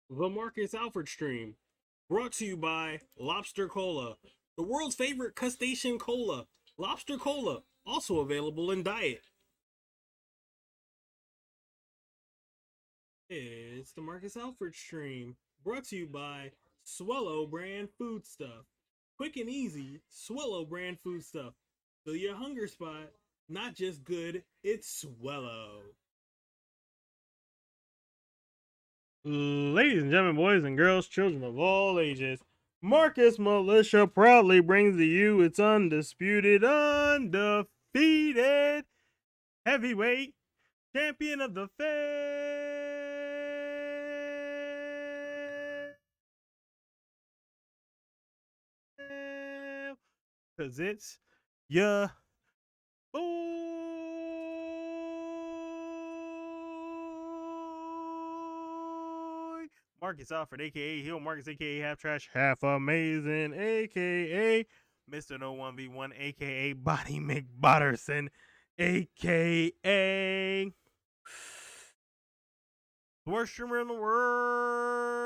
The Marcus Alford stream, brought to you by Lobster Cola, the world's favorite crustacean cola. Lobster Cola, also available in diet. It's the Marcus Alford stream, brought to you by Swallow brand food stuff. Quick and easy, Swallow brand food stuff. Fill your hunger spot, not just good, it's Swallow. Ladies and gentlemen, boys and girls, children of all ages, Marcus Militia proudly brings to you its undisputed, undefeated heavyweight champion of the cause it's ya boy Marcus Alford, aka Heel Marcus, aka Half Trash, Half Amazing, aka Mr. No 1v1, aka Bonnie McBotterson, aka the worst streamer in the world.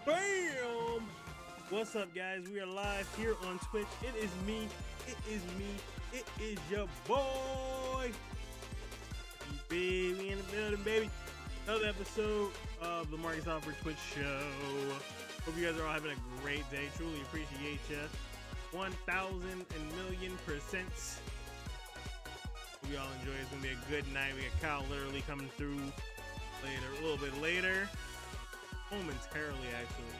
Bam! What's up, guys? We are live here on Twitch. It is me. It is your boy. We in the building, baby. Another episode of the Marcus Alford Twitch show. Hope you guys are all having a great day. Truly appreciate you. 1,000 and million%. Hope you all enjoy. It's gonna be a good night. We got KyleLiterally coming through later, a little bit later. Momentarily, actually.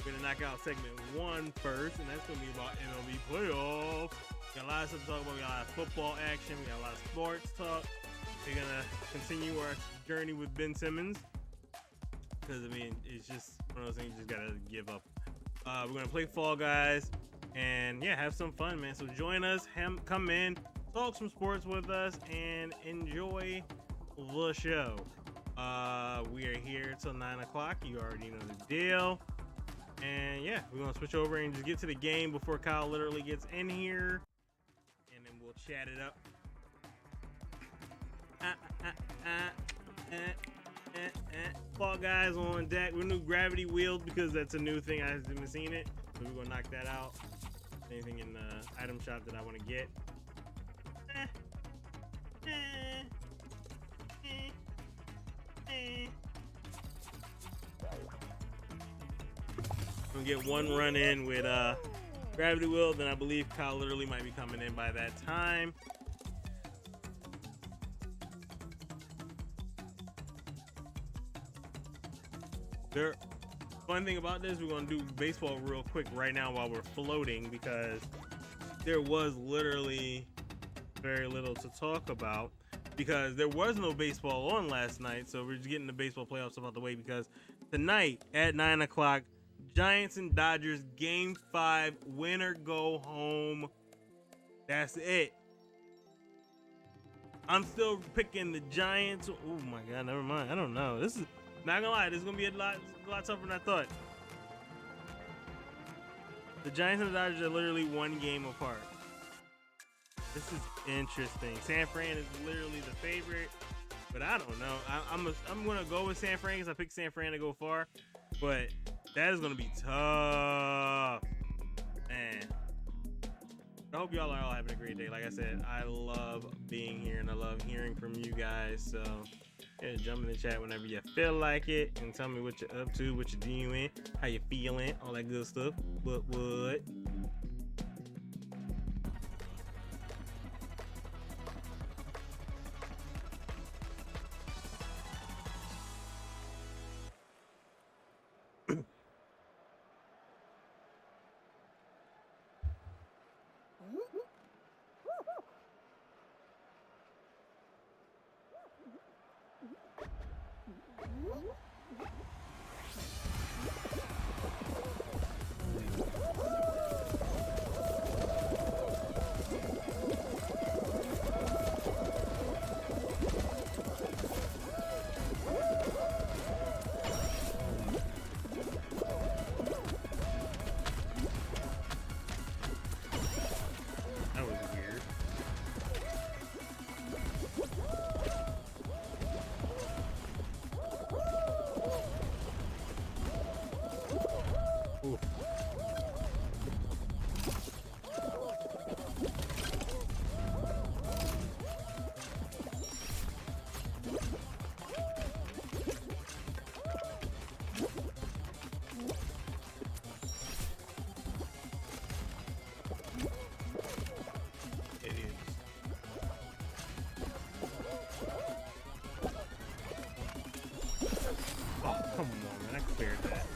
We're gonna knock out segment 1 first, and that's gonna be about MLB Playoffs. We got a lot of stuff to talk about. We got a lot of football action. We got a lot of sports talk. We're gonna continue our journey with Ben Simmons, because I mean, it's just one of those things you just gotta give up. We're gonna play Fall Guys, and yeah, have some fun, man. So join us, come in, talk some sports with us, and enjoy the show. We are here till 9 o'clock. You already know the deal. And yeah, we're gonna switch over and just get to the game before KyleLiterally gets in here, and then we'll chat it up. Fall Guys on deck. We're new Gravity Wield because that's a new thing. I haven't seen it, so we're gonna knock that out. Anything in the item shop that I want to get. We'll get one run in with Gravity Wield, then I believe KyleLiterally might be coming in by that time. Fun thing about this, we're gonna do baseball real quick right now while we're floating, because there was literally very little to talk about, because there was no baseball on last night. So we're just getting the baseball playoffs out the way, because tonight at 9 o'clock, Giants and Dodgers game 5, winner go home. That's it. I'm still picking the Giants. Oh my god, never mind. I don't know. This is not gonna lie, this is gonna be a lot tougher than I thought. The Giants and the Dodgers are literally one game apart. This is interesting. San Fran is literally the favorite, but I don't know. I'm gonna go with San Fran because I picked San Fran to go far, but that is gonna be tough, man. I hope y'all are all having a great day. Like I said, I love being here and I love hearing from you guys. So yeah, jump in the chat whenever you feel like it and tell me what you're up to, what you're doing, how you feeling, all that good stuff. What? Come on, man. I cleared that.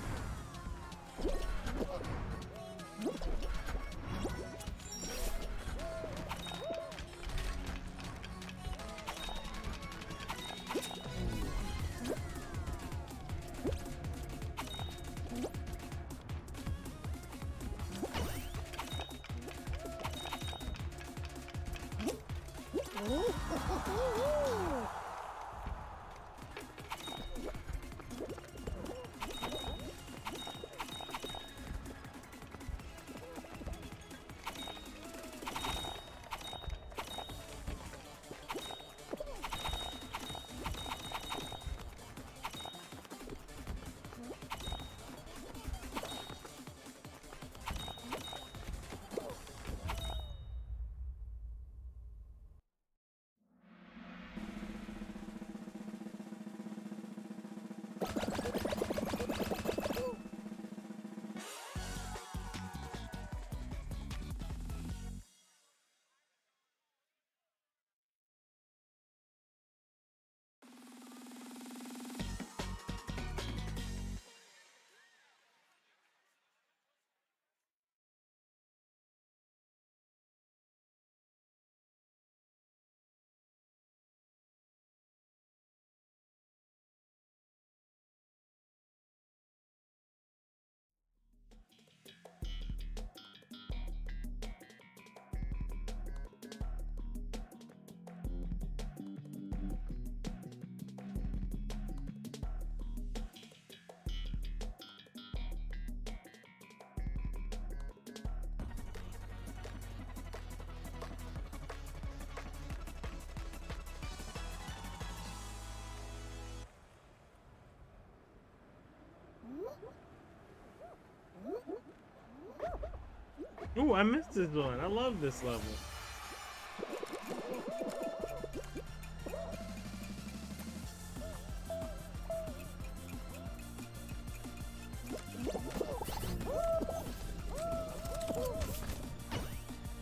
Ooh, I missed this one. I love this level.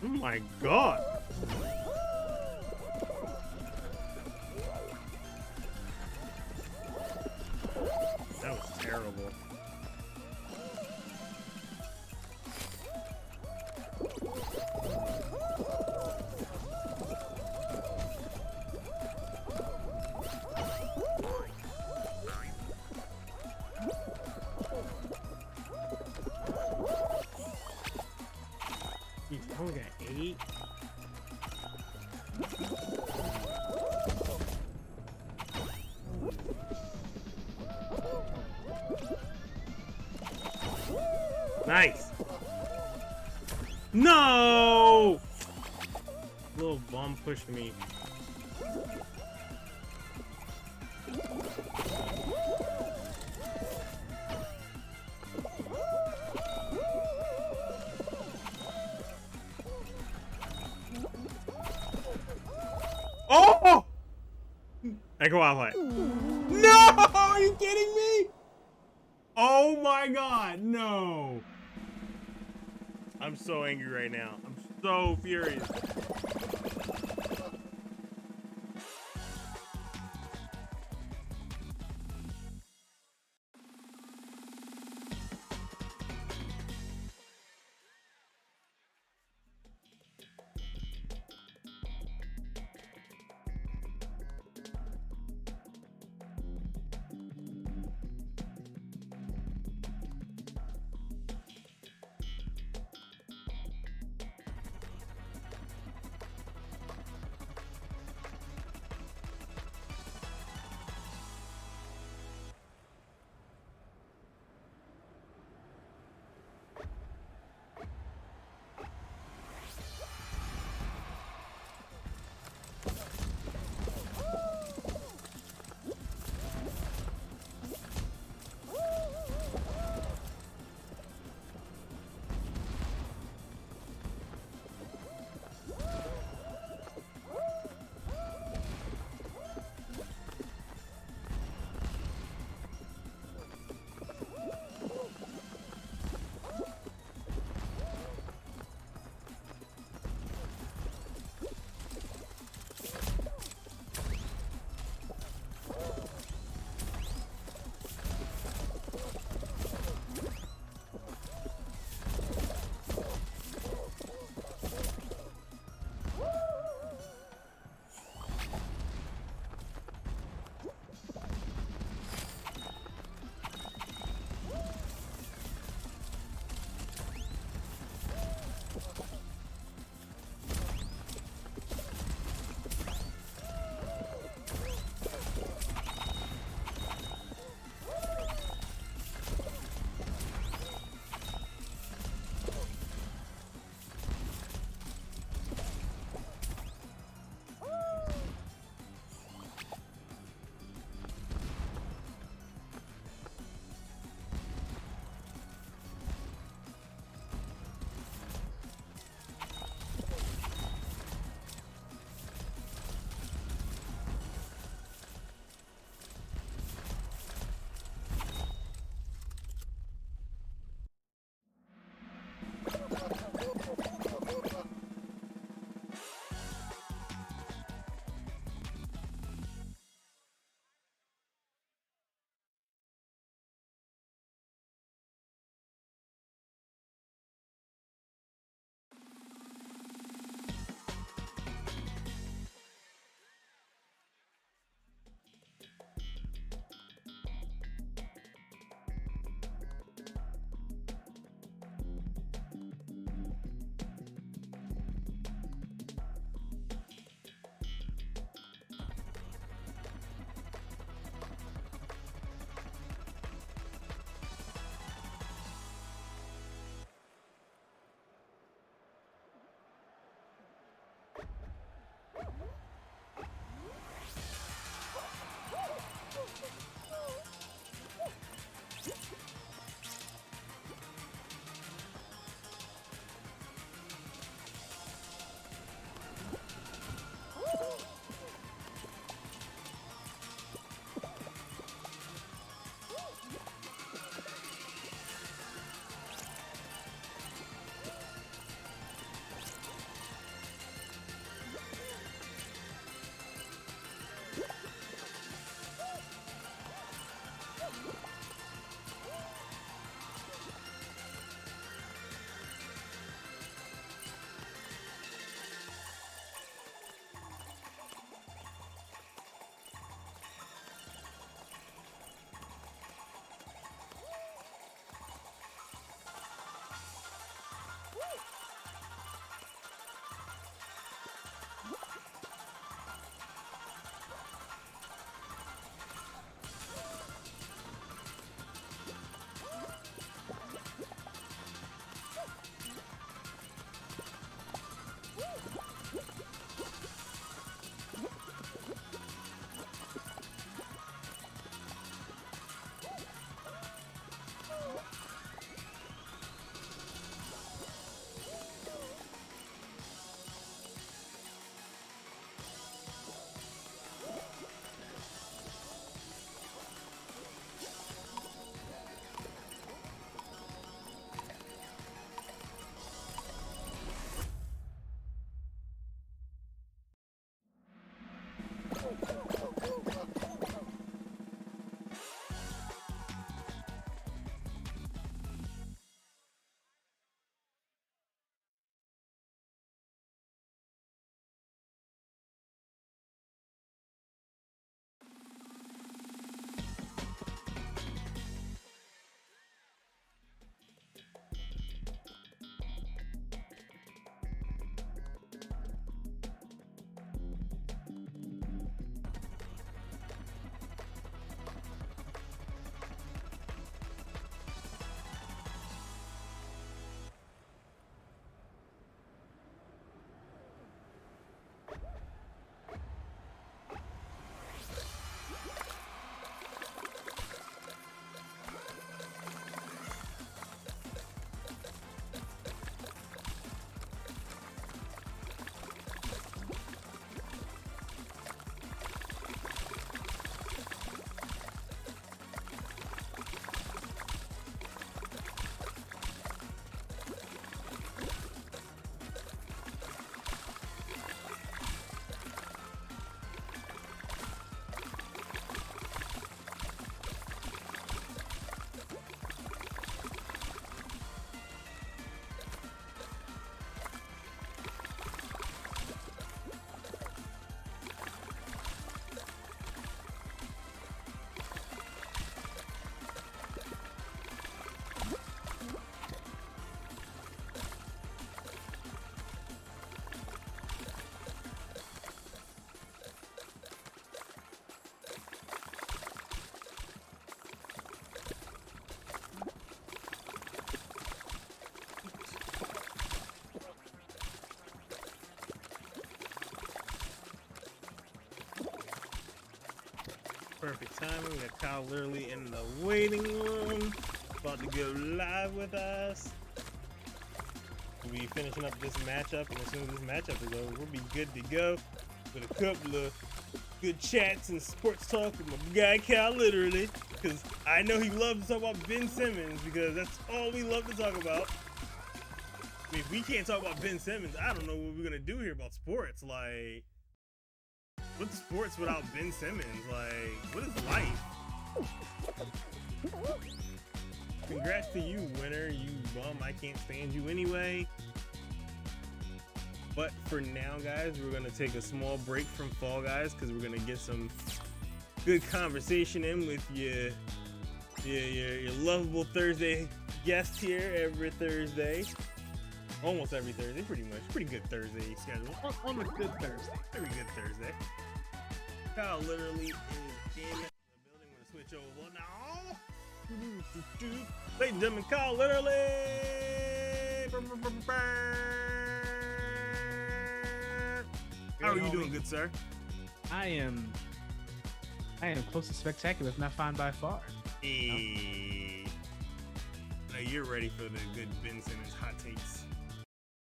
Oh my god. That was terrible. He's only got 8. Nice. No! Little bum pushed me. Oh! Echo Wildlife. No! Are you kidding me? Oh my god, no. I'm so angry right now. I'm so furious. perfect timing. We got KyleLiterally in the waiting room, about to go live with us. We'll be finishing up this matchup, and as soon as this matchup is over, we'll be good to go with a couple of good chats and sports talk with my guy KyleLiterally, because I know he loves to talk about Ben Simmons, because that's all we love to talk about. I mean, if we can't talk about Ben Simmons, I don't know what we're gonna do here about sports. Like, what's sports without Ben Simmons? Like, what is life? Congrats to you, winner. You bum. I can't stand you anyway. But for now, guys, we're gonna take a small break from Fall Guys because we're gonna get some good conversation in with your lovable Thursday guest here every Thursday. Almost every Thursday, pretty much. Pretty good Thursday schedule. On a good Thursday. Very good Thursday. KyleLiterally is in the building. We're gonna switch over now. Ladies and gentlemen, KyleLiterally. How are you doing, good sir? I am close to spectacular, if not fine by far. Hey. Now you're ready for the good Ben Simmons hot takes.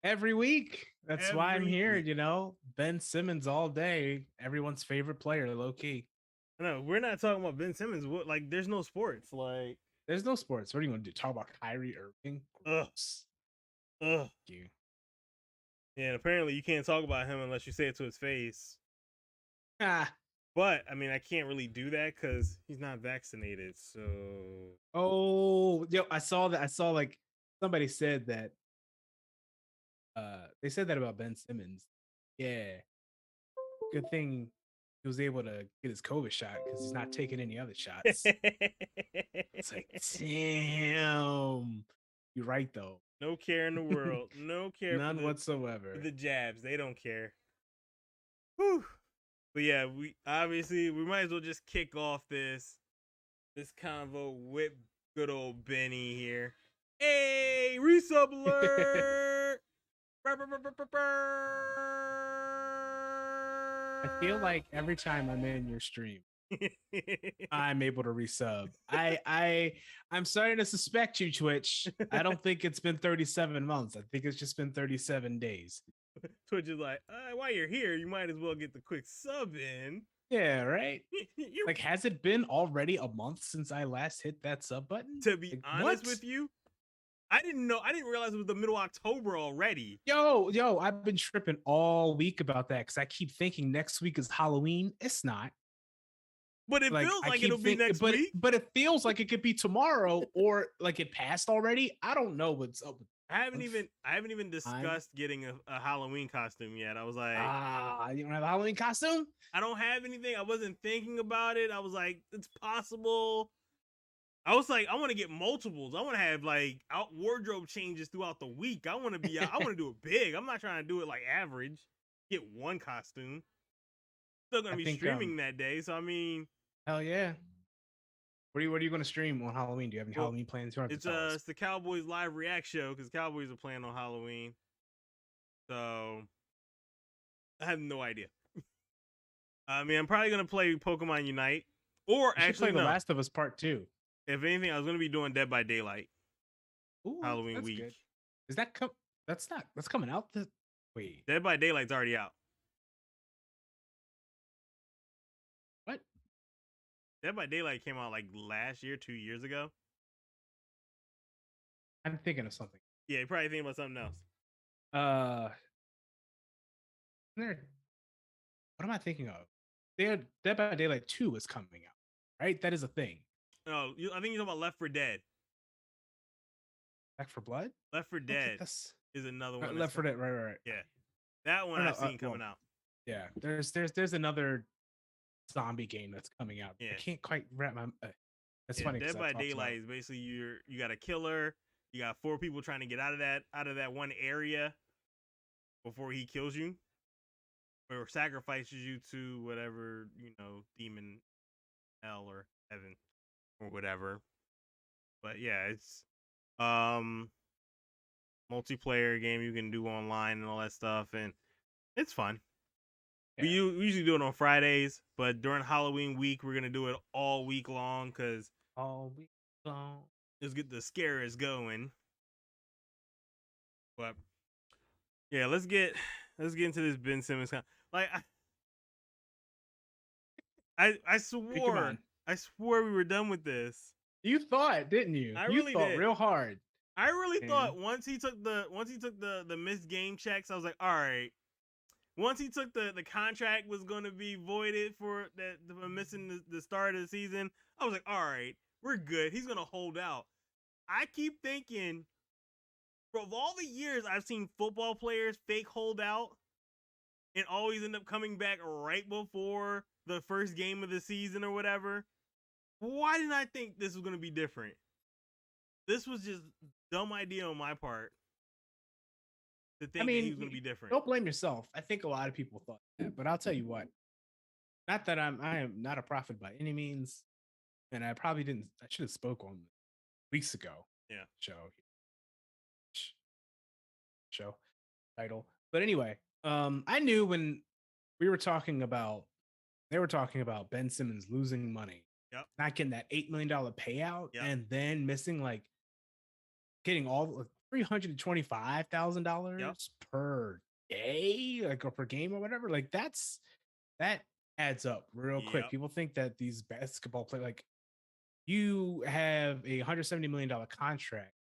Every week. That's why I'm here, week. you know. Ben Simmons all day. Everyone's favorite player, low key. No, we're not talking about Ben Simmons. What, like, there's no sports. Like, there's no sports. What are you gonna do? Talk about Kyrie Irving? Ugh. You. Yeah, and apparently you can't talk about him unless you say it to his face. Ah. But I mean, I can't really do that because he's not vaccinated. So. Oh, yo, I saw that. I saw like somebody said that. They said that about Ben Simmons. Yeah. Good thing he was able to get his COVID shot because he's not taking any other shots. It's like, damn. You're right though. No care in the world. No care. None whatsoever. For the jabs. They don't care. Whew. But yeah, we might as well just kick off this convo with good old Benny here. Hey, resub alert! I feel like every time I'm in your stream, I'm able to resub. I'm starting to suspect you, Twitch. I don't think it's been 37 months. I think it's just been 37 days. Twitch is like, while you're here, you might as well get the quick sub in. Yeah, right? Like, has it been already a month since I last hit that sub button? To be honest with you, I didn't realize it was the middle of October already. Yo, I've been tripping all week about that because I keep thinking next week is Halloween. It's not. But it feels like it'll be next week. But it feels like it could be tomorrow or like it passed already. I don't know what's up. I haven't even discussed getting a Halloween costume yet. I was like, you don't have a Halloween costume? I don't have anything. I wasn't thinking about it. I was like, it's possible. I was like, I want to get multiples. I want to have like wardrobe changes throughout the week. I want to do it big. I'm not trying to do it like average. Get one costume. Still gonna be streaming that day. So I mean, hell yeah. What are you going to stream on Halloween? Do you have any Halloween plans? It's the Cowboys live react show because Cowboys are playing on Halloween. So I have no idea. I mean, I'm probably gonna play Pokemon Unite, or actually play The Last of Us Part 2. If anything, I was gonna be doing Dead by Daylight. Ooh, Halloween week. Good. Is that that's coming out? Wait, Dead by Daylight's already out. What? Dead by Daylight came out like last year, 2 years ago. I'm thinking of something. Yeah, you're probably thinking about something else. What am I thinking of? Dead by Daylight 2 is coming out, right? That is a thing. No, I think you're talking about Left 4 Dead. Back 4 Blood? Left 4 Dead is another one. Left 4 Dead, right. Yeah, that one I've seen coming out. Yeah, there's another zombie game that's coming out. Yeah. I can't quite wrap my. That's funny. Dead by Daylight is basically you got a killer. You got 4 people trying to get out of that one area before he kills you or sacrifices you to whatever, demon, hell or heaven or whatever. But yeah, it's multiplayer game you can do online and all that stuff, and it's fun. We usually do it on Fridays, but during Halloween week, we're gonna do it all week long because all week long. let's get the scares going. But yeah, let's get into this Ben Simmons. Like I swore we were done with this. You thought, didn't you? I You really thought did. real hard. I really thought once he took the missed game checks, I was like, all right. Once he took the contract was going to be voided for that for missing the start of the season, I was like, all right, we're good. He's going to hold out. I keep thinking, of all the years I've seen football players fake hold out and always end up coming back right before the first game of the season or whatever, why didn't I think this was going to be different? This was just dumb idea on my part to think that he was going to be different. Don't blame yourself. I think a lot of people thought that, but I'll tell you what. Not that I am not a prophet by any means, and I probably didn't. I should have spoke on weeks ago. Yeah. Show title, but anyway, I knew when we were talking about. They were talking about Ben Simmons losing money, not getting that $8 million payout, and then missing getting all $325,000 per day, or per game or whatever. Like that adds up real quick. People think that these basketball players, you have a $170 million contract,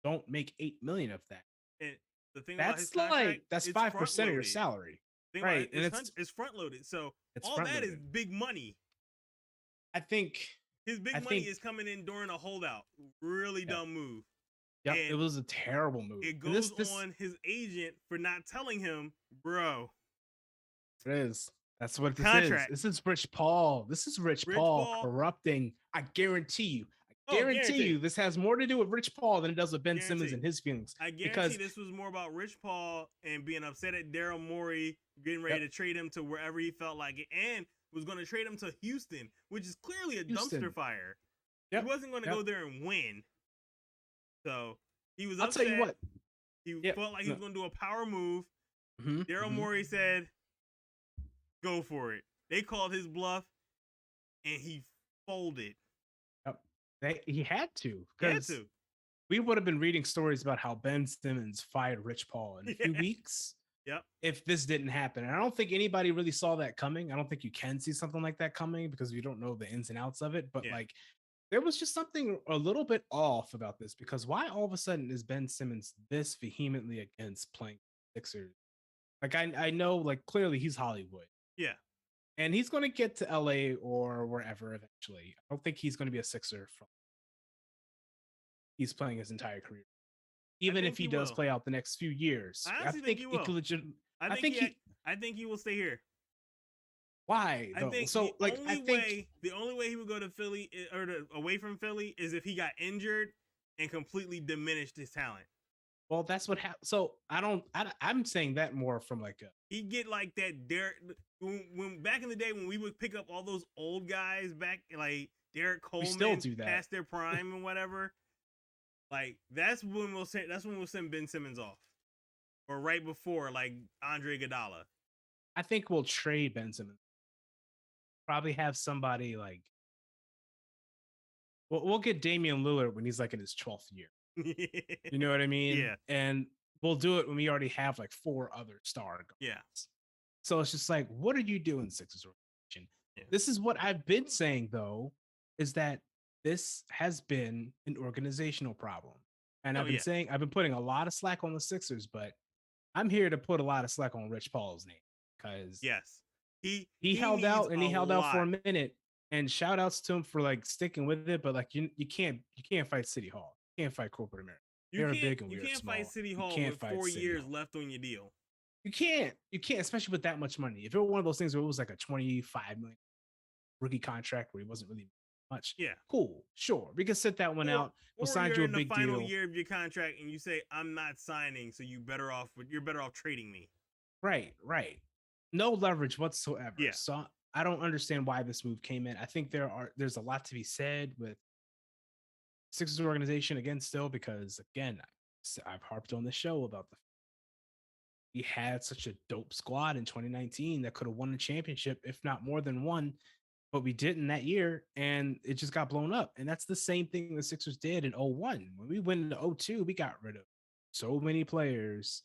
don't make $8 million of that. And the thing that's about his contract, that's 5% of your salary. Right, and it's front loaded, so all that is big money. I think his big money is coming in during a holdout. Really dumb move. Yeah, it was a terrible move. It goes on his agent for not telling him, bro. It is. That's what this is. This is Rich Paul. This is Rich Paul corrupting. I guarantee you. I guarantee you this has more to do with Rich Paul than it does with Ben Simmons and his feelings. I guarantee this was more about Rich Paul and being upset at Daryl Morey, getting ready to trade him to wherever he felt like it, and was going to trade him to Houston, which is clearly a dumpster fire. He wasn't going to go there and win. So he was upset. I'll tell you what. He felt like he was going to do a power move. Daryl Morey said, go for it. They called his bluff, and he folded. He had to, because we would have been reading stories about how Ben Simmons fired Rich Paul in a few weeks. If this didn't happen. And I don't think anybody really saw that coming. I don't think you can see something like that coming because you don't know the ins and outs of it. But there was just something a little bit off about this, because why all of a sudden is Ben Simmons this vehemently against playing Sixers? I know, clearly he's Hollywood. Yeah. And he's going to get to LA or wherever eventually. I don't think he's going to be a Sixer he's playing his entire career. Even if he does play out the next few years. I think he will. I think he will stay here. Why? Though? I think the only way he would go to Philly or away from Philly is if he got injured and completely diminished his talent. Well, that's what happened. So I'm saying that more from he'd get like that Derek when back in the day when we would pick up all those old guys back, like Derek Coleman, still do that past their prime and whatever. That's when we'll send Ben Simmons off, or right before Andre Iguodala. I think we'll trade Ben Simmons. Probably have somebody we'll get Damian Lillard when he's in his 12th year. You know what I mean? Yeah. And we'll do it when we already have 4 other star guys. Yeah. So it's just what are you doing, Sixers organization? Yeah. This is what I've been saying, though, is that this has been an organizational problem. And I've been putting a lot of slack on the Sixers, but I'm here to put a lot of slack on Rich Paul's name, because he held out, and he held out for a minute, and shout outs to him for sticking with it. But you can't fight City Hall. You can't fight corporate America. You can't fight City Hall with 4 years left on your deal. You can't, especially with that much money. If it were one of those things where it was a $25 million rookie contract where he wasn't really much, cool, sure, we can sit that one out. We'll sign you a big deal. Or you're in the final year of your contract and you say, I'm not signing, so you're better off trading me. Right. No leverage whatsoever. Yeah. So I don't understand why this move came in. I think there's a lot to be said with Sixers organization again still, because again, I've harped on this show about we had such a dope squad in 2019 that could have won the championship, if not more than one, but we didn't that year, and it just got blown up. And that's the same thing the Sixers did in 01. When we went into 02, we got rid of so many players,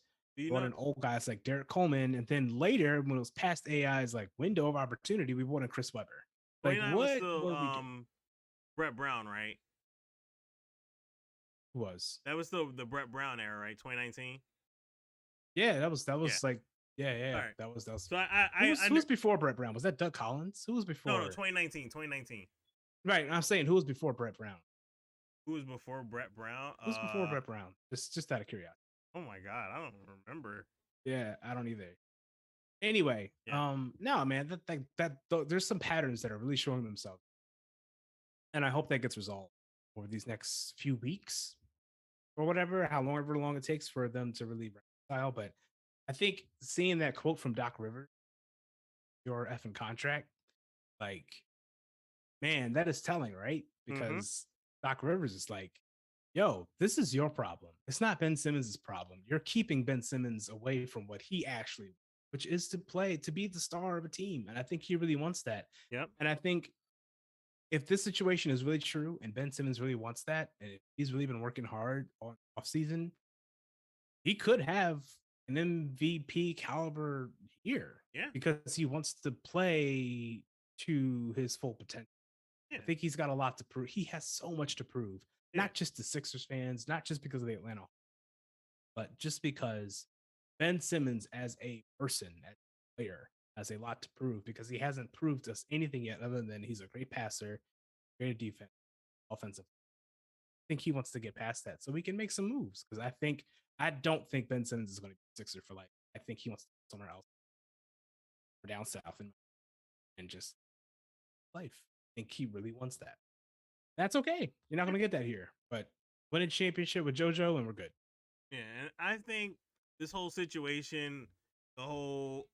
brought in old guys like Derek Coleman, and then later, when it was past AI's like window of opportunity, we brought in Chris Webber. Like, 29 was what still were we doing? Brett Brown, right? Was That was still the Brett Brown era, right? 2019. Yeah, that was Yeah. like yeah. All right. That was So who was before Brett Brown? Was that Doug Collins? Who was before? No, 2019. Right, I'm saying who was before Brett Brown? Who was before Brett Brown? Who was before Brett Brown? Just out of curiosity. Oh my god, I don't remember. Yeah, I don't either. Anyway, no, man, there's some patterns that are really showing themselves, and I hope that gets resolved over these next few weeks or whatever, however long it takes for them to really reconcile. But I think seeing that quote from Doc Rivers, "Your effing contract," like, man, that is telling, right? Because Doc Rivers is like, yo, this is your problem. It's not Ben Simmons' problem. You're keeping Ben Simmons away from what he actually, which is to be the star of a team. And I think he really wants that. Yep. And I think if this situation is really true and Ben Simmons really wants that, and if he's really been working hard on off season, he could have an MVP caliber year. Yeah. Because he wants to play to his full potential. Yeah. I think he's got a lot to prove. He has so much to prove, not just the Sixers fans, not just because of the Atlanta, but just because Ben Simmons as a person, as a player, has a lot to prove because he hasn't proved us anything yet other than he's a great passer, great defense, offensive. I think he wants to get past that so we can make some moves because I don't think Ben Simmons is going to be a Sixer for life. I think he wants to go somewhere else or down south and just life. I think he really wants that. That's okay. You're not going to get that here, but win a championship with JoJo and we're good. Yeah, and I think this whole situation, the whole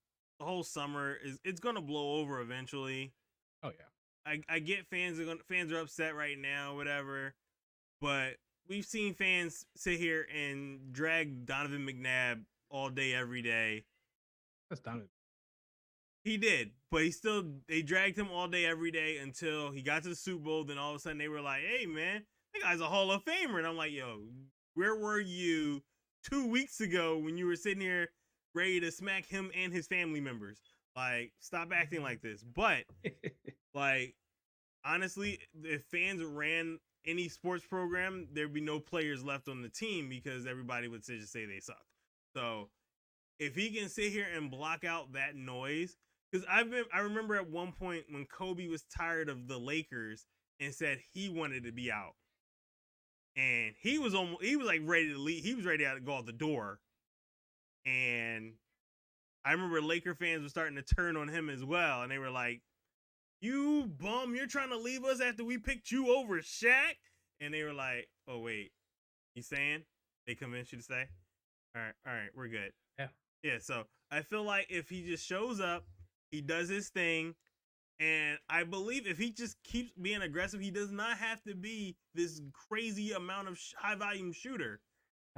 summer it's going to blow over eventually. Oh yeah. I get fans are upset right now, whatever, but we've seen fans sit here and drag Donovan McNabb all day, every day. That's Donovan. He did, but they dragged him all day, every day until he got to the Super Bowl. Then all of a sudden they were like, hey, man, that guy's a Hall of Famer. And I'm like, yo, where were you 2 weeks ago when you were sitting here ready to smack him and his family members? Like, stop acting like this. But, like, honestly, if fans ran any sports program, there'd be no players left on the team because everybody would just say they suck. So if he can sit here and block out that noise, because I remember at one point when Kobe was tired of the Lakers and said he wanted to be out, and he was like ready to leave. He was ready to go out the door, and I remember Laker fans were starting to turn on him as well, and they were like, "You bum! You're trying to leave us after we picked you over Shaq?" And they were like, "Oh wait, you saying they convinced you to stay? All right, we're good." Yeah. So I feel like if he just shows up, he does his thing, and I believe if he just keeps being aggressive, he does not have to be this crazy amount of high volume shooter.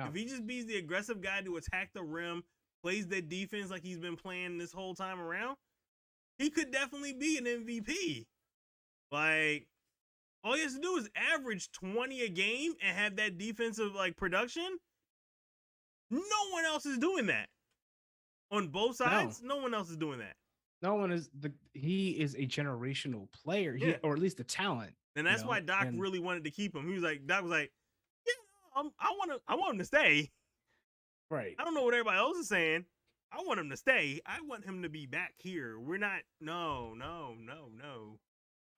Oh. If he just be the aggressive guy to attack the rim, plays the defense like he's been playing this whole time around, he could definitely be an MVP. Like, all he has to do is average 20 a game and have that defensive like production. No one else is doing that. On both sides, no one else is doing that. No one is he is a generational player, or at least a talent. And that's why Doc really wanted to keep him. He was like, Doc was like, yeah, I want him to stay. Right. I don't know what everybody else is saying. I want him to stay. I want him to be back here. We're not, no.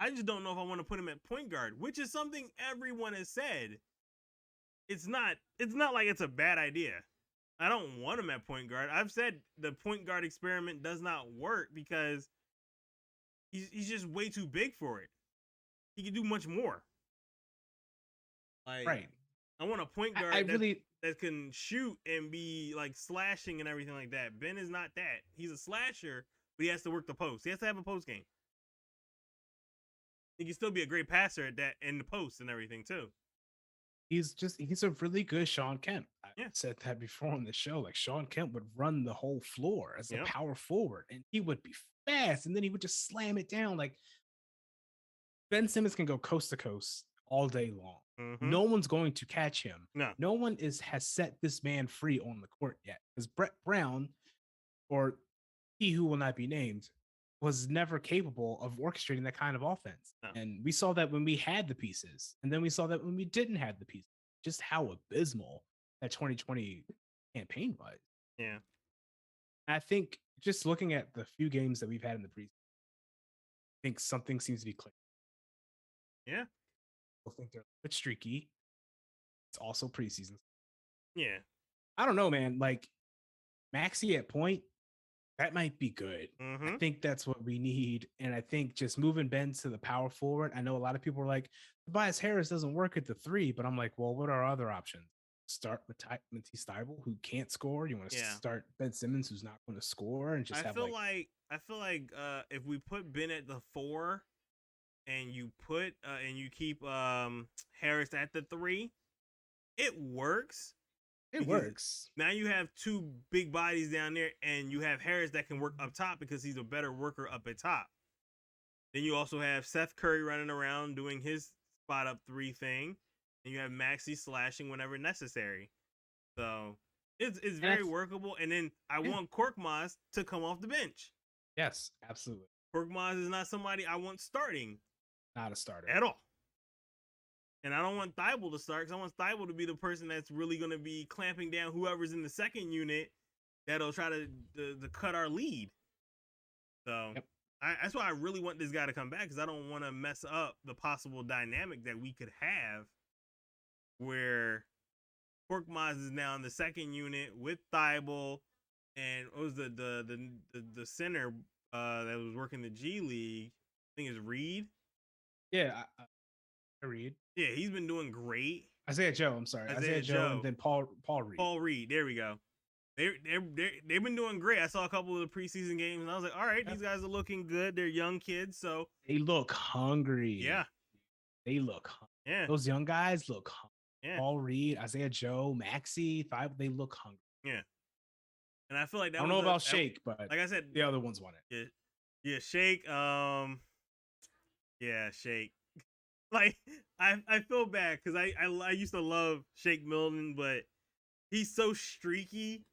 I just don't know if I want to put him at point guard, which is something everyone has said. It's not like it's a bad idea. I don't want him at point guard. I've said the point guard experiment does not work because he's just way too big for it. He can do much more. Like, right. I want a point guard that can shoot and be like slashing and everything like that. Ben is not that. He's a slasher, but he has to work the post. He has to have a post game. He can still be a great passer at that in the post and everything too. he's a really good Sean Kemp. I Yeah. said that before on the show. Like Sean Kemp would run the whole floor as a Yep. power forward, and he would be fast, and then he would just slam it down. Like Ben Simmons can go coast to coast all day long. Mm-hmm. No one's going to catch him. No. No one has set this man free on the court yet. Because Brett Brown, or he who will not be named, was never capable of orchestrating that kind of offense. No. And we saw that when we had the pieces, and then we saw that when we didn't have the pieces. Just how abysmal that 2020 campaign was. Yeah. I think just looking at the few games that we've had in the preseason, I think something seems to be clicking. Yeah. I think they're a bit streaky. It's also preseason. Yeah. I don't know, man. Like Maxey at point, that might be good. Mm-hmm. I think that's what we need. And I think just moving Ben to the power forward. I know a lot of people are like, Tobias Harris doesn't work at the 3, but I'm like, well, what are other options? Start Matisse Thybulle, who can't score. You want to start Ben Simmons, who's not going to score, and just I feel like if we put Ben at the 4 and you put and you keep Harris at the 3, it works. It works. Now you have 2 big bodies down there, and you have Harris that can work up top because he's a better worker up at top. Then you also have Seth Curry running around doing his spot up 3 thing, and you have Maxey slashing whenever necessary. So it's very workable. And then I want Korkmaz to come off the bench. Yes, absolutely. Korkmaz is not somebody I want starting. Not a starter at all. And I don't want Thybulle to start because I want Thybulle to be the person that's really going to be clamping down whoever's in the second unit that'll try to cut our lead. So that's why I really want this guy to come back, because I don't want to mess up the possible dynamic that we could have where Korkmaz is now in the second unit with Thybulle, and what was the center that was working the G League? I think it's Reed. Yeah, Reed. Yeah, he's been doing great. Isaiah Joe, I'm sorry. Isaiah Joe, and then Paul Reed. Paul Reed, there we go. They've been doing great. I saw a couple of the preseason games, and I was like, all right, these guys are looking good. They're young kids, so they look hungry. Yeah, they look hungry. Yeah, those young guys look hungry. Yeah, Paul Reed, Isaiah Joe, Maxey, they look hungry. Yeah, and I feel like that I don't know about Shake, but like I said, the other ones want it. Yeah, Shake. Yeah, Shake. Like I feel bad because I used to love Shake Milton, but he's so streaky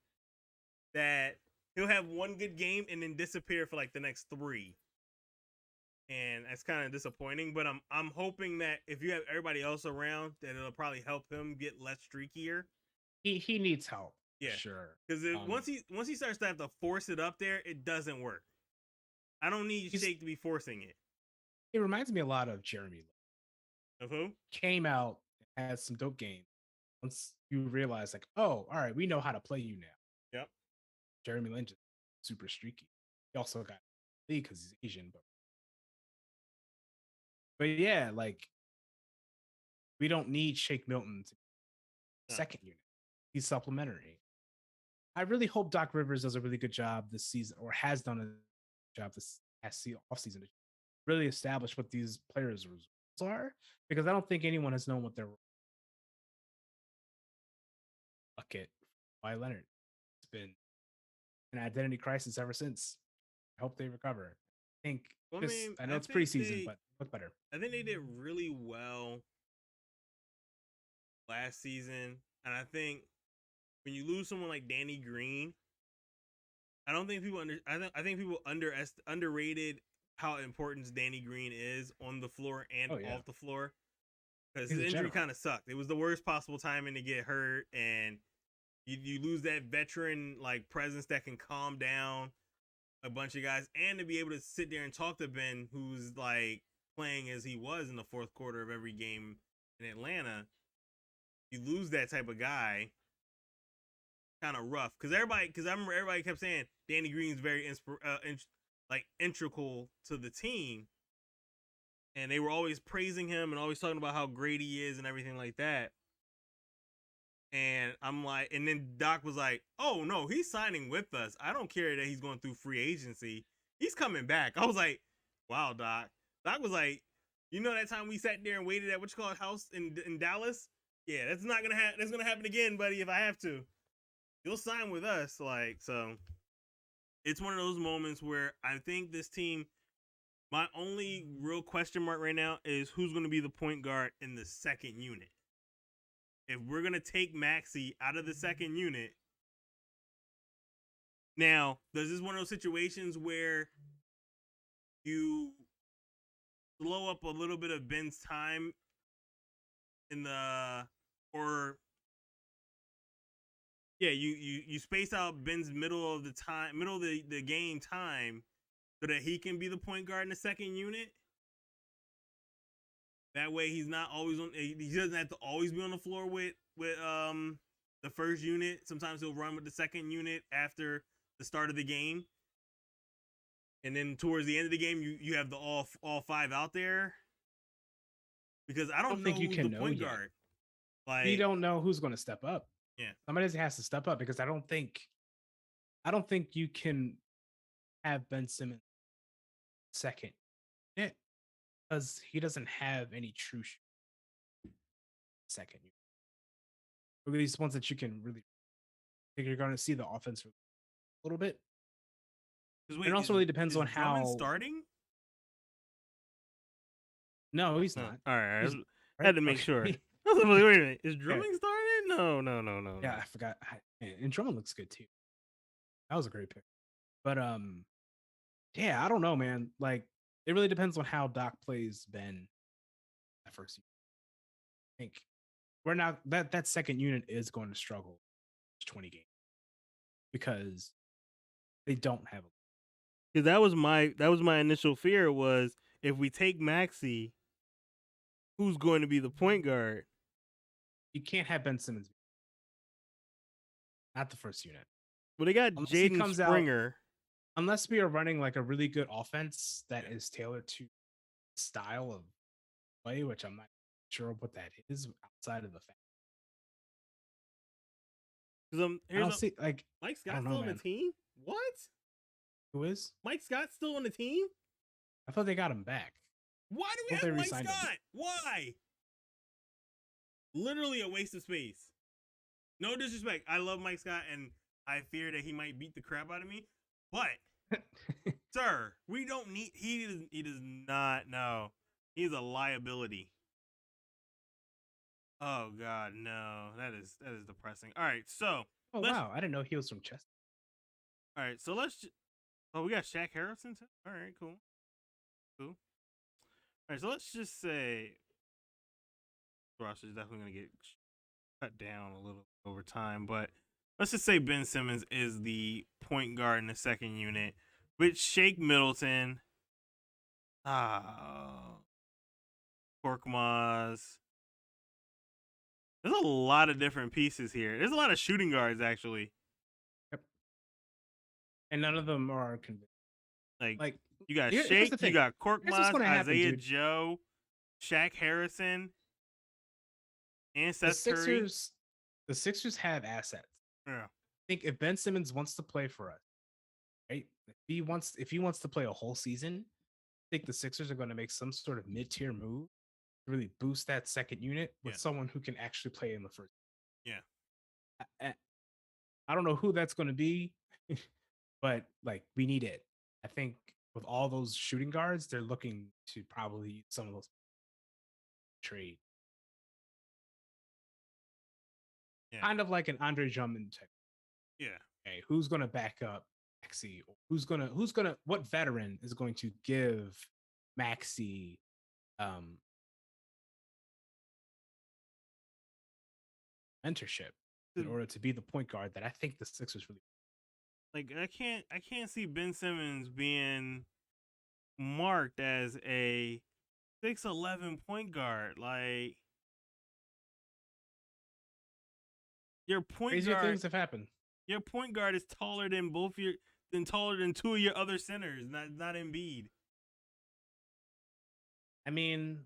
that he'll have one good game and then disappear for like the next 3, and that's kind of disappointing. But I'm hoping that if you have everybody else around, that it'll probably help him get less streakier. He needs help. Yeah, sure. Because once he starts to have to force it up there, it doesn't work. I don't need Shake to be forcing it. It reminds me a lot of Jeremy. Of who? Came out, had some dope games. Once you realize, like, oh, all right, we know how to play you now. Yep. Jeremy Lin is super streaky. He also got league because he's Asian, but yeah, like we don't need Shake Milton to be second unit. He's supplementary. I really hope Doc Rivers does a really good job this season, or has done a job this offseason to really establish what these players are, because I don't think anyone has known what their bucket. Why Leonard? It's been an identity crisis ever since. I hope they recover. I think I know it's preseason, but look better. I think they did really well last season, and I think when you lose someone like Danny Green, I don't think people I think people underrated how important Danny Green is on the floor and off the floor, because his injury kind of sucked. It was the worst possible timing to get hurt, and you lose that veteran like presence that can calm down a bunch of guys, and to be able to sit there and talk to Ben, who's like playing as he was in the fourth quarter of every game in Atlanta. You lose that type of guy, kind of rough. Because I remember everybody kept saying Danny Green's very integral to the team, and they were always praising him and always talking about how great he is and everything like that. And I'm like, and then Doc was like, "Oh no, he's signing with us. I don't care that he's going through free agency. He's coming back." I was like, "Wow, Doc." Doc was like, "You know that time we sat there and waited at house in Dallas, Yeah, that's not gonna happen. That's gonna happen again, buddy. If I have to, you'll sign with us. Like, so it's one of those moments where I think this team. My only real question mark right now is who's going to be the point guard in the second unit. If we're going to take Maxey out of the second unit, now, this is one of those situations where you slow up a little bit of Ben's time in the, or yeah, you space out Ben's middle of the game time so that he can be the point guard in the second unit. That way he's not always on. He doesn't have to always be on the floor with the first unit. Sometimes he'll run with the second unit after the start of the game, and then towards the end of the game, you have the all five out there. Because I don't know think you who's can the know point yet. guard. Like, We don't know who's going to step up. Yeah, somebody has to step up because I don't think you can have Ben Simmons second. Yeah, because he doesn't have any true second. Or at least ones that you can really think you're going to see the offense a little bit. wait, it also really depends on Drummond how starting. No, he's not. All right, He's, I had to make sure. I was like, wait a minute, is Drummond starting? No. Yeah, I forgot. And Drummond looks good too. That was a great pick. But yeah, I don't know, man. Like, it really depends on how Doc plays Ben at first. I think we're not that second unit is going to struggle 20 games because they don't have a. Because that was my initial fear was if we take Maxey, who's going to be the point guard? You can't have Ben Simmons. Not the first unit. Well, they got Jaden Springer. Unless we are running like a really good offense that is tailored to style of play, which I'm not sure what that is outside of the fact. Because Mike Scott's still on the team. What? Who is Mike Scott still on the team? I thought they got him back. Why do we have Mike Scott? Him? Why? Literally a waste of space. No disrespect. I love Mike Scott, and I fear that he might beat the crap out of me. But, sir, we don't need. He does not know. He's a liability. Oh God, no. That is depressing. All right, so. Oh wow, I didn't know he was from Chester. All right, so oh, we got Shaq Harrison too. All right, cool. All right, so let's just say Ross is definitely gonna get cut down a little over time, but let's just say Ben Simmons is the point guard in the second unit with Shake Middleton, Korkmaz. There's a lot of different pieces here. There's a lot of shooting guards actually. Yep. And none of them are convincing. Like you got Shake, you got Korkmaz, Isaiah Joe, Shaq Harrison, and Seth Curry. The Sixers have assets. Yeah. I think if Ben Simmons wants to play for us, right? If he wants to play a whole season, I think the Sixers are going to make some sort of mid-tier move to really boost that second unit with someone who can actually play in the first. Yeah. I don't know who that's going to be, but like we need it. I think with all those shooting guards, they're looking to probably use some of those trade. Yeah. Kind of like an Andre Drummond type. Yeah. Okay, who's going to back up Maxey? What veteran is going to give Maxey mentorship in order to be the point guard that I think the Sixers really like. I can't see Ben Simmons being marked as a 6'11" point guard. Like your point crazier guard, things have happened. Your point guard is taller than taller than two of your other centers, not Embiid. I mean,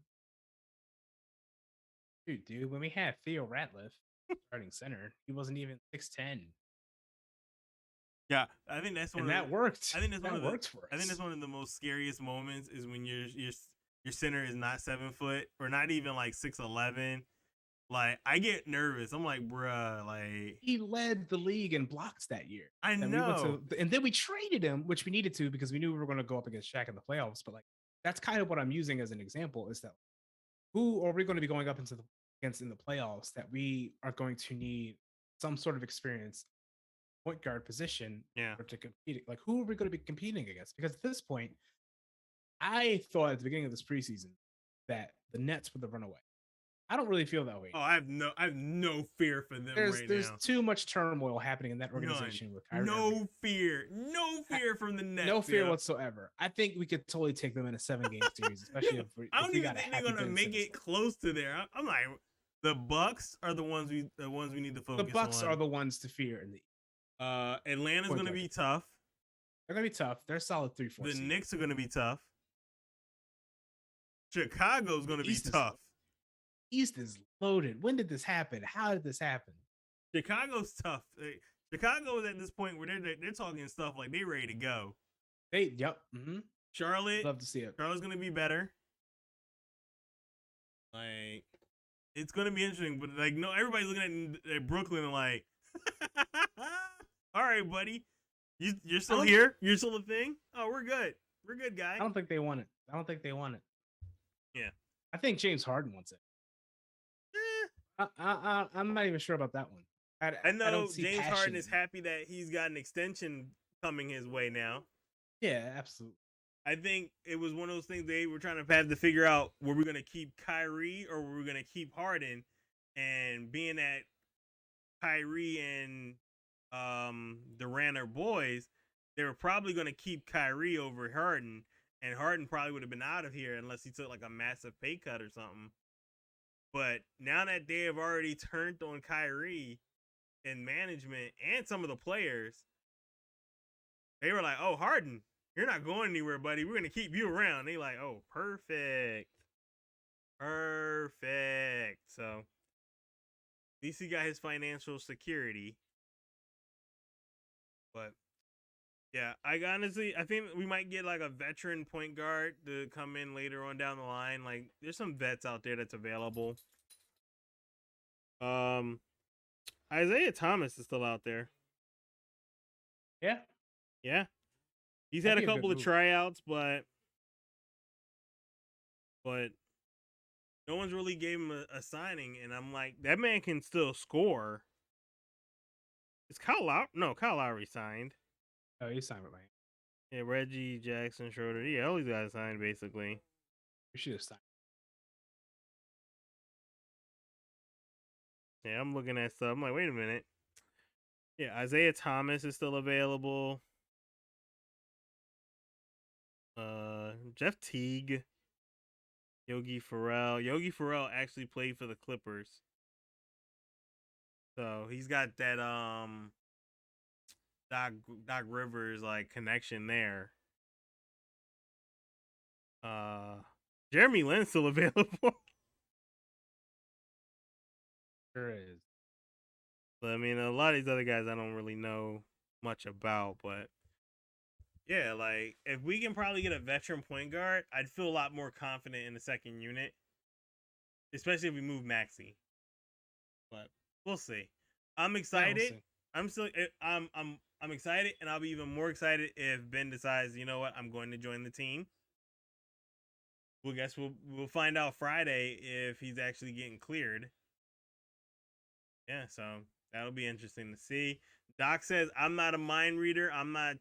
dude, when we had Theo Ratliff starting center, he wasn't even 6'10". Yeah, I think that's one. And that worked. I think that's that worked for us. I think that's one of the most scariest moments is when your center is not 7 foot or not even like 6'11". Like, I get nervous. I'm like, bruh, like, he led the league in blocks that year. I And know. and then we traded him, which we needed to because we knew we were going to go up against Shaq in the playoffs. But like, that's kind of what I'm using as an example is that who are we going to be going up against in the playoffs that we are going to need some sort of experience point guard position Yeah. to compete? Like, who are we going to be competing against? Because at this point, I thought at the beginning of this preseason that the Nets were the runaway. I don't really feel that way. Oh, I have no fear for them right There's now. too much turmoil happening in that organization with Kyrie. No fear from the Nets. No fear whatsoever. I think we could totally take them in a 7-game series, especially if we I don't even got think a they're gonna make it close to there. I'm like, the Bucks are the ones we need to focus on. The Bucks are the ones to fear in the Atlanta's gonna be tough. They're gonna be tough. They're solid 3-4. The Knicks are gonna be tough. Chicago's gonna be tough. East is loaded. When did this happen? How did this happen? Chicago's tough. Chicago is at this point where they're talking stuff like they ready to go. Mm-hmm. Charlotte, love to see it. Charlotte's gonna be better. Like, it's gonna be interesting, but like, no, everybody's looking at Brooklyn and like, all right, buddy, you're still here. You're still a thing. Oh, we're good. We're good, guy. I don't think they want it. Yeah, I think James Harden wants it. I'm not even sure about that one. I know James Harden is happy that he's got an extension coming his way now. Yeah, absolutely. I think it was one of those things they were trying to have to figure out, were we going to keep Kyrie or were we going to keep Harden? And being that Kyrie and Durant are boys, they were probably going to keep Kyrie over Harden, and Harden probably would have been out of here unless he took like a massive pay cut or something. But now that they have already turned on Kyrie and management and some of the players, they were like, oh, Harden, you're not going anywhere, buddy. We're going to keep you around. They like, oh, perfect. So at least he got his financial security. But yeah, I think we might get like a veteran point guard to come in later on down the line. Like, there's some vets out there that's available. Isaiah Thomas is still out there. Yeah. He's had a couple of tryouts, but no one's really gave him a signing, and I'm like, that man can still score. Is Kyle Lowry signed? Oh, he signed with Miami. Yeah, Reggie, Jackson, Schroeder. Yeah, all these guys signed basically. We should have signed. Yeah, I'm looking at stuff. I'm like, wait a minute. Yeah, Isaiah Thomas is still available. Jeff Teague, Yogi Ferrell. Yogi Ferrell actually played for the Clippers, so he's got that Doc Rivers like connection there. Jeremy Lin's still available. Sure is. But I mean, a lot of these other guys I don't really know much about, but yeah, like, if we can probably get a veteran point guard, I'd feel a lot more confident in the second unit, especially if we move Maxey. But we'll see. I'm excited. I'm excited, and I'll be even more excited if Ben decides, you know what, I'm going to join the team. We'll find out Friday if he's actually getting cleared. Yeah, so that'll be interesting to see. Doc says, I'm not a mind reader. I'm not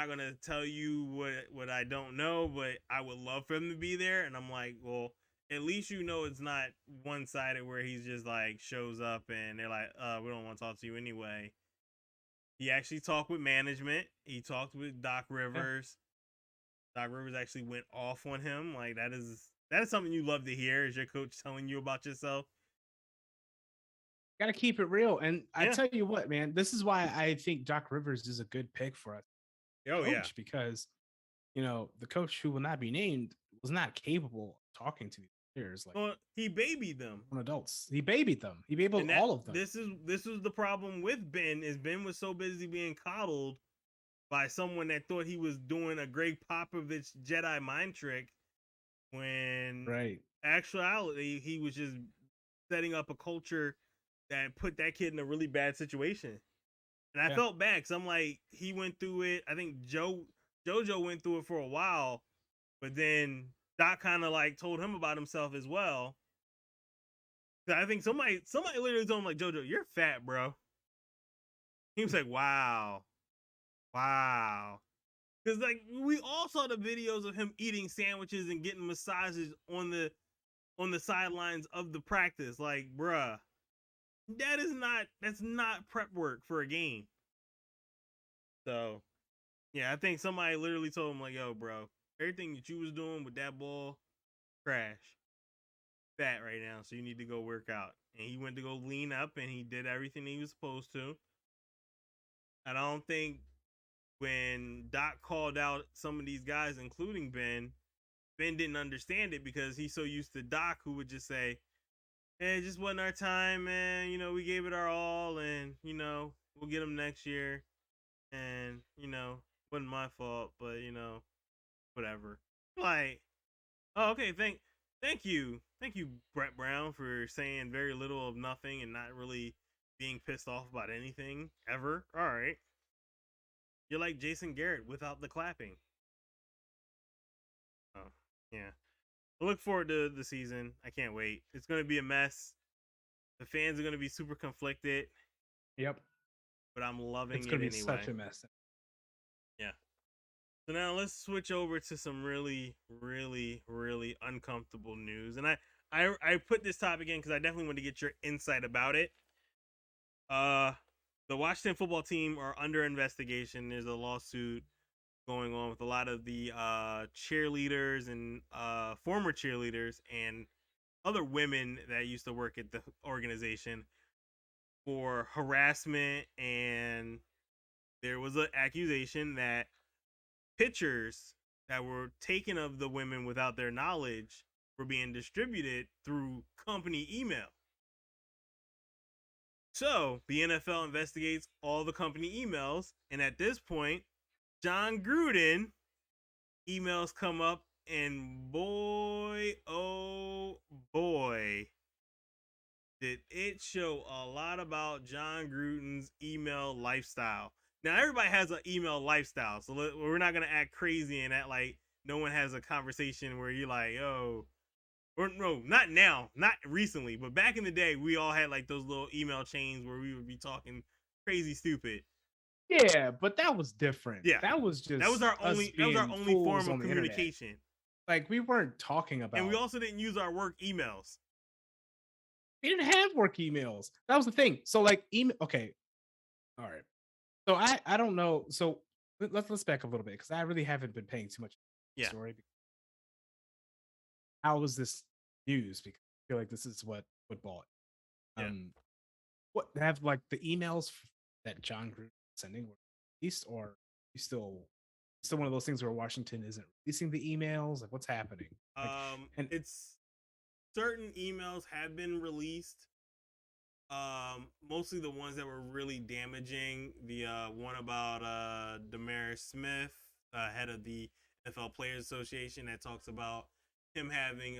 gonna tell you what I don't know, but I would love for him to be there. And I'm like, well, at least you know it's not one-sided where he's just like shows up and they're like, we don't want to talk to you anyway. He actually talked with management. He talked with Doc Rivers. Yeah. Doc Rivers actually went off on him. Like, that is something you love to hear, is your coach telling you about yourself. Gotta keep it real. And I tell you what, man, this is why I think Doc Rivers is a good pick for us. Coach, because the coach who will not be named was not capable of talking to these players. Like, well, he babied them. Adults. He babied them. He babied all of them. This is the problem with Ben, is Ben was so busy being coddled by someone that thought he was doing a Greg Popovich Jedi mind trick, when right, actuality he was just setting up a culture that put that kid in a really bad situation. And I felt bad because I'm like, he went through it. I think JoJo went through it for a while, but then Doc kind of like told him about himself as well. So I think somebody literally told him like, JoJo, you're fat, bro. He was like, wow. Because like we all saw the videos of him eating sandwiches and getting massages on the sidelines of the practice. Like, bruh, that's not prep work for a game. So yeah, I think somebody literally told him like, yo, bro, everything that you was doing with that ball, trash. Fat right now, so you need to go work out. And he went to go lean up and he did everything he was supposed to. And I don't think when Doc called out some of these guys, including Ben didn't understand it because he's so used to Doc, who would just say, hey, it just wasn't our time, man. You know, we gave it our all, and, you know, we'll get them next year. And, you know, wasn't my fault, but, you know, whatever. Like, oh, okay, thank you. Thank you, Brett Brown, for saying very little of nothing and not really being pissed off about anything ever. All right. You're like Jason Garrett without the clapping. Oh, yeah. I look forward to the season. I can't wait. It's going to be a mess. The fans are going to be super conflicted. Yep. But I'm loving it anyway. It's going to be such a mess. Yeah. So now let's switch over to some really, really, really uncomfortable news. And I put this topic in because I definitely want to get your insight about it. The Washington football team are under investigation. There's a lawsuit going on with a lot of the cheerleaders and former cheerleaders and other women that used to work at the organization for harassment, and there was an accusation that pictures that were taken of the women without their knowledge were being distributed through company email. So the NFL investigates all the company emails, and at this point, John Gruden emails come up, and boy, oh boy, did it show a lot about John Gruden's email lifestyle. Now, everybody has an email lifestyle, so we're not going to act crazy and act like no one has a conversation where you're like, oh, or no, not now, not recently, but back in the day, we all had like those little email chains where we would be talking crazy stupid. Yeah, but that was different. Yeah, that was our only form of communication. Like, we weren't talking about, and we also didn't use our work emails. We didn't have work emails. That was the thing. So like email. Okay, all right. So I don't know. So let's back up a little bit because I really haven't been paying too much story. How was this news? Because I feel like this is what football. What have like the emails that John Gruden sending were released, or you still one of those things where Washington isn't releasing the emails? Like, what's happening? Like, and it's certain emails have been released. Mostly the ones that were really damaging. The one about Damaris Smith, head of the NFL Players Association, that talks about him having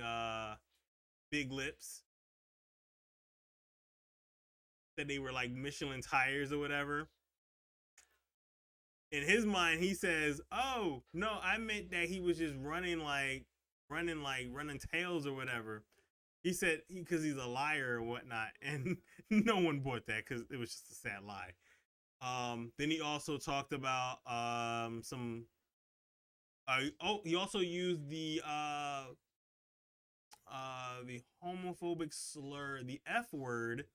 big lips, that they were like Michelin tires or whatever. In his mind, he says, "Oh no, I meant that he was just running tails or whatever." He said because he's a liar or whatnot, and no one bought that because it was just a sad lie. Then he also talked about some. He also used the homophobic slur, the F word,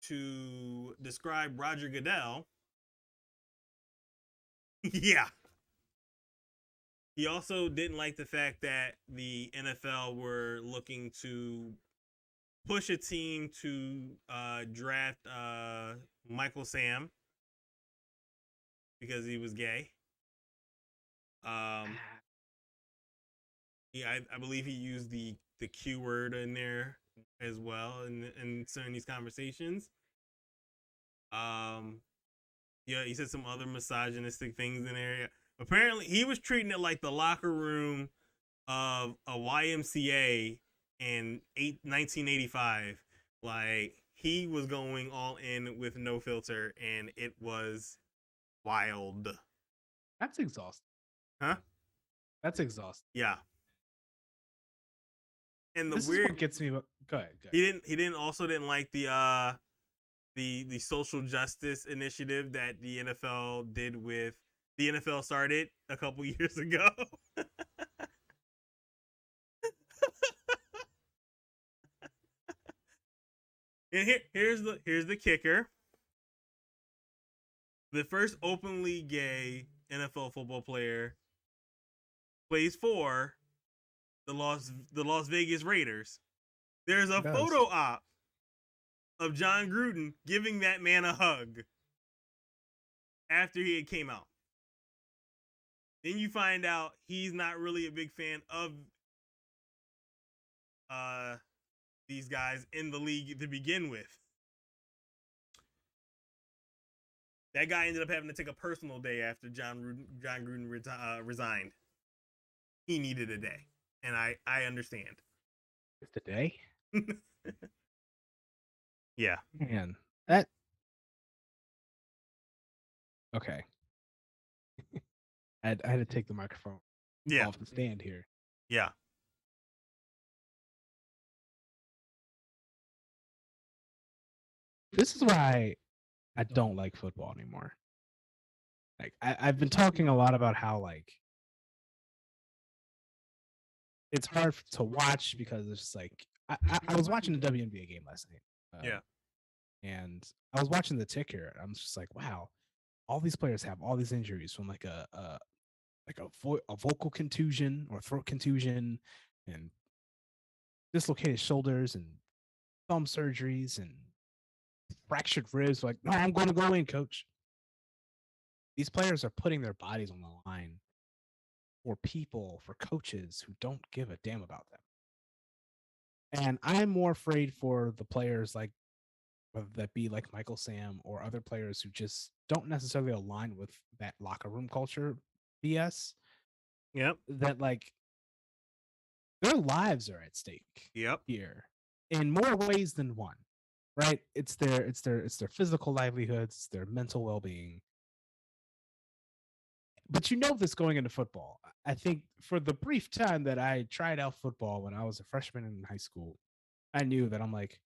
to describe Roger Goodell. Yeah. He also didn't like the fact that the NFL were looking to push a team to draft Michael Sam because he was gay. Yeah, I believe he used the Q word in there as well in some of these conversations. Yeah, he said some other misogynistic things in there. Apparently, he was treating it like the locker room of a YMCA in 1985, Like he was going all in with no filter, and it was wild. That's exhausting. Huh? That's exhausting. Yeah. And the This is what gets me. Go ahead. He didn't like the social justice initiative that the NFL did with the NFL started a couple years ago. And here's the kicker. The first openly gay NFL football player plays for the Las Vegas Raiders. There's a photo op of John Gruden giving that man a hug after he had came out. Then you find out he's not really a big fan of these guys in the league to begin with. That guy ended up having to take a personal day after John Gruden resigned. He needed a day, and I understand. Just a day? Yeah. Man, that. Okay. I had to take the microphone off the stand here. Yeah. This is why I don't like football anymore. Like I've been talking a lot about how like it's hard to watch because it's just like I was watching the WNBA game last night. Yeah. And I was watching the ticker. And I'm just like, wow, all these players have all these injuries from like a vocal contusion or throat contusion and dislocated shoulders and thumb surgeries and fractured ribs. Like, no, I'm going to go in, coach. These players are putting their bodies on the line for people, for coaches who don't give a damn about them. And I'm more afraid for the players like, whether that be like Michael Sam or other players who just don't necessarily align with that locker room culture BS. Yep. That like their lives are at stake. Yep. Here in more ways than one. Right? It's their physical livelihoods, it's their mental well-being. But you know this going into football. I think for the brief time that I tried out football when I was a freshman in high school, I knew that I'm like,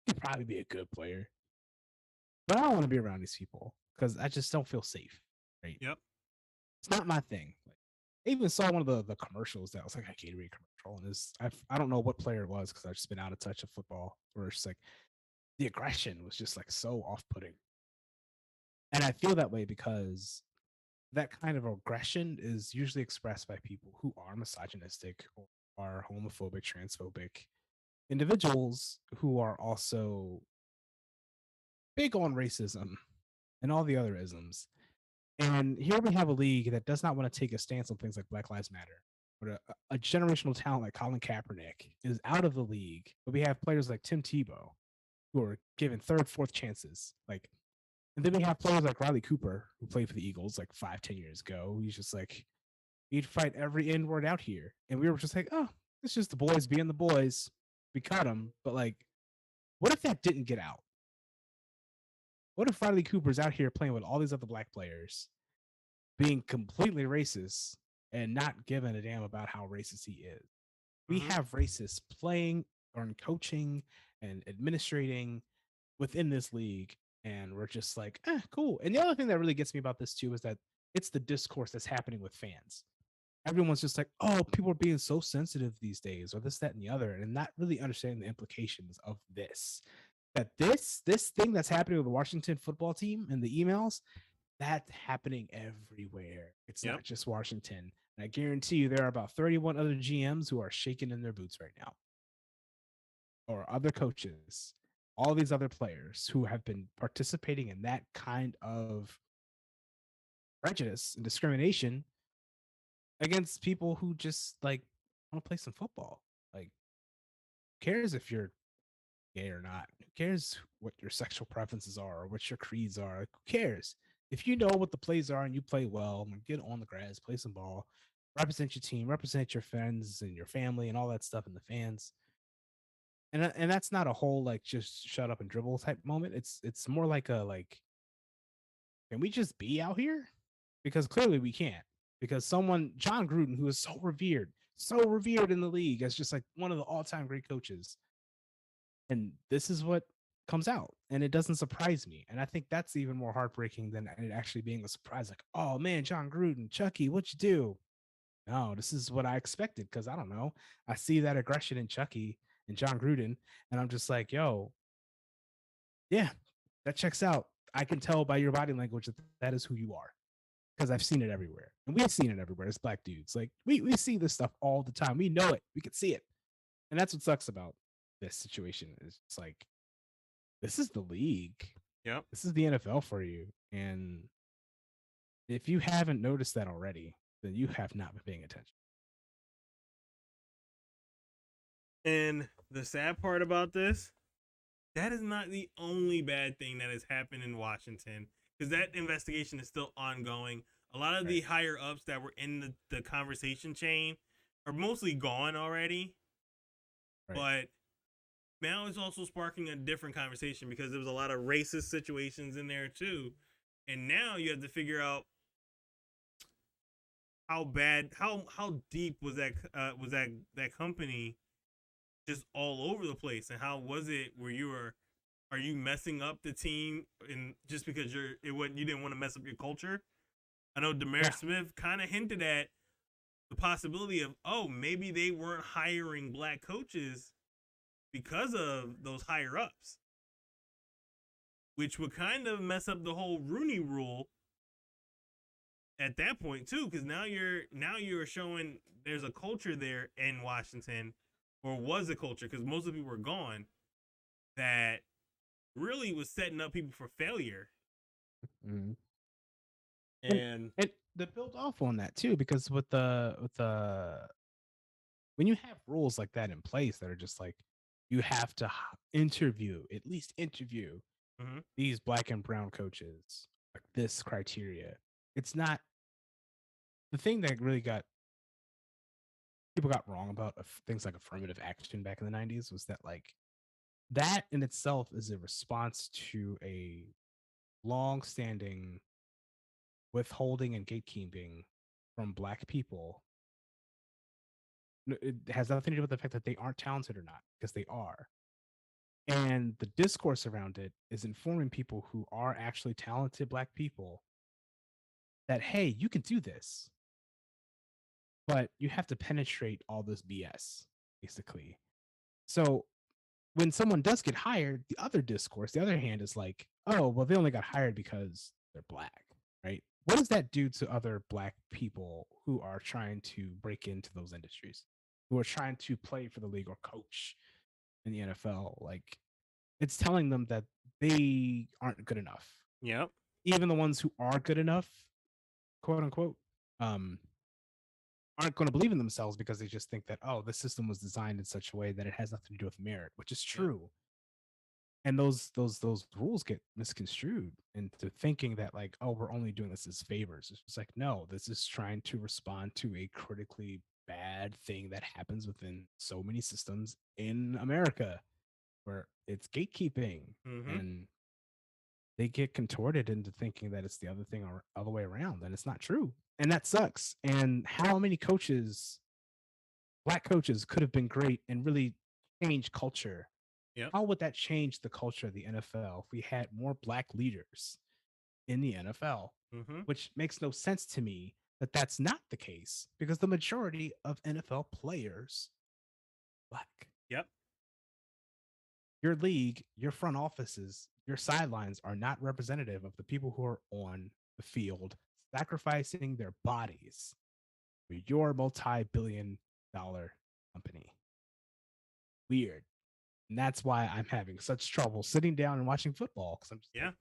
I could probably be a good player. But I don't want to be around these people because I just don't feel safe. Right? Yep. It's not my thing. Like, I even saw one of the commercials that was like a Gatorade commercial, and I don't know what player it was because I've just been out of touch of football. Where it's just like the aggression was just like so off-putting, and I feel that way because that kind of aggression is usually expressed by people who are misogynistic or are homophobic, transphobic individuals who are also big on racism and all the other isms. And here we have a league that does not want to take a stance on things like Black Lives Matter. But a generational talent like Colin Kaepernick is out of the league. But we have players like Tim Tebow who are given third, fourth chances. Like, and then we have players like Riley Cooper, who played for the Eagles like 5-10 years ago. He's just like, he'd fight every N-word out here. And we were just like, oh, it's just the boys being the boys. We cut them. But like, what if that didn't get out? What if Riley Cooper's out here playing with all these other black players, being completely racist and not giving a damn about how racist he is? We have racists playing or coaching and administrating within this league, and we're just like, cool. And the other thing that really gets me about this too is that it's the discourse that's happening with fans. Everyone's just like, oh, people are being so sensitive these days, or this, that, and the other, and not really understanding the implications of this. That this thing that's happening with the Washington football team and the emails, that's happening everywhere. It's not just Washington. And I guarantee you there are about 31 other GMs who are shaking in their boots right now. Or other coaches, all these other players who have been participating in that kind of prejudice and discrimination against people who just like want to play some football. Like, who cares if you're gay or not? Who cares what your sexual preferences are or what your creeds are? Like, who cares? If you know what the plays are and you play well, get on the grass, play some ball, represent your team, represent your friends and your family and all that stuff and the fans. And that's not a whole like just shut up and dribble type moment. It's more like a like, can we just be out here? Because clearly we can't. Because someone, John Gruden, who is so revered in the league as just like one of the all-time great coaches, and this is what comes out, and it doesn't surprise me. And I think that's even more heartbreaking than it actually being a surprise. Like, oh man, John Gruden, Chucky, what you do? No, this is what I expected because I don't know. I see that aggression in Chucky and John Gruden, and I'm just like, yo, yeah, that checks out. I can tell by your body language that that is who you are because I've seen it everywhere, and we've seen it everywhere as black dudes. Like we see this stuff all the time. We know it. We can see it, and that's what sucks about this situation. Is it's like this is the league. Yep. This is the NFL for you, and if you haven't noticed that already, then you have not been paying attention. And the sad part about this, that is not the only bad thing that has happened in Washington, because that investigation is still ongoing. A lot of the higher ups that were in the conversation chain are mostly gone already. But now it's also sparking a different conversation because there was a lot of racist situations in there too. And now you have to figure out how bad, how deep was that company just all over the place, and how was it where are you messing up the team and just because you didn't want to mess up your culture? I know Demar Smith kind of hinted at the possibility of, oh, maybe they weren't hiring black coaches because of those higher ups, which would kind of mess up the whole Rooney Rule at that point too, because now you're showing there's a culture there in Washington, or was a culture because most of the people were gone, that really was setting up people for failure. Mm-hmm. And the build off on that too, because with the when you have rules like that in place that are just like you have to at least interview these black and brown coaches, like this criteria. It's not the thing that really people got wrong about things like affirmative action back in the 90s was that like that in itself is a response to a long-standing withholding and gatekeeping from black people. It has nothing to do with the fact that they aren't talented or not, because they are. And the discourse around it is informing people who are actually talented black people that, hey, you can do this, but you have to penetrate all this BS, basically. So when someone does get hired, the other hand is like, oh, well, they only got hired because they're black, right? What does that do to other black people who are trying to break into those industries, who are trying to play for the league or coach in the NFL? Like, it's telling them that they aren't good enough. Yep. Even the ones who are good enough, quote unquote, aren't going to believe in themselves because they just think that, oh, the system was designed in such a way that it has nothing to do with merit, which is true. Yep. And those rules get misconstrued into thinking that like, oh, we're only doing this as favors. It's just like, no, this is trying to respond to a critically bad thing that happens within so many systems in America, where it's gatekeeping, and they get contorted into thinking that it's the other way around, and it's not true. And that sucks. And how many black coaches could have been great and really change culture? Yep. How would that change the culture of the NFL if we had more black leaders in the NFL? Which makes no sense to me that that's not the case, because the majority of NFL players black. Yep. Your league, your front offices, your sidelines are not representative of the people who are on the field sacrificing their bodies for your multi-billion-dollar company. Weird. And that's why I'm having such trouble sitting down and watching football, because I'm just like,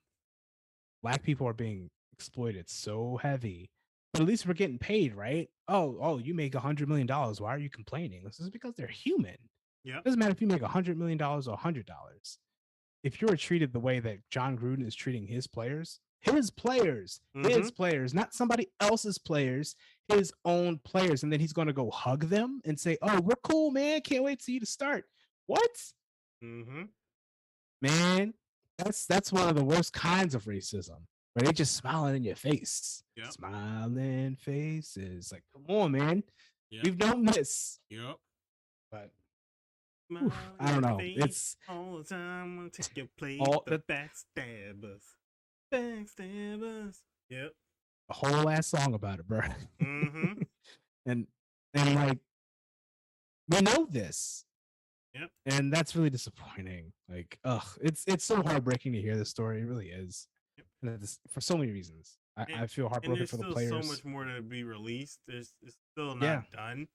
black people are being exploited so heavy, but at least we're getting paid, right? Oh, you make $100 million. Why are you complaining? This is because they're human. Yeah. It doesn't matter if you make $100 million or $100. If you're treated the way that John Gruden is treating his players, his players, not somebody else's players, his own players, and then he's going to go hug them and say, oh, we're cool, man. Can't wait to see you to start. What? Mm-hmm. Man, that's one of the worst kinds of racism, where they just smiling in your face. Yep. Smiling faces. Like, come on, man. Yep. We've known this. Yep. But Smile I in don't your know. face It's all the time. Wanna take your place. all The the backstabbers. Backstabbers. Yep. a whole ass song about it, bro. Mm-hmm. and like we know this. Yep. And that's really disappointing. Like, it's so heartbreaking to hear this story. It really is. Yep. And it's, for so many reasons. And, I feel and heartbroken there's for the still so players. much more to be released. It's still Yeah. not done.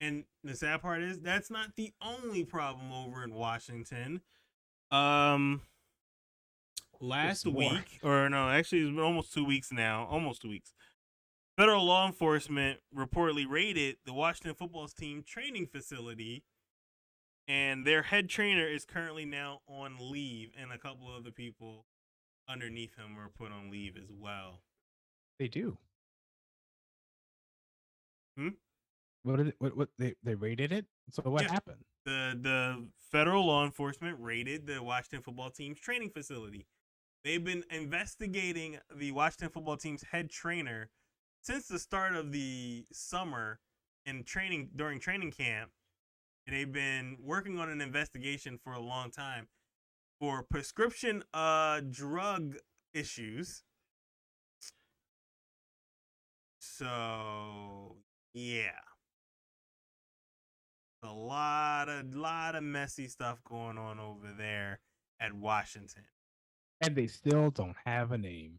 And the sad part is that's not the only problem over in Washington. Last week, or no, actually it's been almost 2 weeks now, almost 2 weeks. Federal law enforcement reportedly raided the Washington football team training facility, and their head trainer is currently now on leave, and a couple other people underneath him were put on leave as well. They do. Hmm? What they raided it? So what happened? The federal law enforcement raided the Washington football team's training facility. They've been investigating the Washington football team's head trainer since the start of the summer and during training camp. And they've been working on an investigation for a long time for prescription drug issues. So yeah, a lot of messy stuff going on over there at Washington. And they still don't have a name.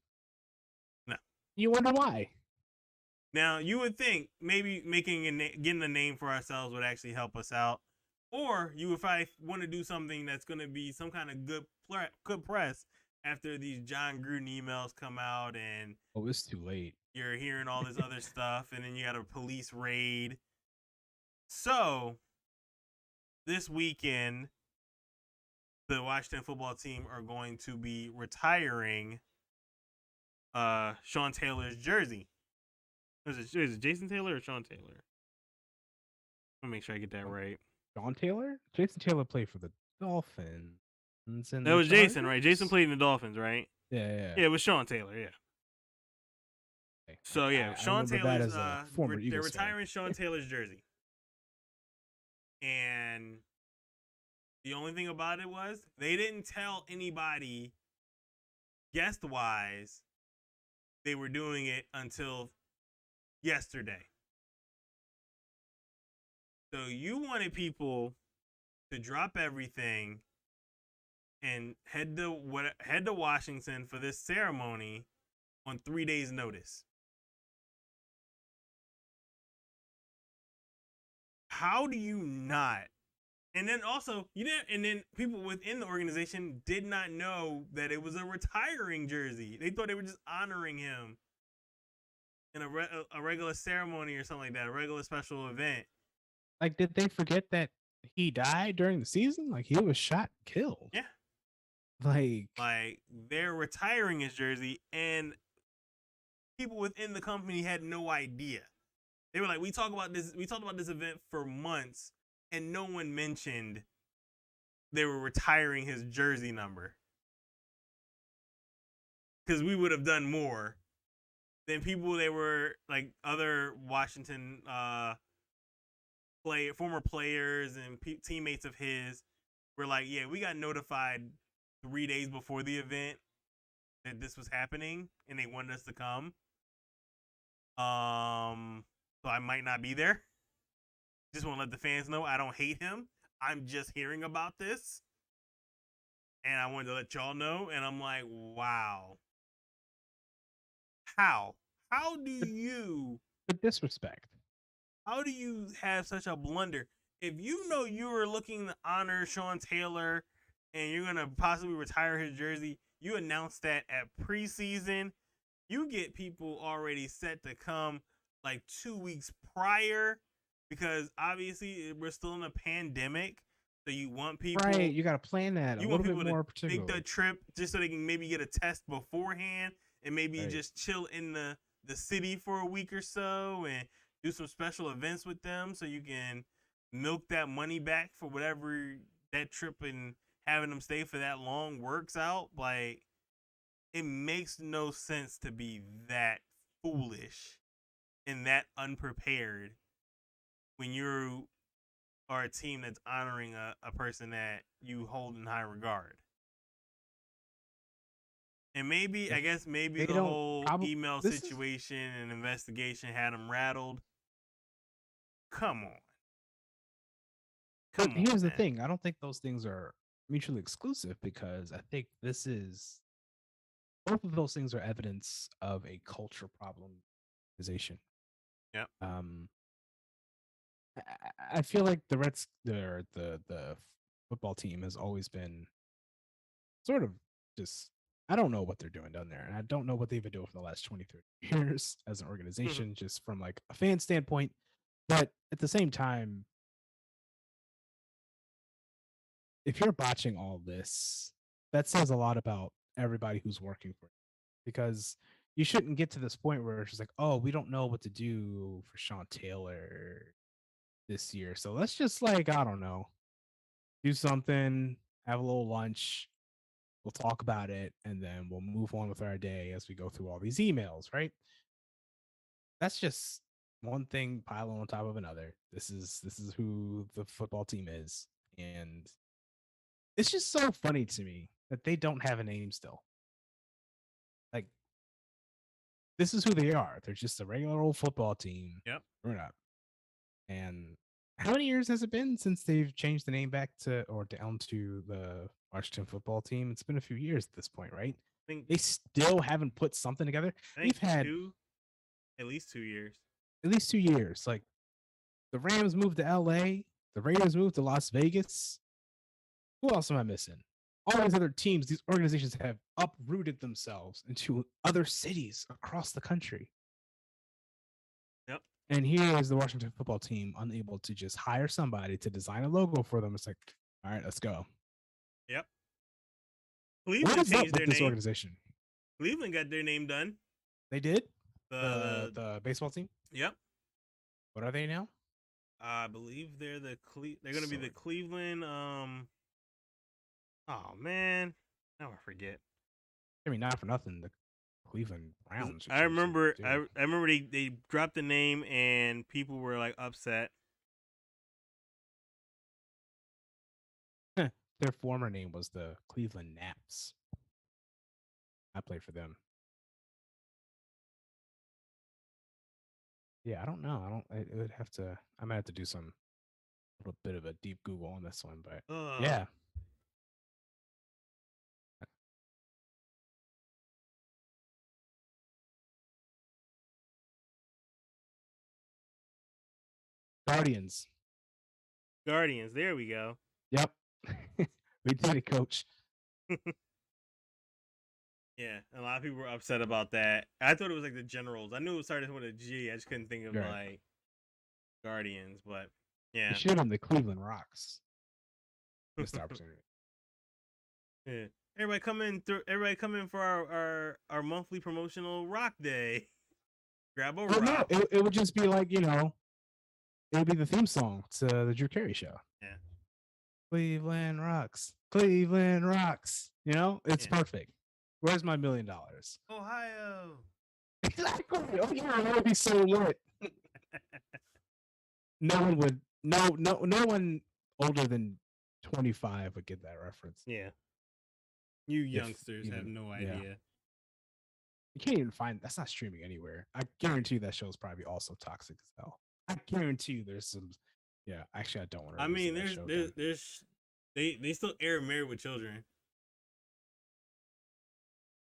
No. You wonder why. Now, you would think maybe getting a name for ourselves would actually help us out. Or you would probably want to do something that's going to be some kind of good press after these John Gruden emails come out and it's too late. You're hearing all this other stuff, and then you got a police raid. So, this weekend, the Washington football team are going to be retiring Sean Taylor's jersey. Is it Jason Taylor or Sean Taylor? Let me make sure I get that right. Sean Taylor? Jason Taylor played for the Dolphins. That was Jason, right? Jason played in the Dolphins, right? Yeah. Yeah, it was Sean Taylor, yeah. Okay. So, yeah, Sean Taylor's, they're retiring fan. Sean Taylor's jersey. And the only thing about it was they didn't tell anybody guest-wise they were doing it until yesterday. So you wanted people to drop everything and head to Washington for this ceremony on 3 days' notice. How do you not? And then also, and then people within the organization did not know that it was a retiring jersey. They thought they were just honoring him in a regular ceremony or something like that, a regular special event. Like, did they forget that he died during the season? Like, he was shot and killed. Yeah. Like they're retiring his jersey, and people within the company had no idea. They were like, we talked about this event for months, and no one mentioned they were retiring his jersey number. Because we would have done more than people. They were like other Washington former players and teammates of his were like, yeah, we got notified 3 days before the event that this was happening, and they wanted us to come. So I might not be there. Just want to let the fans know I don't hate him. I'm just hearing about this, and I wanted to let y'all know. And I'm like, wow. How do you? The disrespect. How do you have such a blunder? If you know you were looking to honor Sean Taylor and you're going to possibly retire his jersey, you announce that at preseason. You get people already set to come like 2 weeks prior because obviously we're still in a pandemic. So you want people... Right, you got to plan that you a want little people bit more to make the trip just so they can maybe get a test beforehand and maybe just chill in the city for a week or so and do some special events with them so you can milk that money back for whatever that trip and having them stay for that long works out, like it makes no sense to be that foolish and that unprepared when you are a team that's honoring a person that you hold in high regard. And maybe, I guess, maybe the whole email situation and investigation had them rattled. Come on. But here's the thing. I don't think those things are mutually exclusive, because I think both of those things are evidence of a culture problem organization. Yep. I feel like the football team has always been sort of just, I don't know what they're doing down there, and I don't know what they've been doing for the last 20, 30 years as an organization, just from like a fan standpoint. But at the same time, if you're botching all this, that says a lot about everybody who's working for you, because you shouldn't get to this point where it's just like, oh, we don't know what to do for Sean Taylor this year, so let's just, like, I don't know, do something, have a little lunch, we'll talk about it, and then we'll move on with our day as we go through all these emails, right? That's just one thing piling on top of another. This is who the football team is, and it's just so funny to me that they don't have a name still. Like, this is who they are. They're just a regular old football team. Yep. Grown up. And how many years has it been since they've changed the name back to, or down to, the Washington football team? It's been a few years at this point, right? I think they still haven't put something together. We've had at least 2 years. At least 2 years. Like, the Rams moved to LA, the Raiders moved to Las Vegas. Who else am I missing? All these other teams, these organizations have uprooted themselves into other cities across the country. Yep. And here is the Washington football team unable to just hire somebody to design a logo for them. It's like, all right, let's go. Yep. Cleveland changed their name. Organization. Cleveland got their name done. They did? The baseball team? Yep. What are they now? I believe they're they're going to be the Cleveland oh man, now I forget. I mean, not for nothing, the Cleveland Browns. I remember they dropped the name and people were like upset. Their former name was the Cleveland Naps. I played for them. Yeah, I don't know. It would have to. I might have to do a little bit of a deep Google on this one, but yeah. Guardians. There we go. Yep. We did it, coach. Yeah, a lot of people were upset about that. I thought it was like the Generals. I knew it started with a G. I just couldn't think of like Guardians, but yeah. It should have been the Cleveland Rocks. Missed opportunity. Yeah. Everybody come in for our monthly promotional rock day. Grab a rock. No, it would just be like, it would be the theme song to the Drew Carey show. Yeah. Cleveland Rocks. Cleveland Rocks. It's perfect. Where's my $1 million? Ohio. Exactly. Oh yeah, that would be so lit. No one older than 25 would get that reference. Yeah. You youngsters have no idea. Yeah. You can't even find, that's not streaming anywhere. I guarantee you that show is probably also toxic as hell. I guarantee you there's some. Yeah, actually, I don't want to. I mean, they still air Married with Children.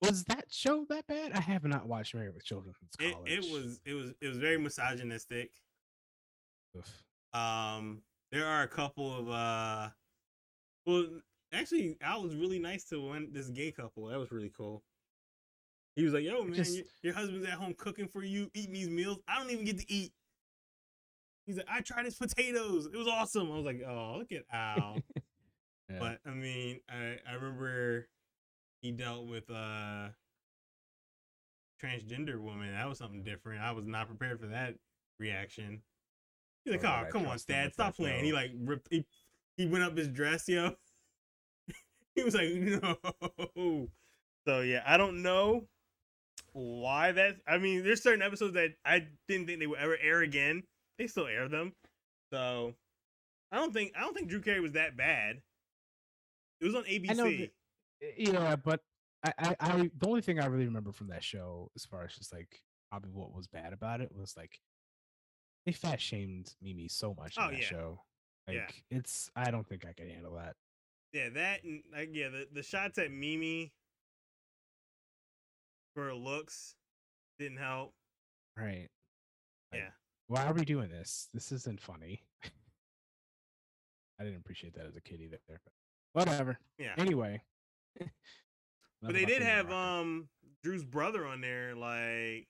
Was that show that bad? I have not watched Married with Children since college. It was very misogynistic. Oof. There are a couple of well, actually, Al was really nice to this gay couple. That was really cool. He was like, "Yo, man, your husband's at home cooking for you, eating these meals. I don't even get to eat." He's like, "I tried his potatoes. It was awesome." I was like, "Oh, look at Al." Yeah. But I mean, I remember he dealt with transgender woman. That was something different. I was not prepared for that reaction. He's like, "Oh, come on, Dad, stop playing." He like ripped. he went up his dress, yo. He was like, no. So yeah, I don't know why that. I mean, there's certain episodes that I didn't think they would ever air again. They still air them. So I don't think Drew Carey was that bad. It was on I know ABC. yeah, but I the only thing I really remember from that show, as far as just like probably what was bad about it, was like they fat shamed Mimi so much in Oh that yeah, show. yeah, Like I don't think I could handle that. yeah. That and like yeah, the shots at Mimi for her looks didn't help. Right. Like, Yeah, why are we doing this? This isn't funny. I didn't appreciate that as a kid either. But whatever. yeah. Anyway, But enough they about did Changing have Rocker. Drew's brother on there. Like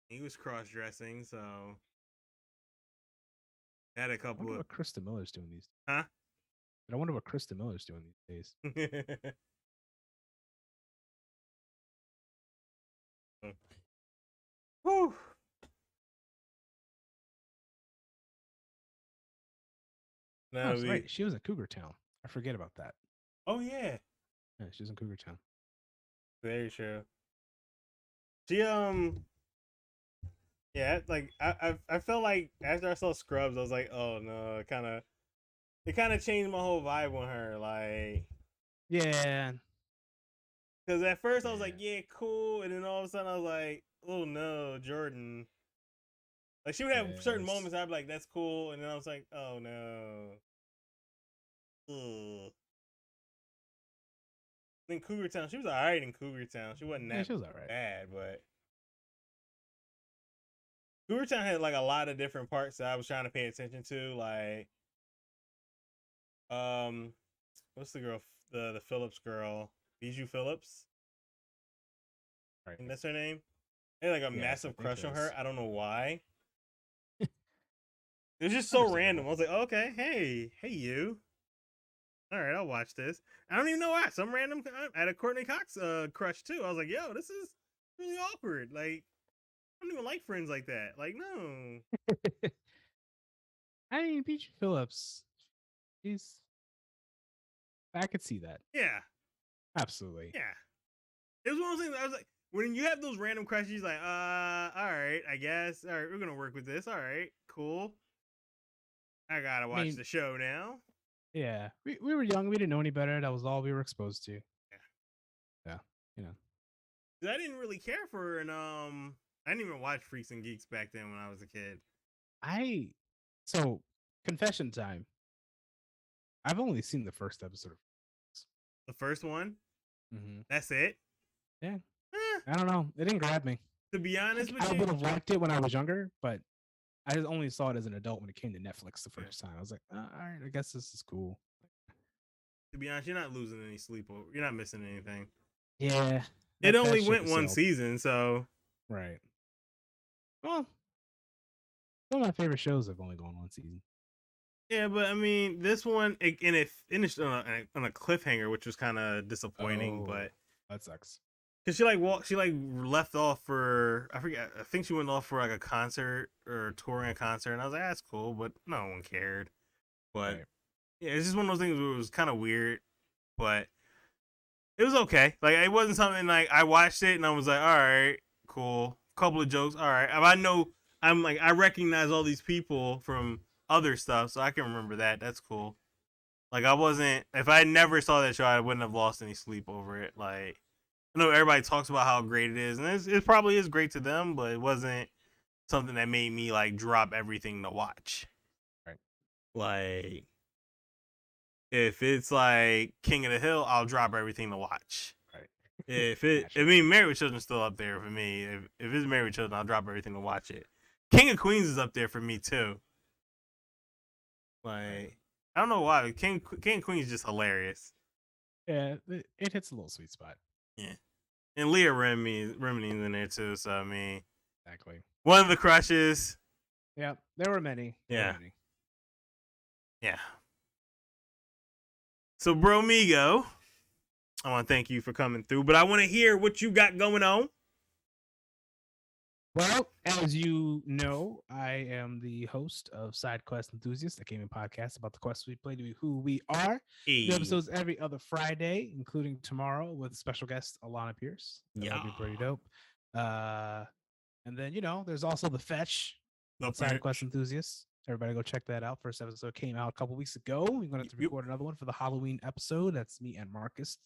he was cross dressing, so had a I couple wonder of what Krista Miller's doing these. huh. I wonder what Krista Miller's doing these days. Whew. Oh, No, that's right. She was at Cougar Town. I forget about that. oh yeah, Yeah, she was in Cougar Town. very true. She yeah, like I felt like after I saw Scrubs, I was like, oh no, it kind of changed my whole vibe on her, like. Yeah. Because at first I was like, Yeah. yeah, cool. And then all of a sudden I was like, oh no, Jordan. Like she would have certain Yes. moments I'd be like, that's cool. And then I was like, oh no. Ugh. Then Cougar Town, she was alright in Cougar Town. She wasn't Yeah, that she was all right. bad, but Cougar Town had like a lot of different parts that I was trying to pay attention to. Like, what's the girl? The Phillips girl, Bijou Phillips. Right. And that's her name. I had like a Yes, I massive think crush it on her. is. I don't know why. It was just so random. Understandable. I was like, okay, hey, you. All right, I'll watch this. I don't even know why. Some random I had a Courtney Cox crush too. I was like, yo, this is really awkward. Like, I don't even like friends like that. Like, no. I mean, Peach Phillips. She's. I could see that. Yeah, Absolutely. yeah. It was one of those things. I was like, when you have those random crushes, like, all right, I guess. All right, we're gonna work with this. All right, cool. I gotta I watch mean, the show now. yeah. We were young. We didn't know any better. That was all we were exposed to. Yeah. Yeah. You know. 'Cause I didn't really care for an I didn't even watch Freaks and Geeks back then when I was a kid. So confession time. I've only seen the first episode of. The first one, Mm-hmm. that's it. Yeah. Eh, I don't know. It didn't grab me. to be honest Like, with I you, would have liked it when I was younger, but I only saw it as an adult when it came to Netflix the first time. I was like, all right, I guess this is cool. you're not losing any sleep over. You're not missing anything. Yeah. It only ship went has one sailed. season, so Right. Well, some of my favorite shows have only gone one season. yeah. But I mean, this one it finished on a cliffhanger, which was kind of disappointing. But That sucks. because she like left off for I forget. I think she went off for like a concert or touring a concert, and I was like, that's cool, but no one cared. But Right. yeah, it's just one of those things where it was kind of weird, but it was okay. Like it wasn't something like I watched it and I was like, all right, cool, couple of jokes, all right. I know I recognize all these people from other stuff, so I can remember that. That's cool. Like I wasn't if I never saw that show, I wouldn't have lost any sleep over it. Like I know everybody talks about how great it is, and it probably is great to them, but it wasn't something that made me like drop everything to watch. Right. Like if it's like King of the Hill, I'll drop everything to watch. Right. Married with Children's still up there for me. If it's Married with Children, I'll drop everything to watch it. King of Queens is up there for me too. Like I don't know why King of Queens is just hilarious. Yeah, it hits a little sweet spot. Yeah, and Leah Remini's in there too. So I mean, Exactly. one of the crushes. Yeah, there were many. Yeah. So, Bro Migo, I want to thank you for coming through, but I want to hear what you got going on. Well, as you know, I am the host of Side Quest Enthusiast, a gaming podcast about the quests we play to be who we are. New episodes every other Friday, including tomorrow with special guest Alana Pierce. That'll be pretty dope. And then, there's also The Fetch, Side Quest Enthusiast. Everybody go check that out. First episode came out a couple weeks ago. We're going to have to record another one for the Halloween episode. That's me and Marcus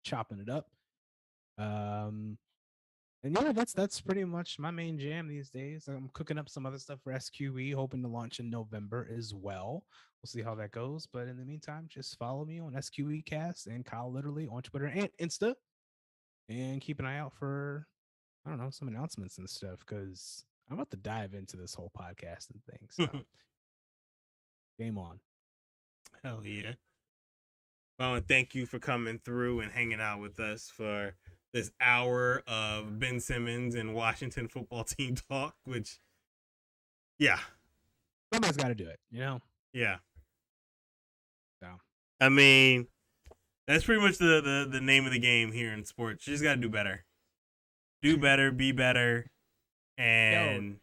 chopping it up. And yeah, that's pretty much my main jam these days. I'm cooking up some other stuff for SQE, hoping to launch in November as well. We'll see how that goes. But in the meantime, just follow me on SQE Cast and KyleLiterally on Twitter and Insta. And keep an eye out for, I don't know, some announcements and stuff, because I'm about to dive into this whole podcast and things. So game on. Hell yeah. Well, and thank you for coming through and hanging out with us for this hour of Ben Simmons and Washington football team talk, which, yeah. Somebody's got to do it, Yeah. So. I mean, that's pretty much the name of the game here in sports. You just got to do better. Do better, be better, and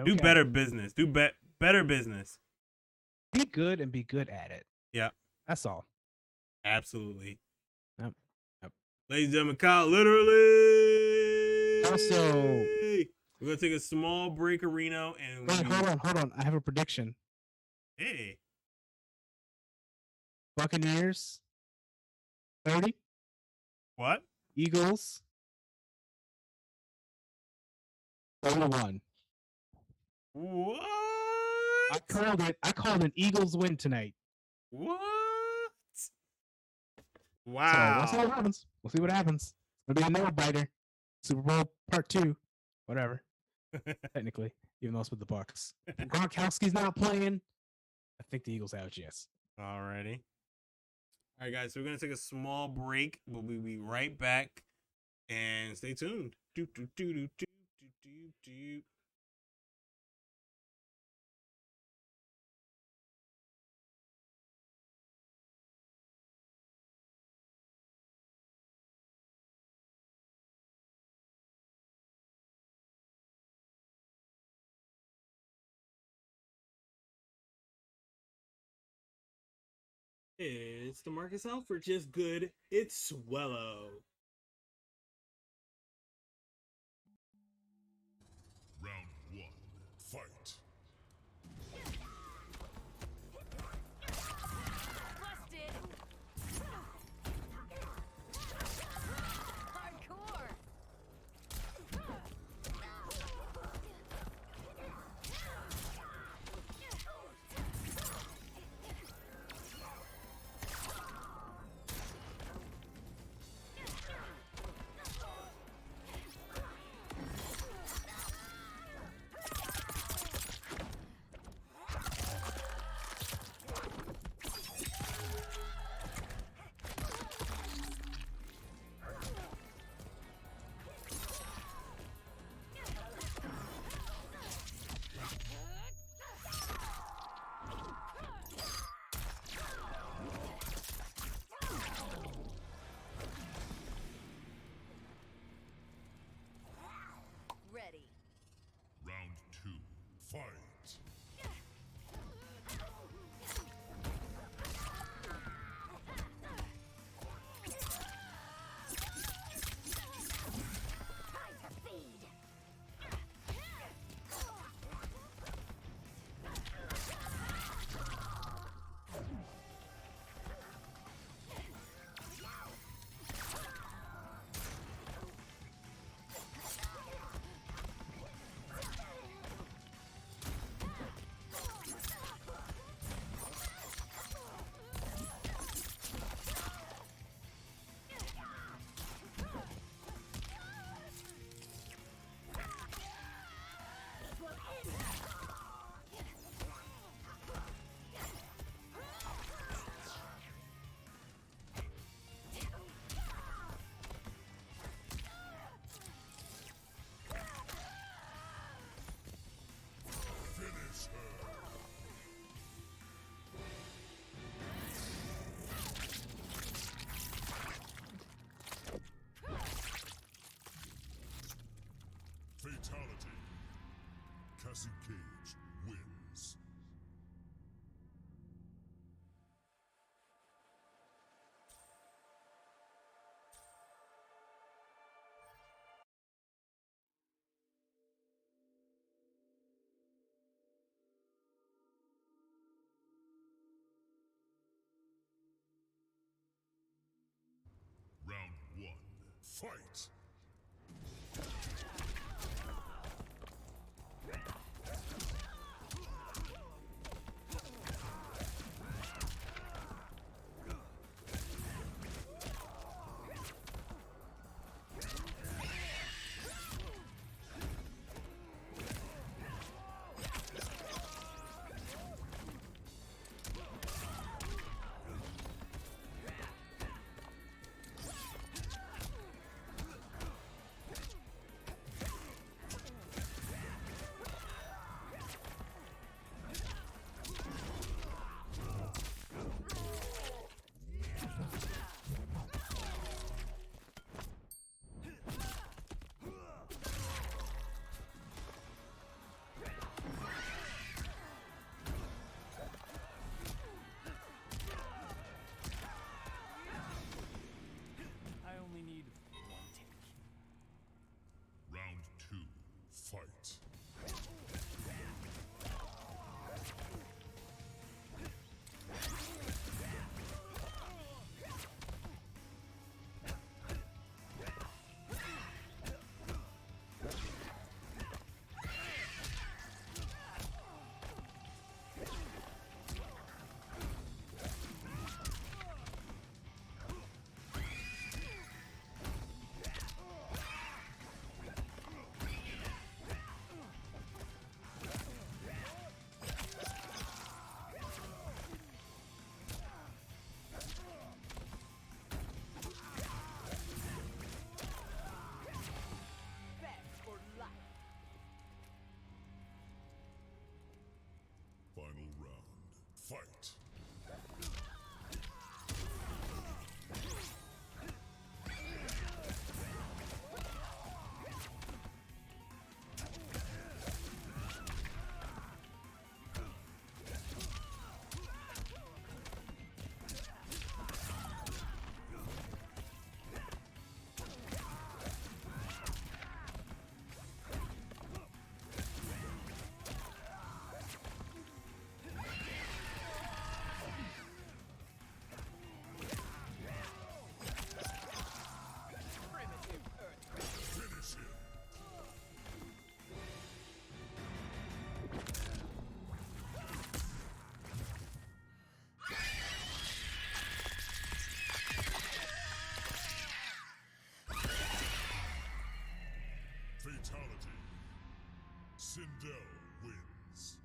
do better business. Do better business. Be good and be good at it. Yeah. That's all. Absolutely. Yep. Ladies and gentlemen, KyleLiterally. Also, we're going to take a small break, Reno. And wait, hold on. I have a prediction. Hey. Buccaneers, 30. What? Eagles, 31. What? I called it. I called an Eagles win tonight. What? Wow. So we'll see what happens. It'll be a nail biter. Super Bowl Part 2. Whatever. Technically, even though it's with the Bucs. Gronkowski's not playing. I think the Eagles have a chance. Alrighty. All right, guys. So we're gonna take a small break. We'll be right back, and stay tuned. It's the Marcus Alford, just good. It's swallow. Round 1, fight. Busted. Hardcore. Disengage wins. Round 1. Fight! I only need one take. Round 2. Fight! Best for life. Final round. Fight! Primitive earth. Finish him! Fatality. Sindel wins.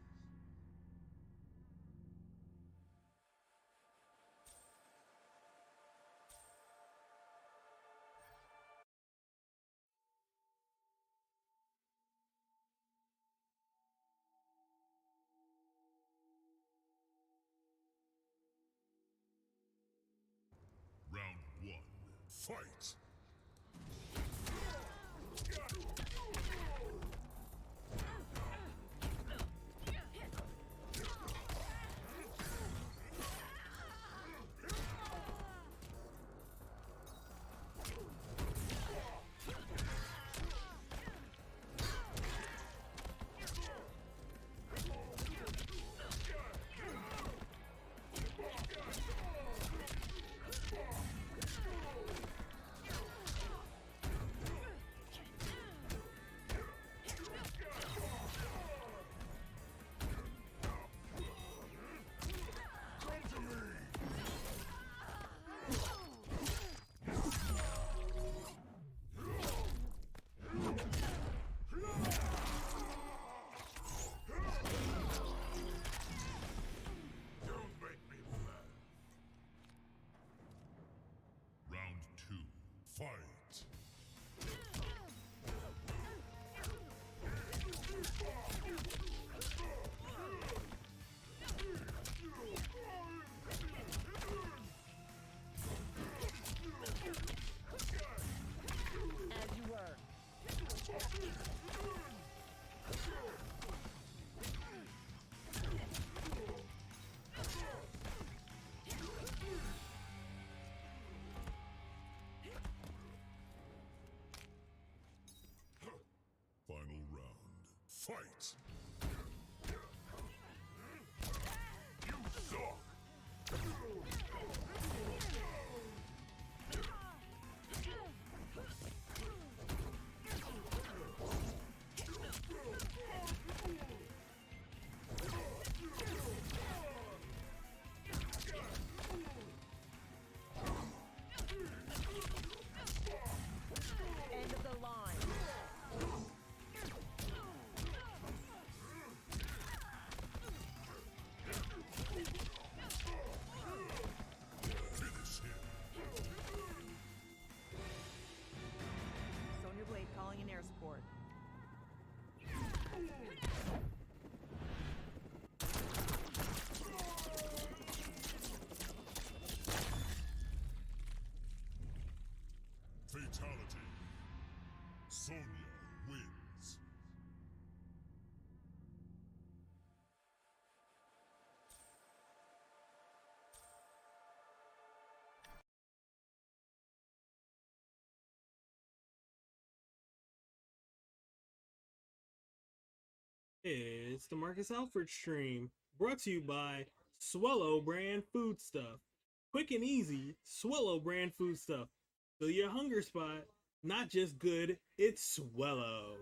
Round 1. Fight! Round 2. Fight! As you were. Fight! You suck! End of the line. Finish him! Sonya Blade calling in air support. Fatality. Sonya wins. It's the Marcus Alford stream, brought to you by Swallow brand food stuff. Quick and easy, Swallow brand food stuff. Fill your hunger spot. Not just good, it's Swallow.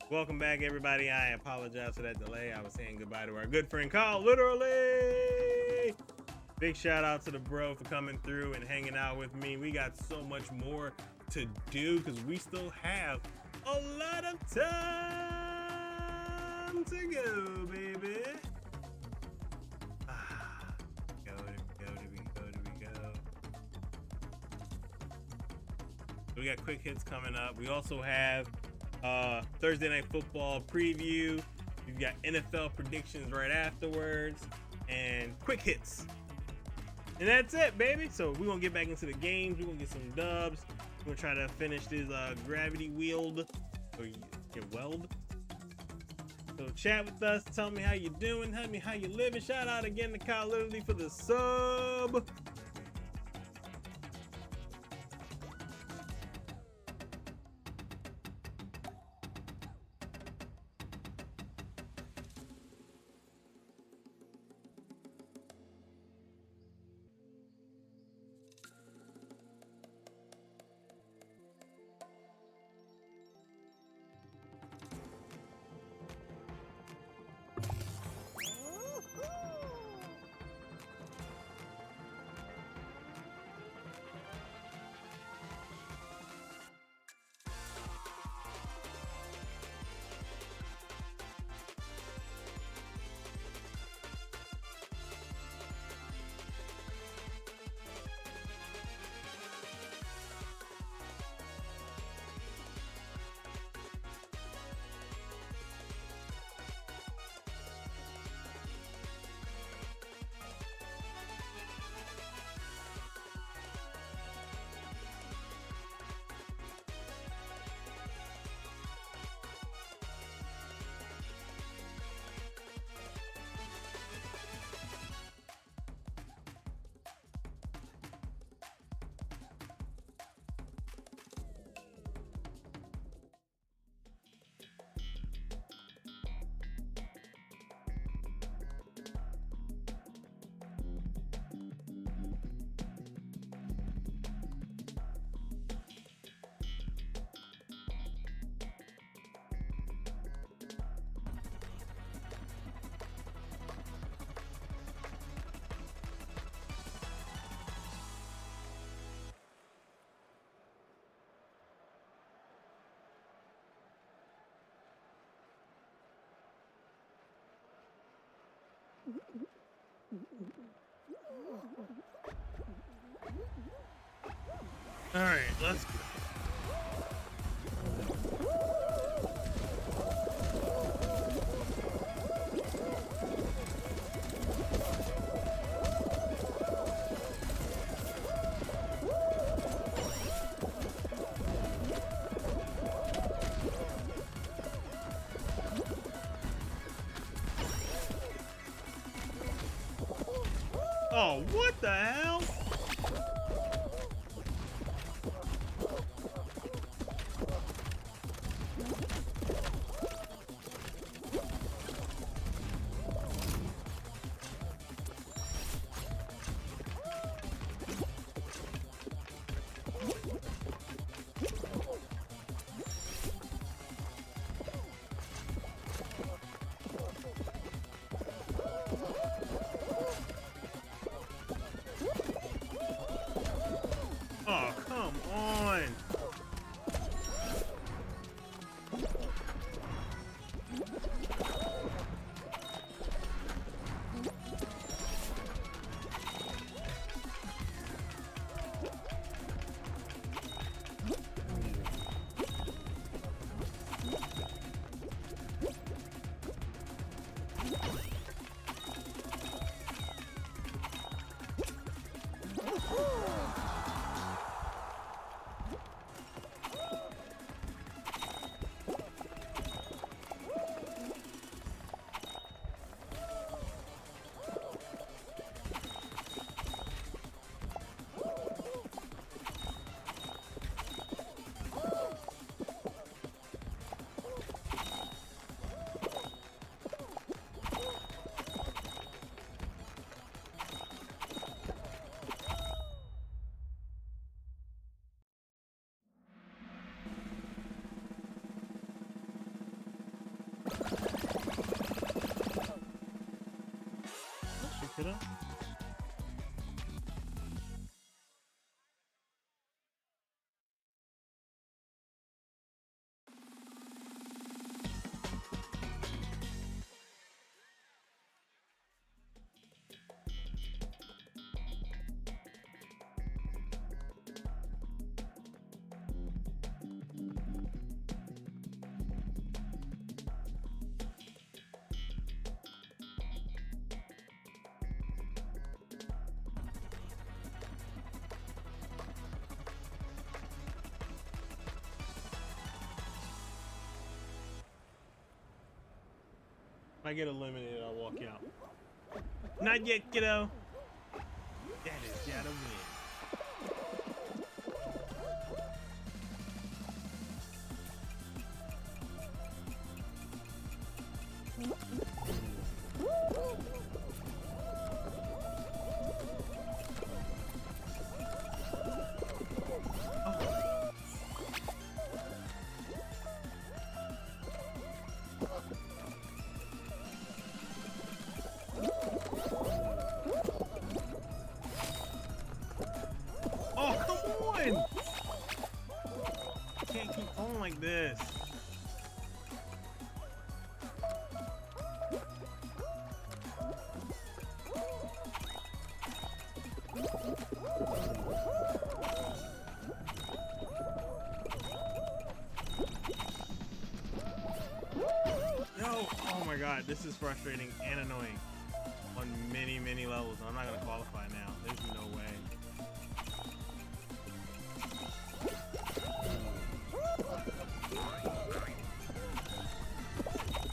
Welcome back, everybody. I apologize for that delay. I was saying goodbye to our good friend KyleLiterally. Big shout out to the bro for coming through and hanging out with me. We got so much more to do because we still have a lot of time to go, baby. Go. We got quick hits coming up. We also have Thursday Night Football preview. We've got NFL predictions right afterwards and quick hits. And that's it, baby. So we're going to get back into the games. We're going to get some dubs. We're going to try to finish this gravity wield or weld. So chat with us. Tell me how you doing. Tell me how you living. Shout out again to KyleLiterally for the sub. All right, let's go. Oh, what the hell? kiddo. If I get eliminated, I'll walk out. Not yet, kiddo. That is gotta win. Oh, come on! Can't keep on like this. No! Oh my god, this is frustrating and annoying on many, many levels. I'm not gonna qualify now. There's no way.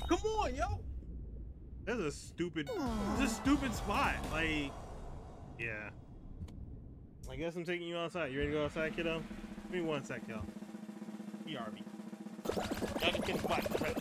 Come on, yo! That's a stupid, it's a stupid spot. Like, yeah. I guess I'm taking you outside. You ready to go outside, kiddo? Give me 1 sec, y'all. BRB. Gotta get the spot. Right.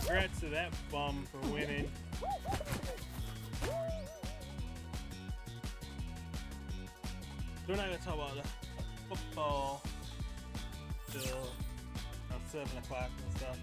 Congrats to that bum for winning. We're not gonna talk about the football till about 7 o'clock and stuff.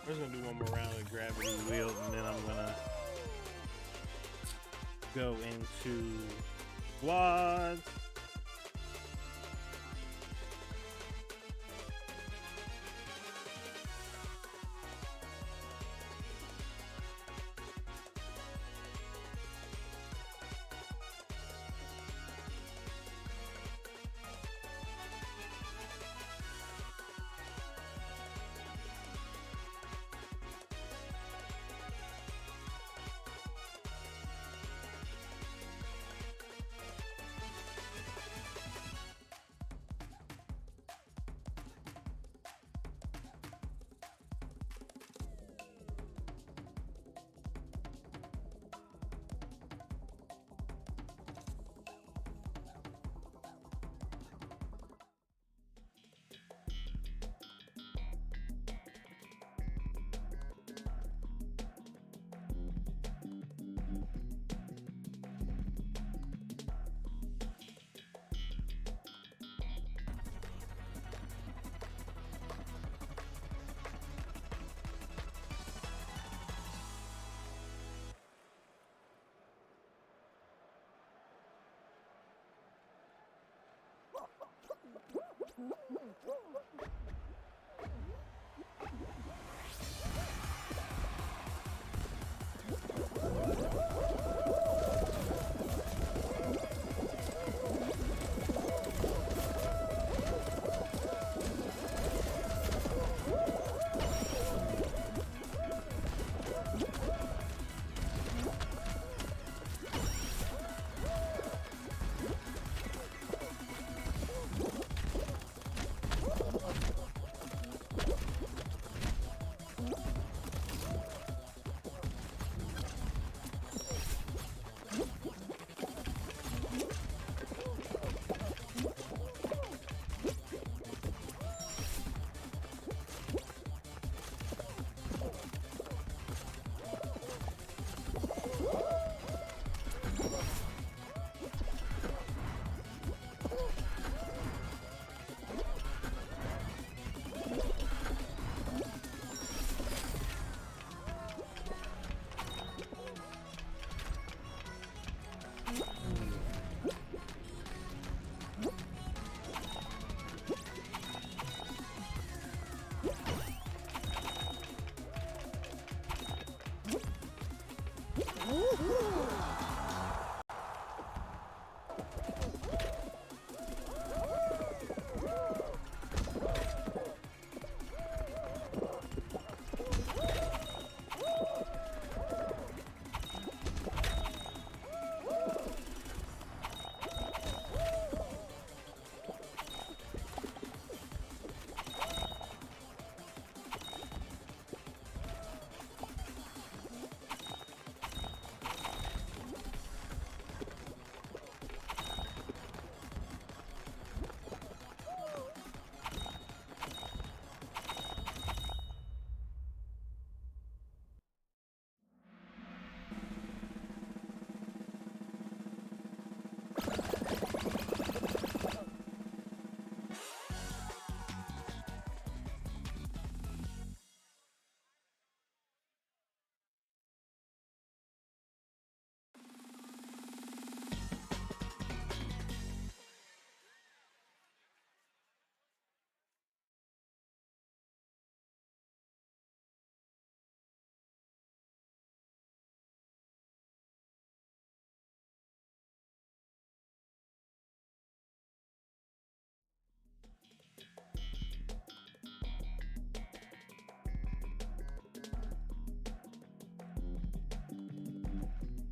We're just gonna do one more round of gravity wield, and then I'm gonna go into quads.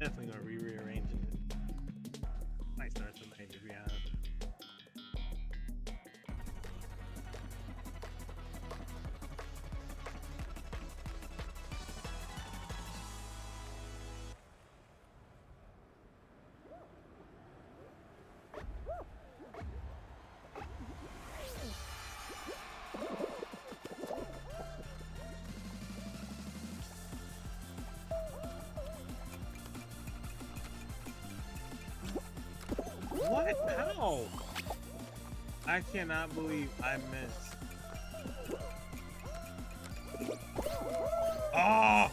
Definitely gonna rearrange it. Might start tonight, to be honest. What? How? I cannot believe I missed. Oh!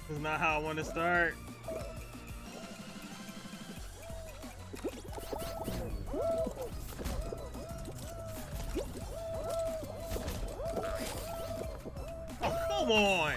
This is not how I want to start. Oh, come on!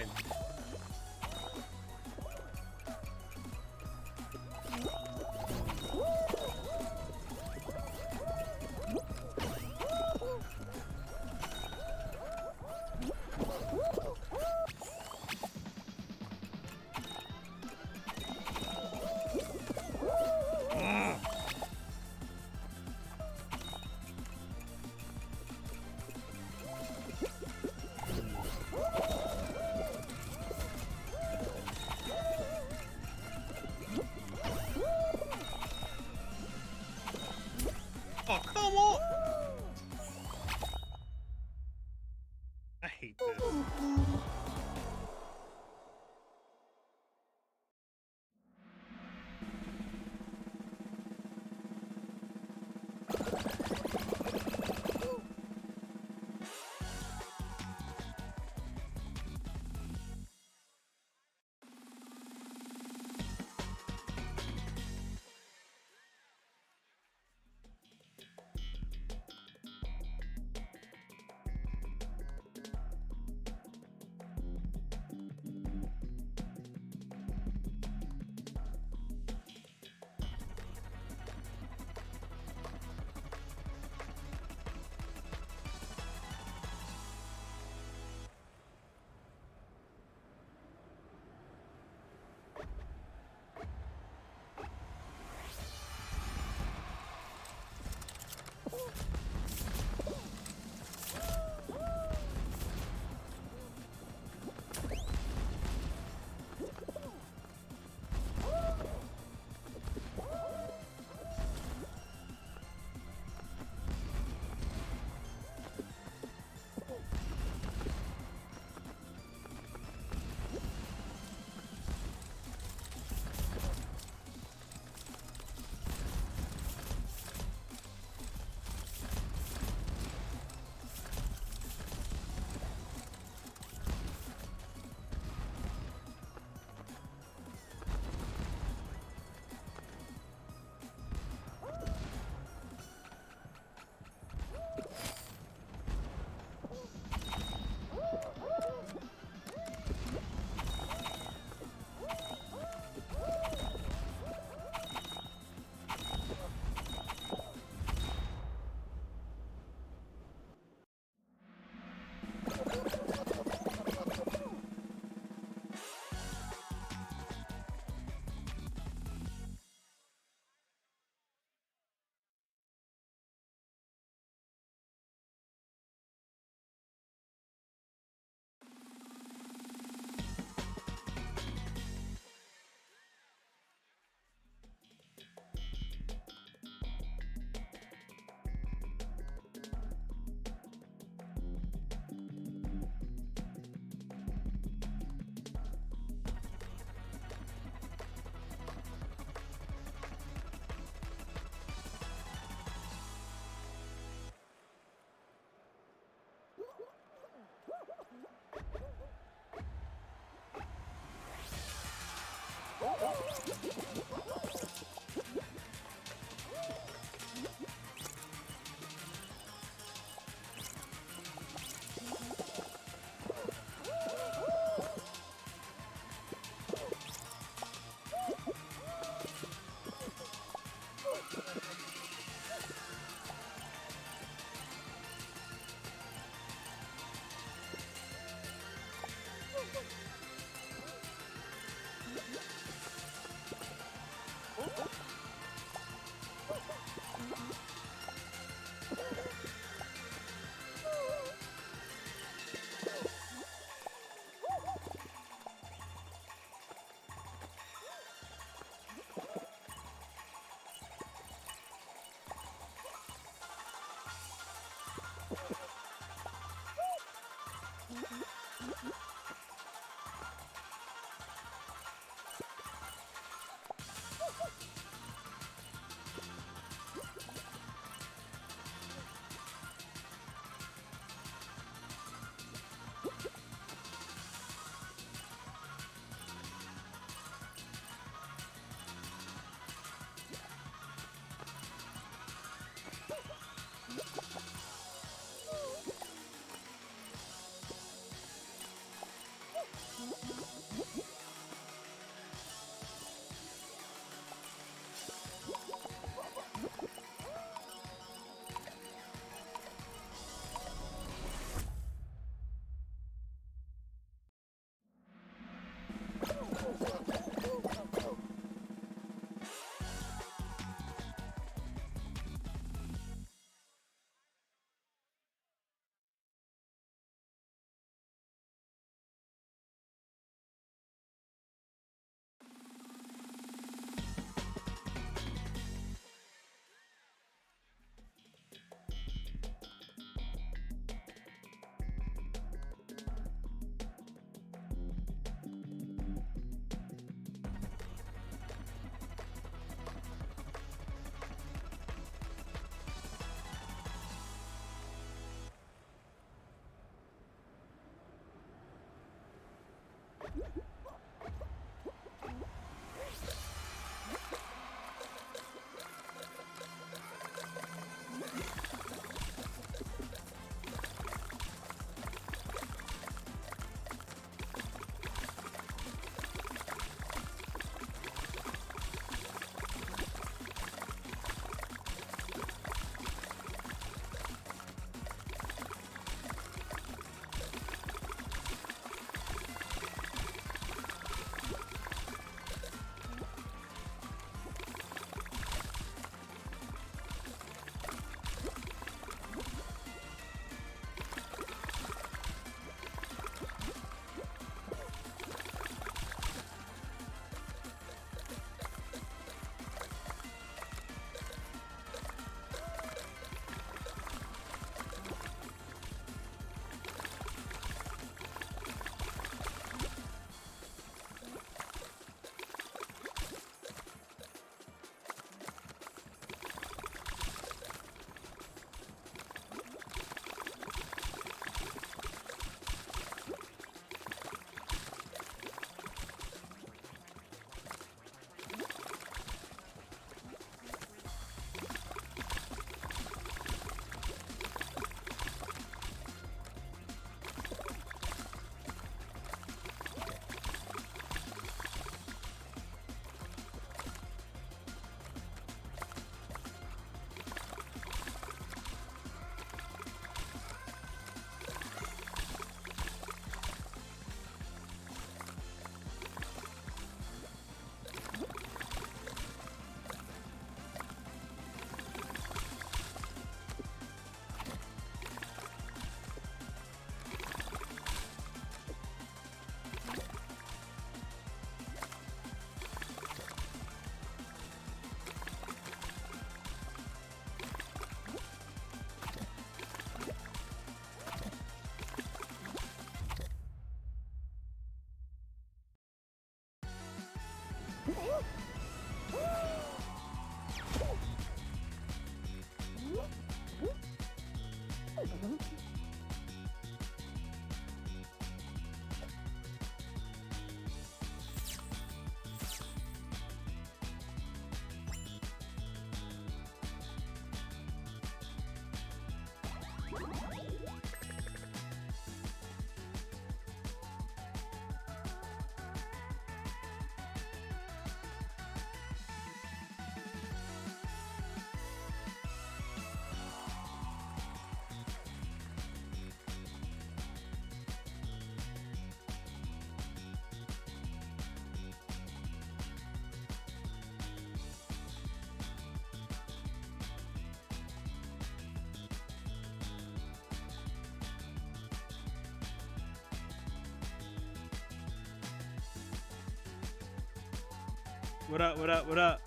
What up? What up? What up?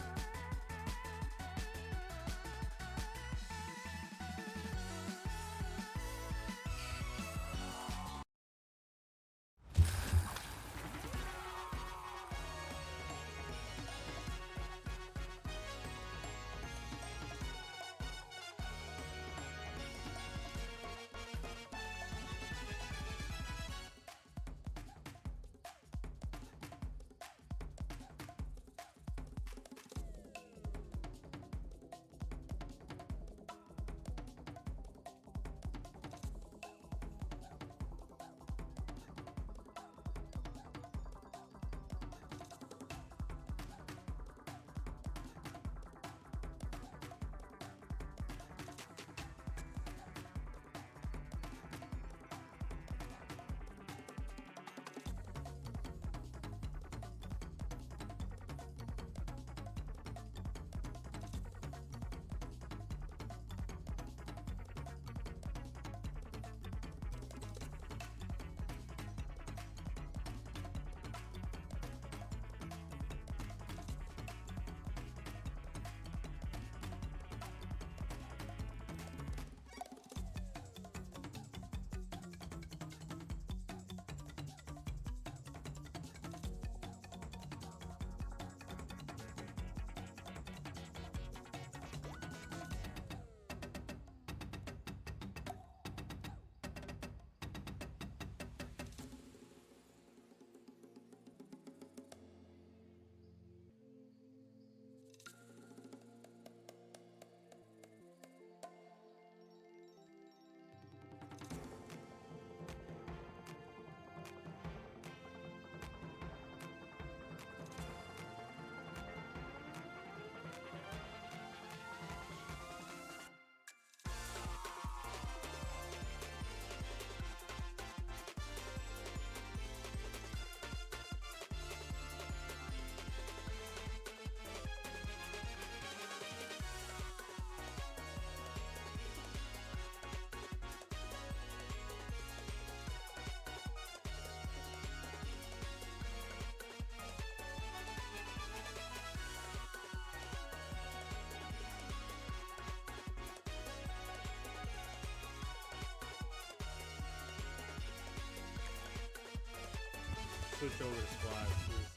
Switch over to squads.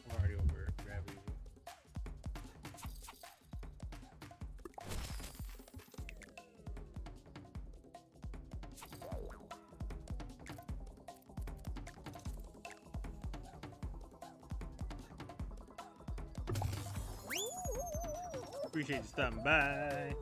I'm already over gravity. Appreciate you stopping by.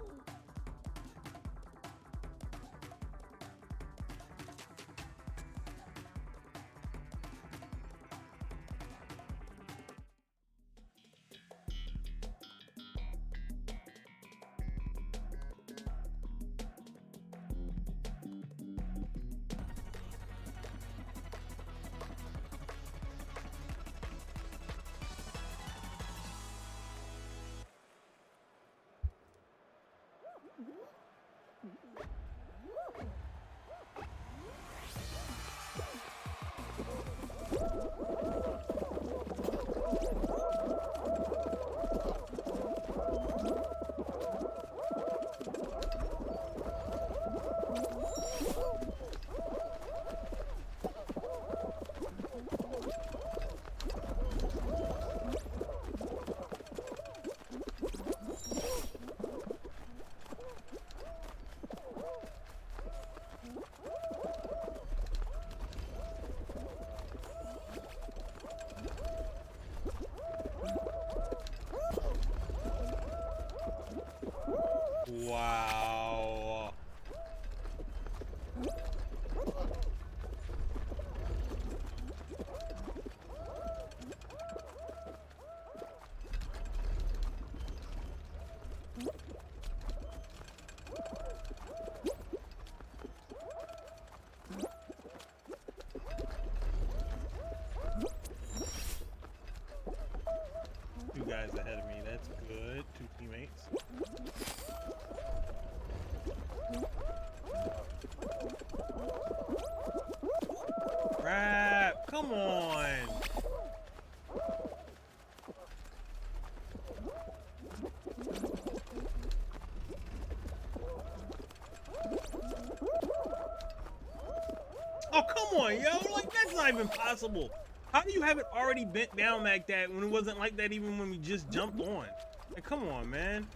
on, yo. Like, that's not even possible. How do you have it already bent down like that when it wasn't like that even when we just jumped on? Like, come on, man.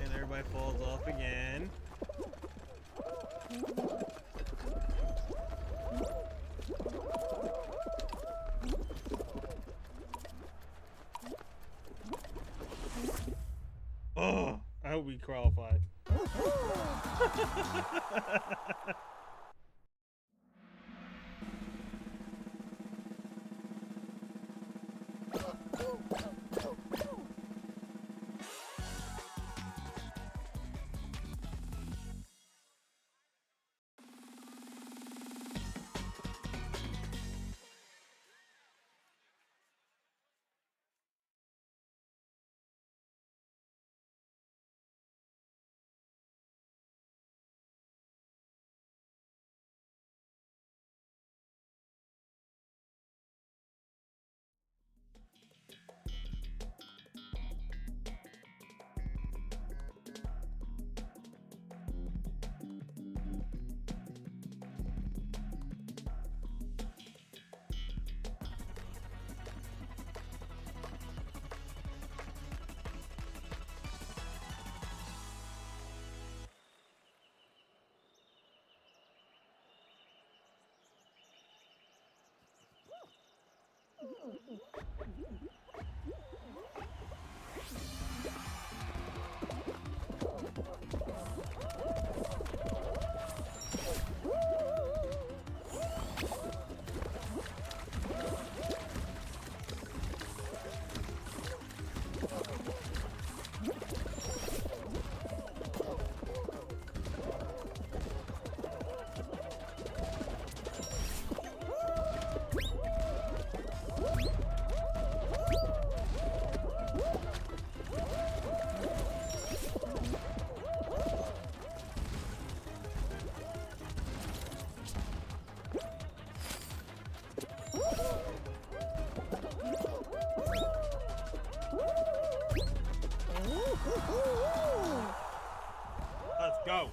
And everybody falls off again. Oh, I hope we qualify. Let's go.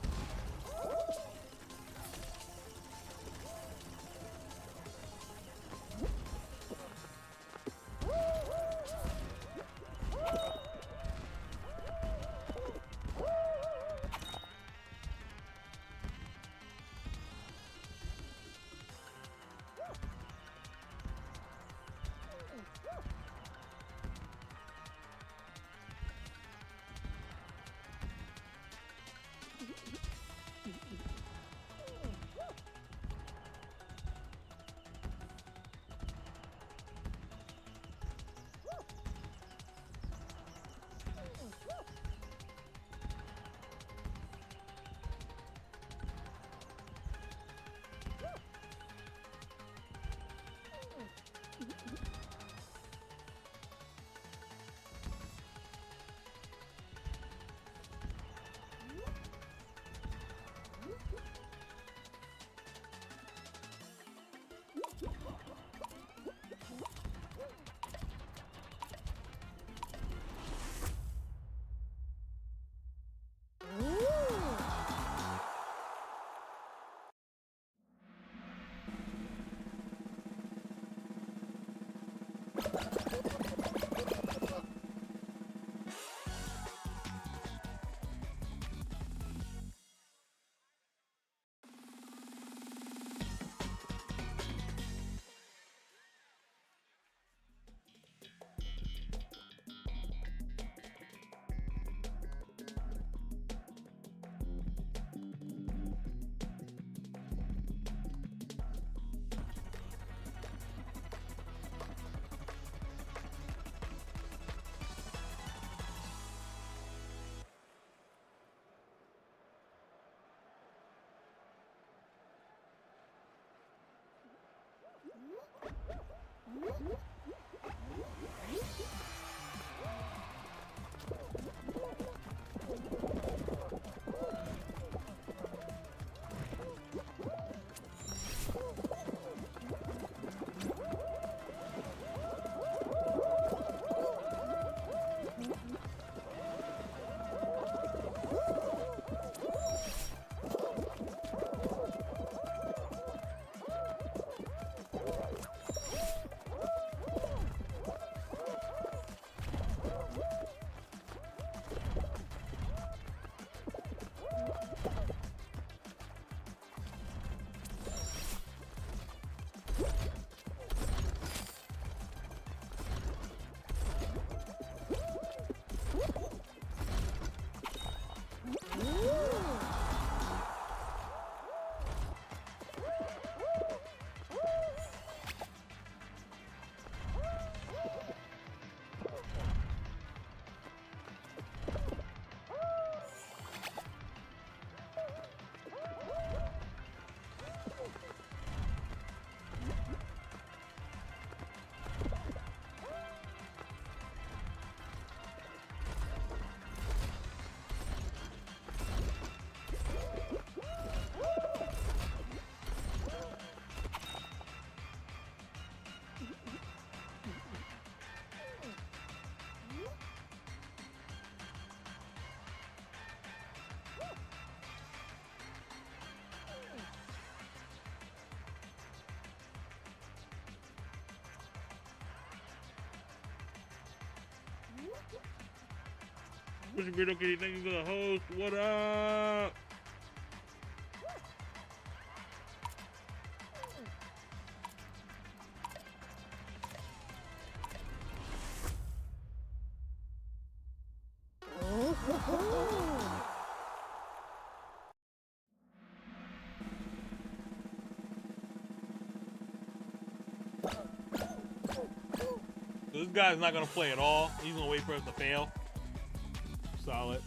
Mr. Brito Kitty, thank you for the host. What up? So this guy's not gonna play at all. He's gonna wait for us to fail. Solid.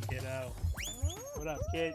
Get out. What up, kid?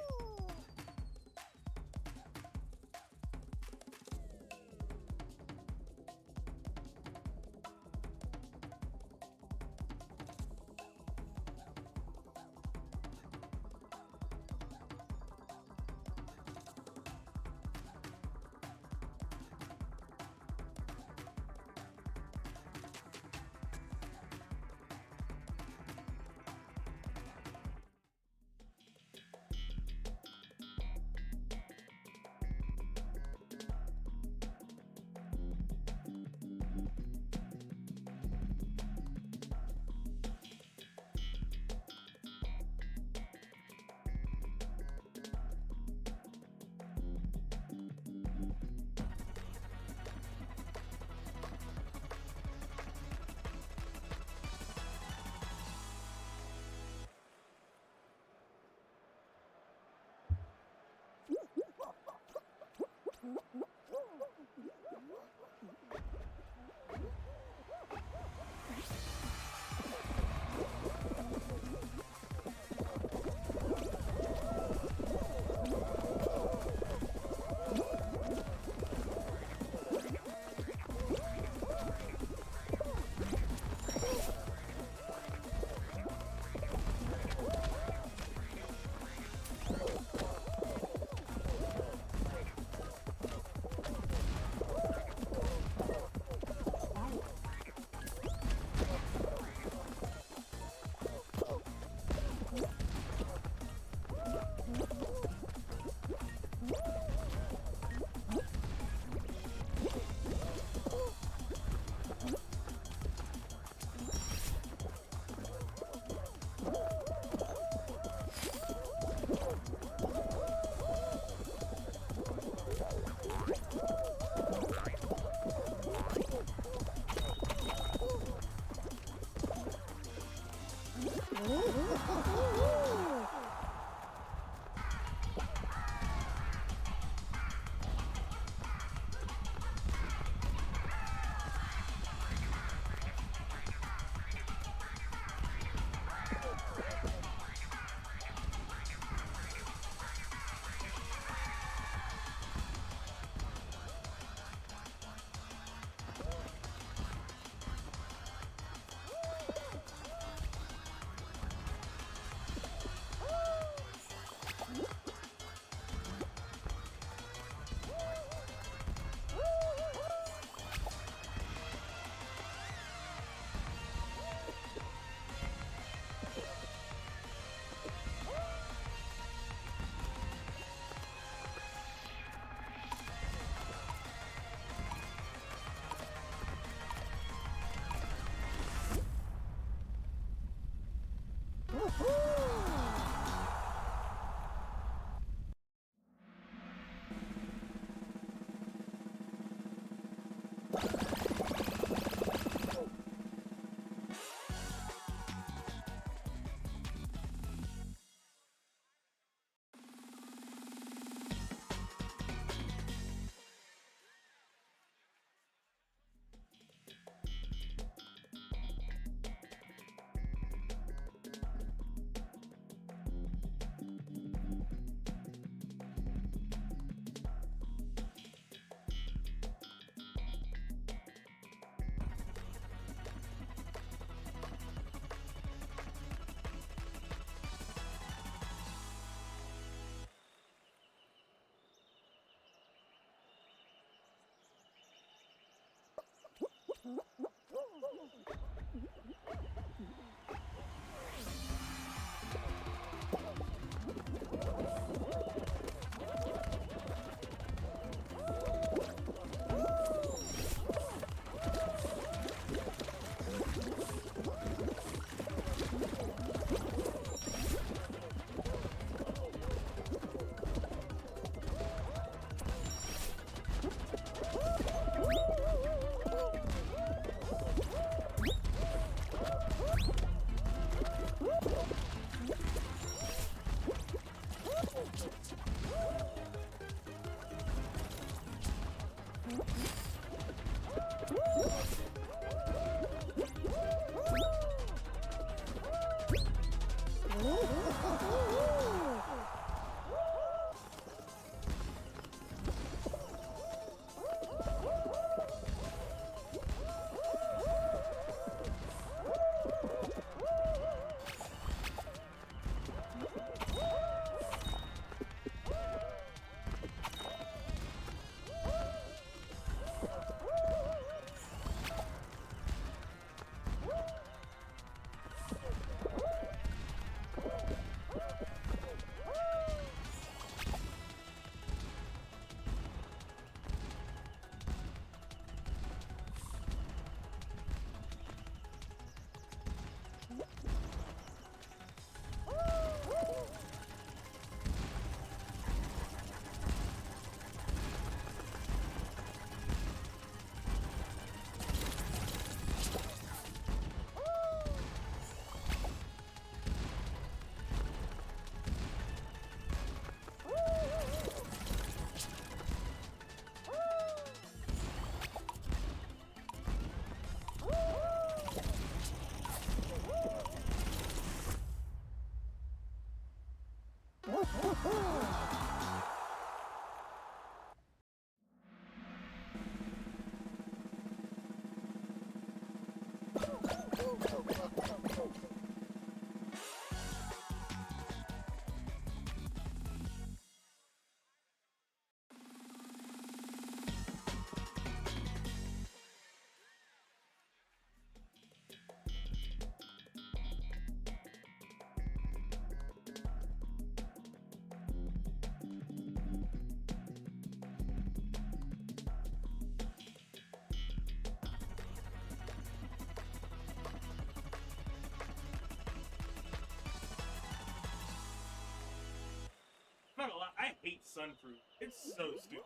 I'm not gonna lie, I hate Sunfruit. It's so stupid.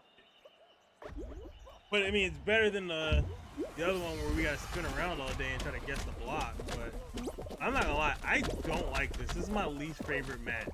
But I mean, it's better than the other one where we gotta spin around all day and try to guess the block. But I'm not gonna lie, I don't like this. This is my least favorite match.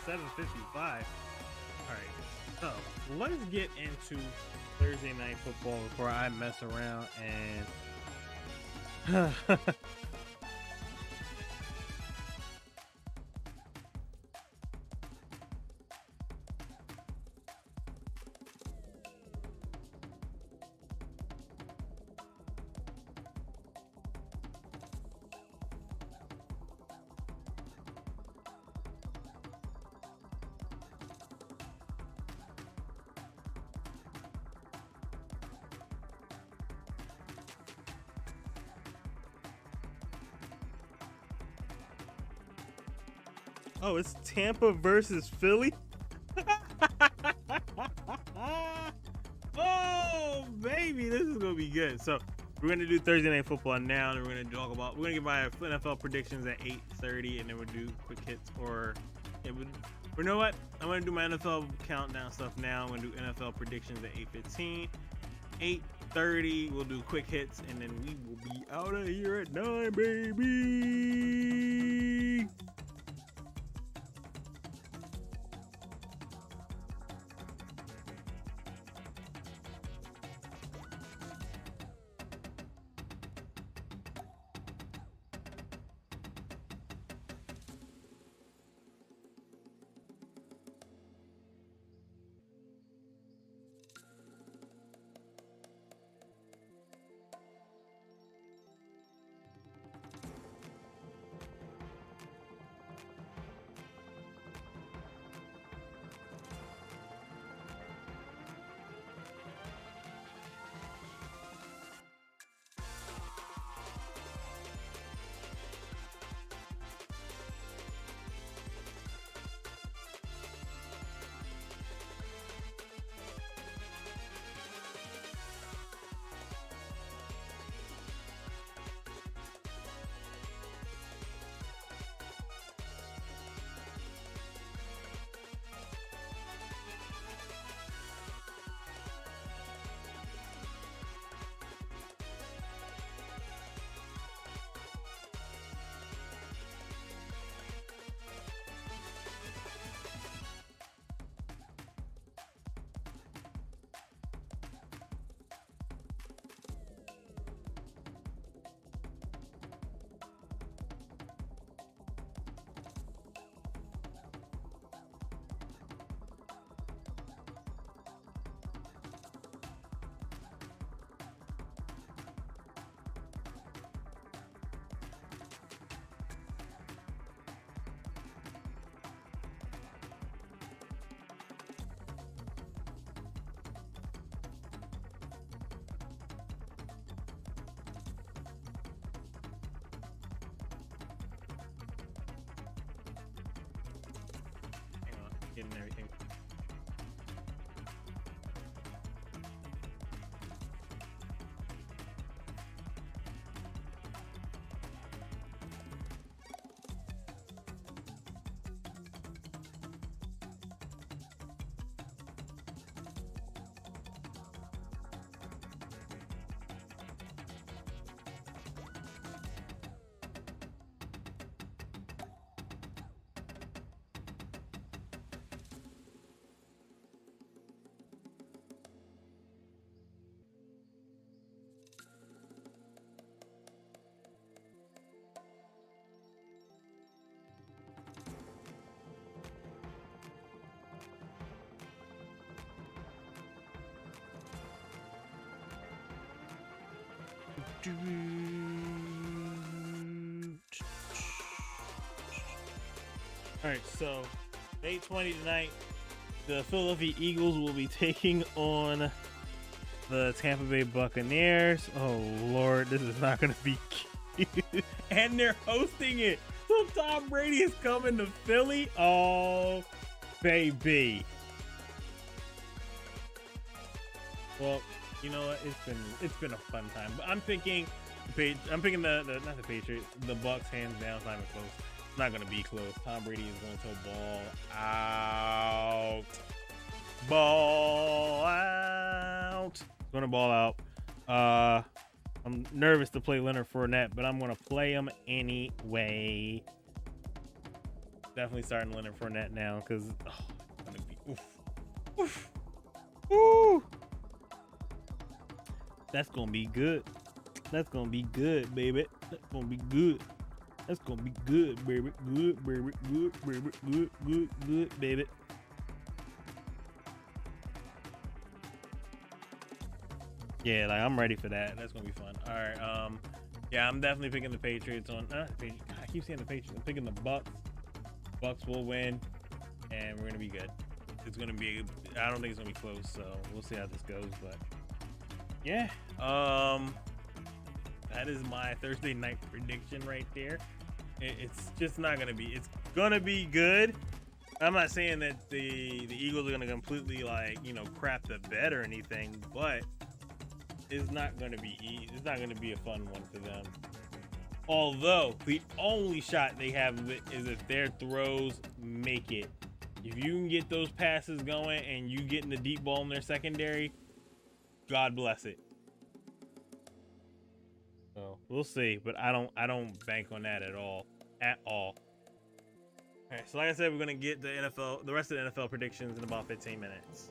7:55. All right, so let's get into Thursday night football before I mess around and Oh, it's Tampa versus Philly. Oh, baby, this is gonna be good. So we're gonna do Thursday Night Football now, and we're gonna talk about. We're gonna give my NFL predictions at 8:30, and then we'll do quick hits. Or you know what? I'm gonna do my NFL countdown stuff now. I'm gonna do NFL predictions at 8:15. 8:30, we'll do quick hits, and then we will be out of here at 9, baby. Getting everything. All right, so 8:20 tonight, the Philadelphia Eagles will be taking on the Tampa Bay Buccaneers. Oh Lord, this is not gonna be cute. And they're hosting it. So Tom Brady is coming to Philly. Oh baby. Well, you know what? It's been a fun time. But I'm picking the not the Patriots, the Bucks hands down. It's not even close. It's not gonna be close. Tom Brady is going to ball out. Ball out. Gonna ball out. I'm nervous to play Leonard Fournette, but I'm gonna play him anyway. Definitely starting Leonard Fournette now because it's gonna be oof. Ooh. That's gonna be good. That's gonna be good, baby. That's gonna be good. That's gonna be good, baby. Good, baby. Good, baby. Good, baby. Yeah, like I'm ready for that. That's gonna be fun. All right. Yeah, I'm definitely picking the Patriots on. God, I keep saying the Patriots. I'm picking the Bucks. Bucks will win, and we're gonna be good. It's gonna be. I don't think it's gonna be close, so we'll see how this goes. But yeah, that is my Thursday night prediction right there. It's just not gonna be. It's gonna be good. I'm not saying that the Eagles are gonna completely crap the bed or anything, but it's not gonna be easy. It's not gonna be a fun one for them. Although the only shot they have of it is if their throws make it. If you can get those passes going and you get in the deep ball in their secondary, God bless it. So we'll see, but I don't bank on that at all. All right, so like I said, we're gonna get the rest of the NFL predictions in about 15 minutes.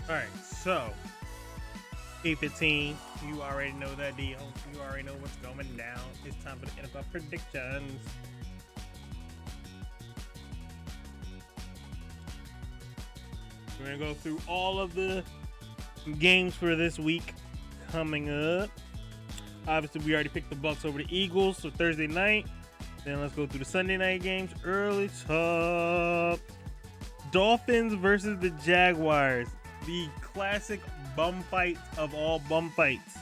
All right, so 8:15. You already know that deal. You already know what's going down. It's time for the NFL predictions. We're gonna go through all of the games for this week coming up. Obviously, we already picked the Bucks over the Eagles, so Thursday night. Then let's go through the Sunday night games. Early top. Dolphins versus the Jaguars. The classic bum fight of all bum fights.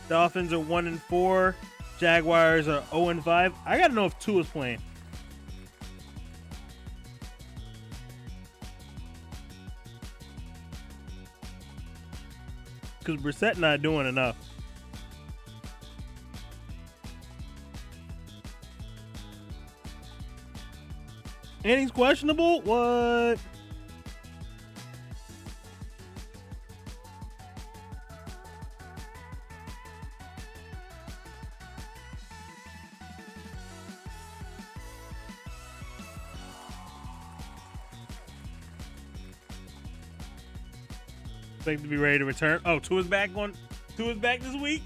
Dolphins are 1-4. Jaguars are 0-5. I gotta know if Tua's playing. Because Brissett not doing enough. And he's questionable? What? Expect to be ready to return. Oh, Tua's back this week?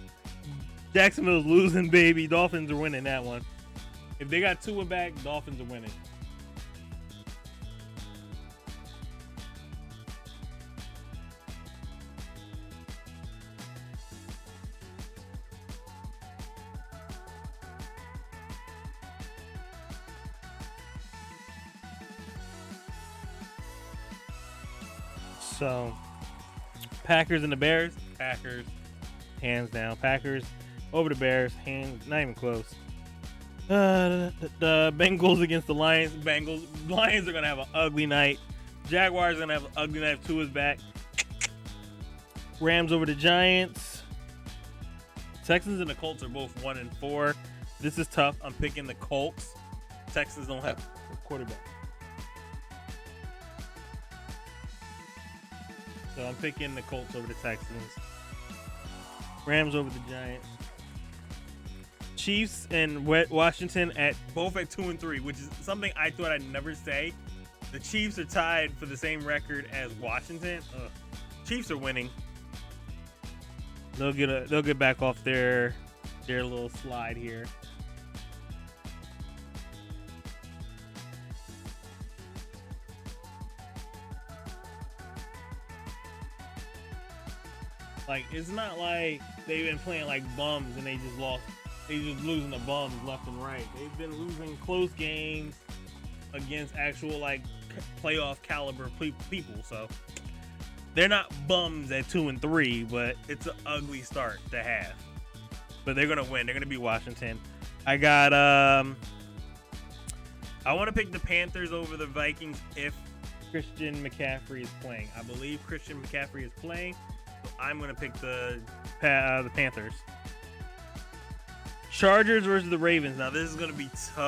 Jacksonville's losing, baby. Dolphins are winning that one. If they got Tua back, Dolphins are winning. So, Packers and the Bears. Packers, hands down. Packers over the Bears, not even close. The Bengals against the Lions. Lions are gonna have an ugly night. Jaguars are gonna have an ugly night if Tua's back. Rams over the Giants. Texans and the Colts are both 1-4. This is tough. I'm picking the Colts. Texans don't have a quarterback. So I'm picking the Colts over the Texans. Rams over the Giants. Chiefs and Washington both at 2-3, which is something I thought I'd never say. The Chiefs are tied for the same record as Washington. Ugh. Chiefs are winning. They'll get back off their little slide here. Like, it's not like they've been playing like bums and they just lost. They just losing the bums left and right. They've been losing close games against actual like playoff caliber people. So they're not bums at 2-3, but it's an ugly start to have. But they're gonna win. They're gonna beat Washington. I got I want to pick the Panthers over the Vikings if Christian McCaffrey is playing. I believe Christian McCaffrey is playing. I'm going to pick the Panthers. Chargers versus the Ravens. Now, this is going to be tough.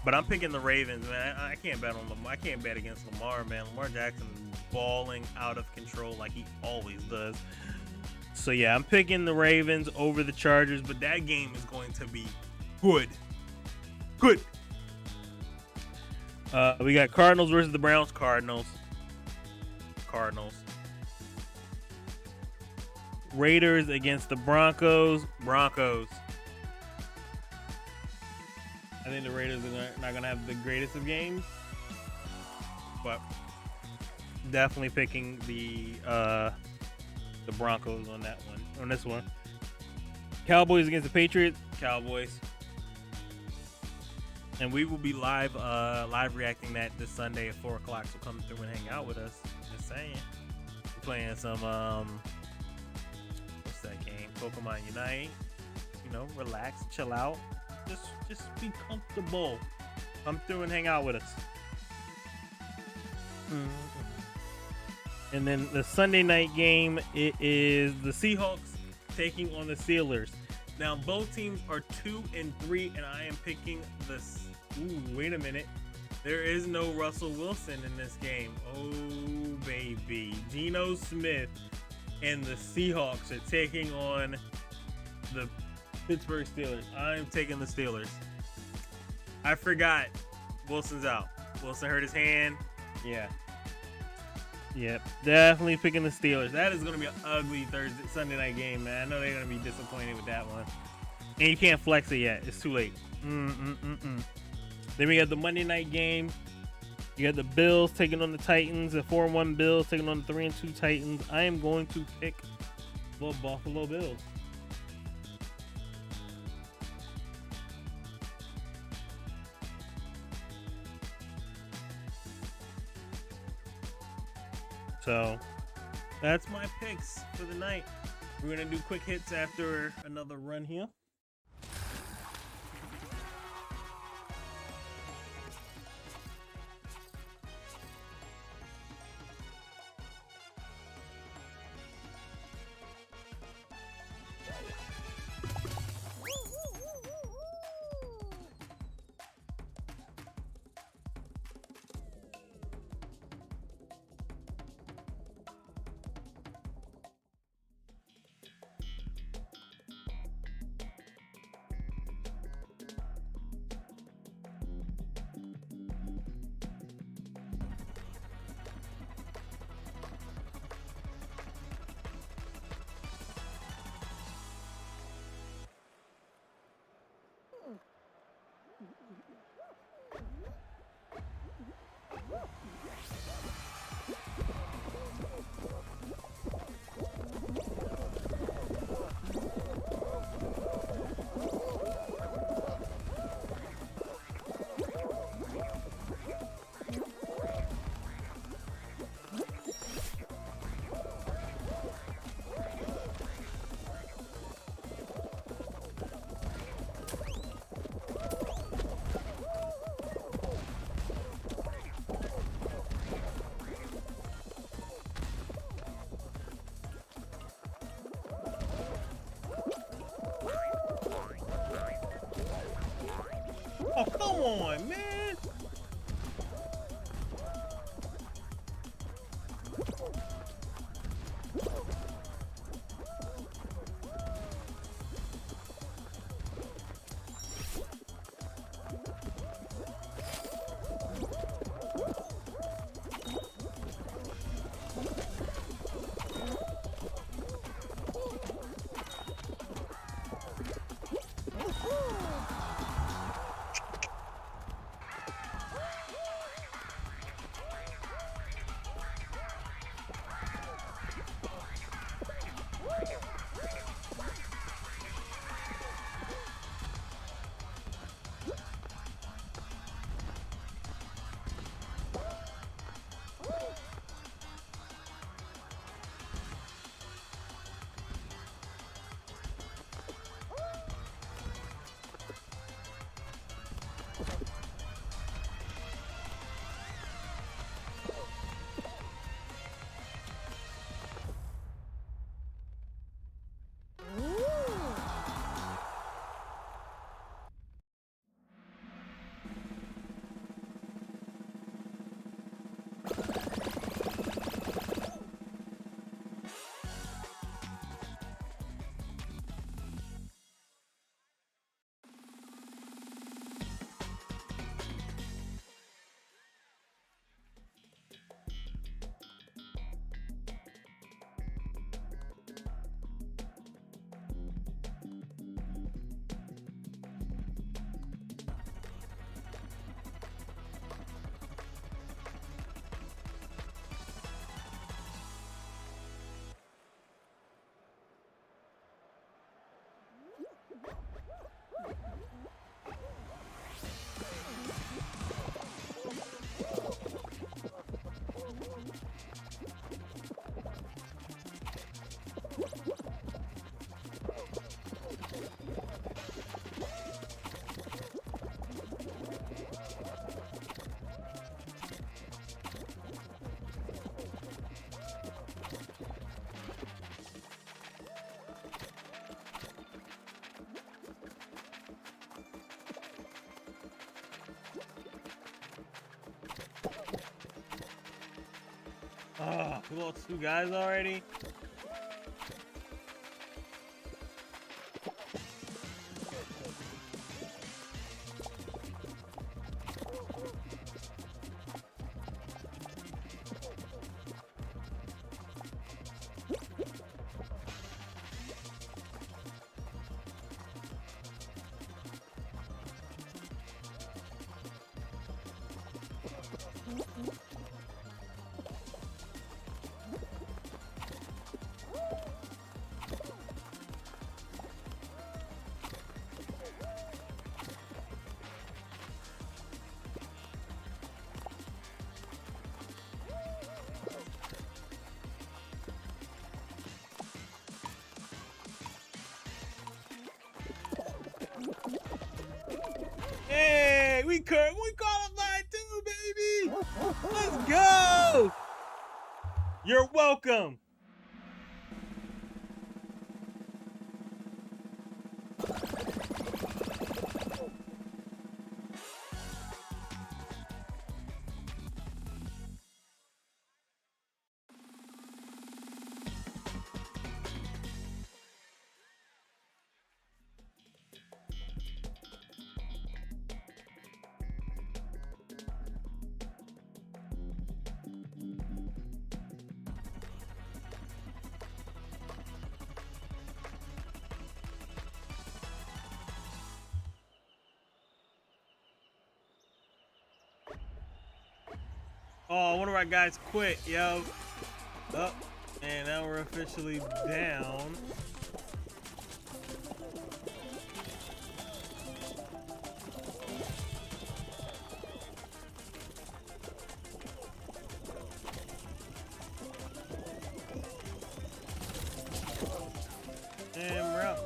But I'm picking the Ravens, man. I can't bet on Lamar. I can't bet against Lamar, man. Lamar Jackson is balling out of control like he always does. So, yeah, I'm picking the Ravens over the Chargers. But that game is going to be good. Good. We got Cardinals versus the Browns. Cardinals. Raiders against the Broncos. I think the Raiders are not going to have the greatest of games, but definitely picking the Broncos on that one. On this one, Cowboys against the Patriots. Cowboys. And we will be live reacting that this Sunday at 4 o'clock. So come through and hang out with us. Just saying. We're playing some what's that game? Pokemon Unite. You know, relax, chill out. Just be comfortable. Come through and hang out with us. And then the Sunday night game, it is the Seahawks taking on the Steelers. Now both teams are 2-3, and I am picking the. Ooh, wait a minute. There is no Russell Wilson in this game. Oh baby, Geno Smith and the Seahawks are taking on the Pittsburgh Steelers. I'm taking the Steelers. I forgot Wilson's out. Wilson hurt his hand. Yeah. Yep, definitely picking the Steelers. That is going to be an ugly Sunday night game, man. I know they're going to be disappointed with that one. And you can't flex it yet. It's too late. Then we got the Monday night game. You got the Bills taking on the Titans. The 4-1 Bills taking on the 3-2 Titans. I am going to pick the Buffalo Bills. So that's my picks for the night. We're going to do quick hits after another run here. Oh, come on, man. Oh, we lost 2 guys already. Hey, we qualified too, baby. Let's go. You're welcome. Oh, one of our guys quit, yo. Oh, and now we're officially down. And we're out.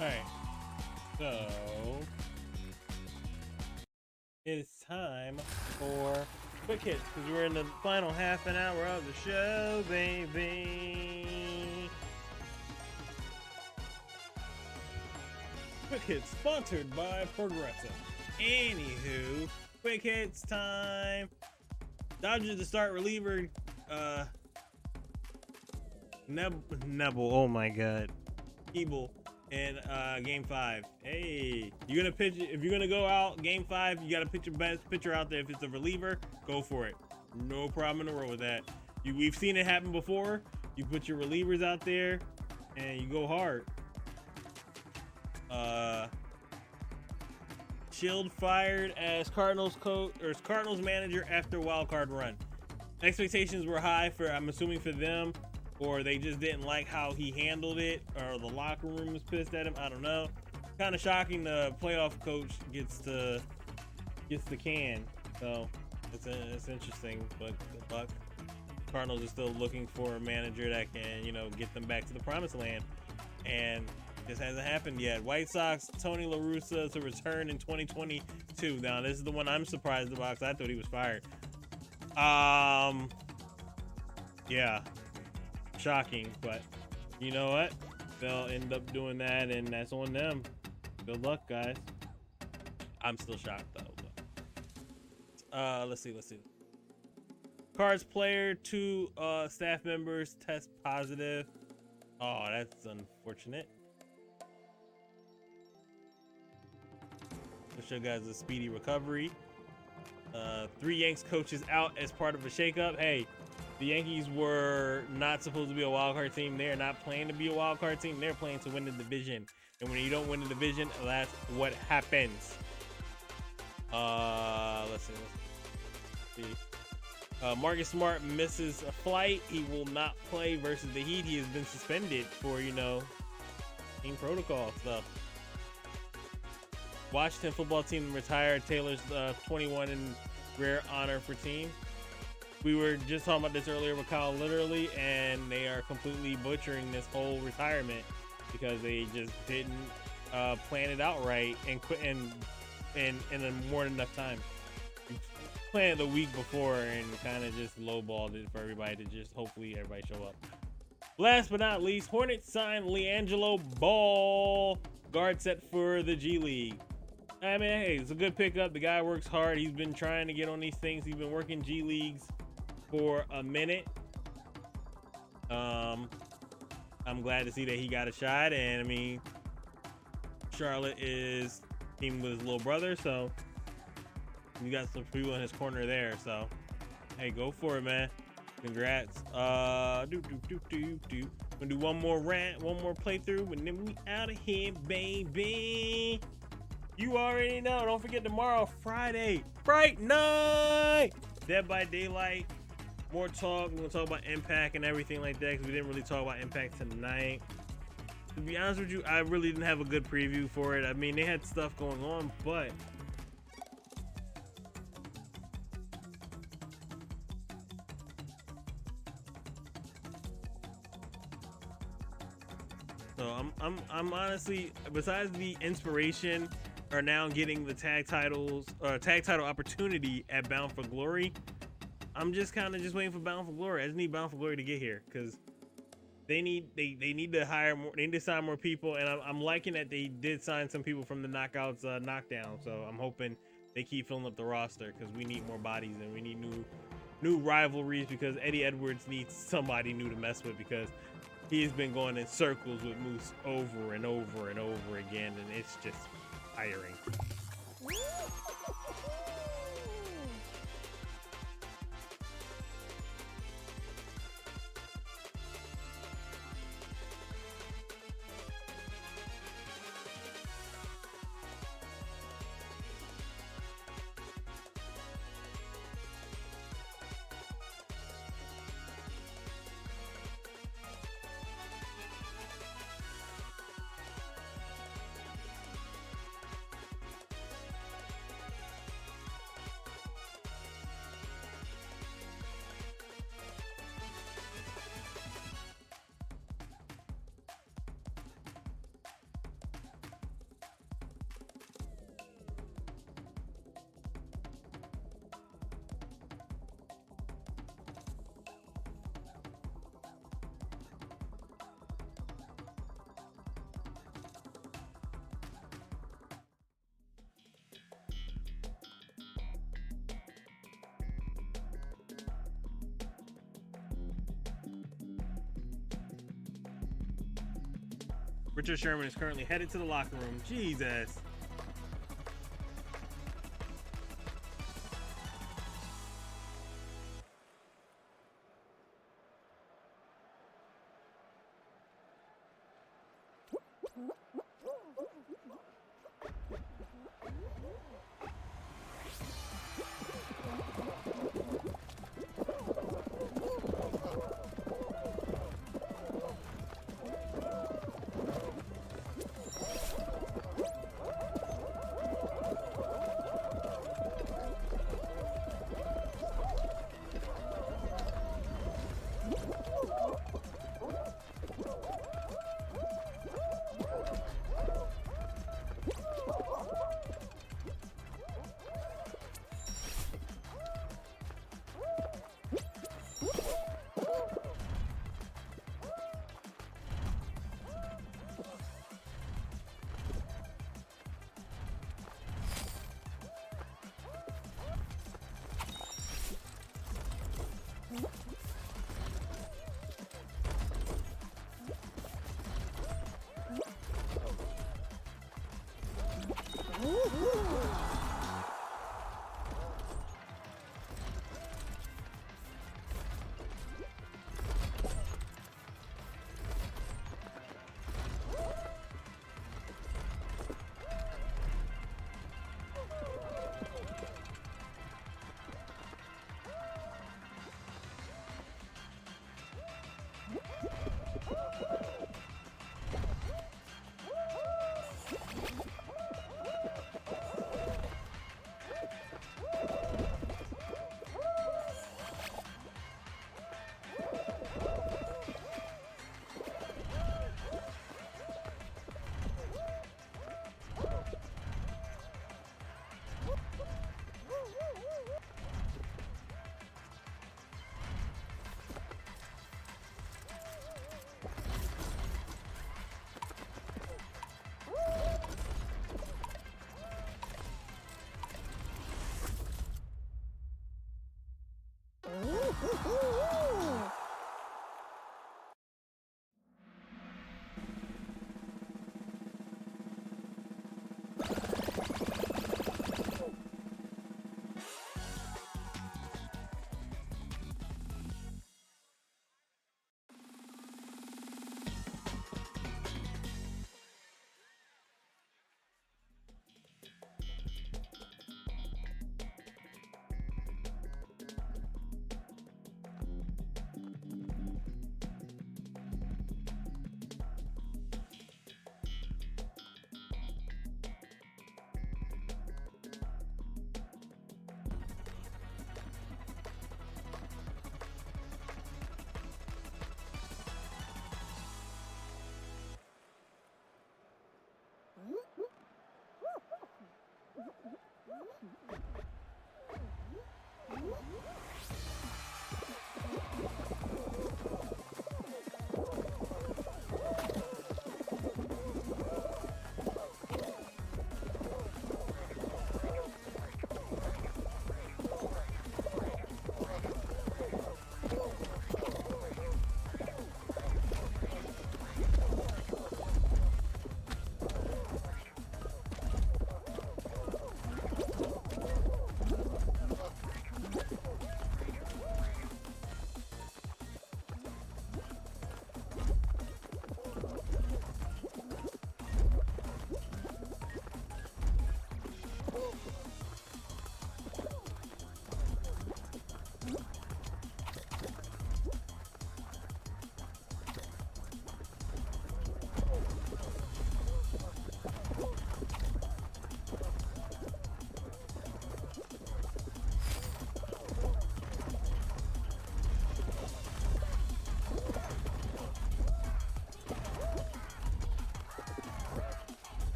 Alright, so it's time for quick hits because we're in the final half an hour of the show, baby. Quick hits sponsored by Progressive. Anywho, quick hits time. Dodgers to start reliever Nebel, oh my god, Ebel in game 5. Hey, you're gonna pitch if you're gonna go out game 5, you gotta pitch your best pitcher out there. If it's a reliever, go for it. No problem in the world with that. We've seen it happen before. You put your relievers out there and you go hard. Shield fired as Cardinals coach or Cardinals manager after wild card run. Expectations were high for, I'm assuming, for them, or they just didn't like how he handled it, or the locker room was pissed at him. I don't know. Kind of shocking the playoff coach gets the can. So it's interesting, but good luck. Cardinals are still looking for a manager that can, you know, get them back to the promised land, and just hasn't happened yet. White Sox, Tony La Russa to return in 2022. Now this is the one I'm surprised about because I thought he was fired. Yeah, shocking, but you know what? They'll end up doing that, and that's on them. Good luck, guys. I'm still shocked though. Let's see. Cards player, 2 staff members test positive. Oh, that's unfortunate. Wish you guys a speedy recovery. 3 Yanks coaches out as part of a shakeup. Hey, the Yankees were not supposed to be a wild card team. They're not playing to be a wild card team. They're playing to win the division. And when you don't win the division, that's what happens. Let's see. Marcus Smart misses a flight. He will not play versus the Heat. He has been suspended for, you know, team protocol stuff. Washington football team retired Taylor's 21 in rare honor for team. We were just talking about this earlier with KyleLiterally, and they are completely butchering this whole retirement because they just didn't plan it out right and quit in more than enough time. Planned the week before and kind of just lowballed it for everybody to just hopefully everybody show up. Last but not least, Hornets signed LiAngelo Ball, guard set for the G League. I mean, hey, it's a good pickup. The guy works hard. He's been trying to get on these things. He's been working G Leagues for a minute. I'm glad to see that he got a shot. And I mean, Charlotte is teaming with his little brother, so we got some people in his corner there. So, hey, go for it, man. Congrats. Gonna do one more playthrough, and then we out of here, baby. You already know. Don't forget tomorrow, Friday, Fright Night, Dead by Daylight. More talk. We're gonna talk about Impact and everything like that because we didn't really talk about Impact tonight. To be honest with you, I really didn't have a good preview for it. I mean, they had stuff going on, but so I'm honestly, besides the inspiration, are now getting the tag title opportunity at Bound for Glory. I'm just kind of waiting for Bound for Glory. I just need Bound for Glory to get here because they need to hire more. They need to sign more people, and I'm liking that they did sign some people from the Knockouts Knockdown. So I'm hoping they keep filling up the roster because we need more bodies and we need new rivalries because Eddie Edwards needs somebody new to mess with because he's been going in circles with Moose over and over and over again, and it's just tiring. Richard Sherman is currently headed to the locker room. Jesus.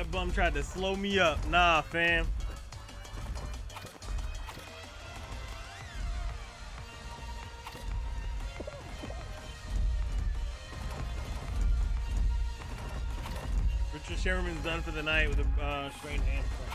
That bum tried to slow me up. Nah, fam. Richard Sherman's done for the night with a strained hamstring.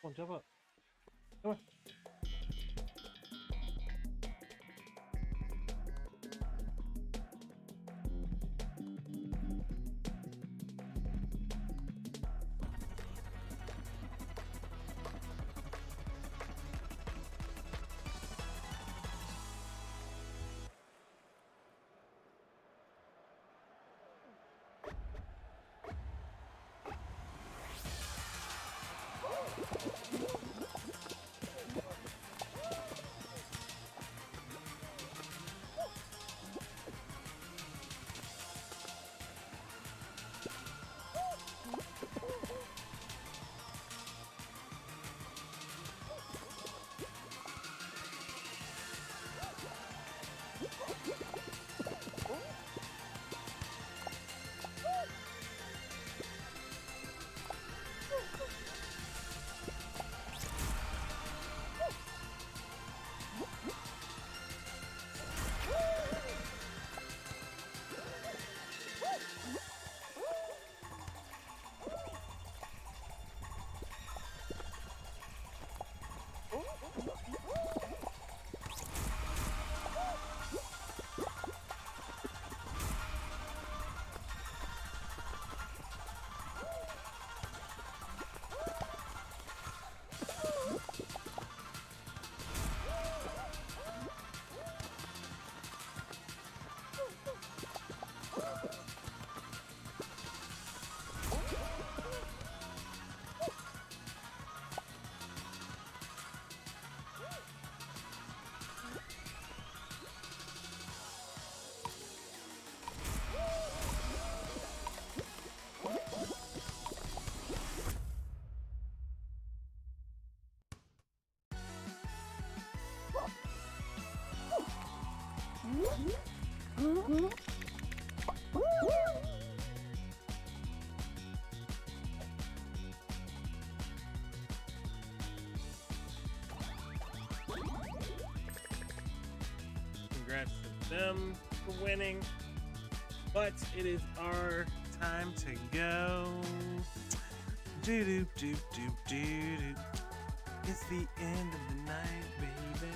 on, jump up. Come on. Congrats to them for winning. But it is our time to go. Do do do do do do. It's the end of the night, baby.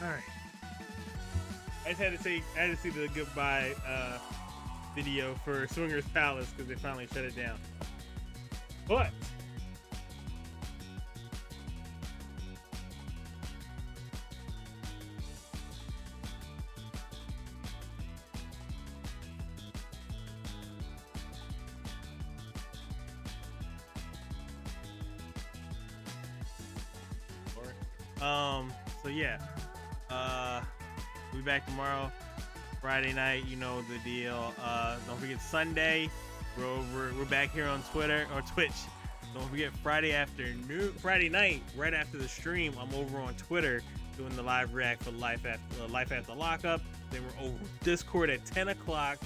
All right. I just had to see the goodbye video for Swingers Palace because they finally shut it down. But so yeah, we'll be back tomorrow, Friday night. You know the deal. Don't forget Sunday. We're back here on Twitter or Twitch. Don't forget Friday night, right after the stream. I'm over on Twitter doing the live react for Life After Lockup. Then we're over Discord at 10 o'clock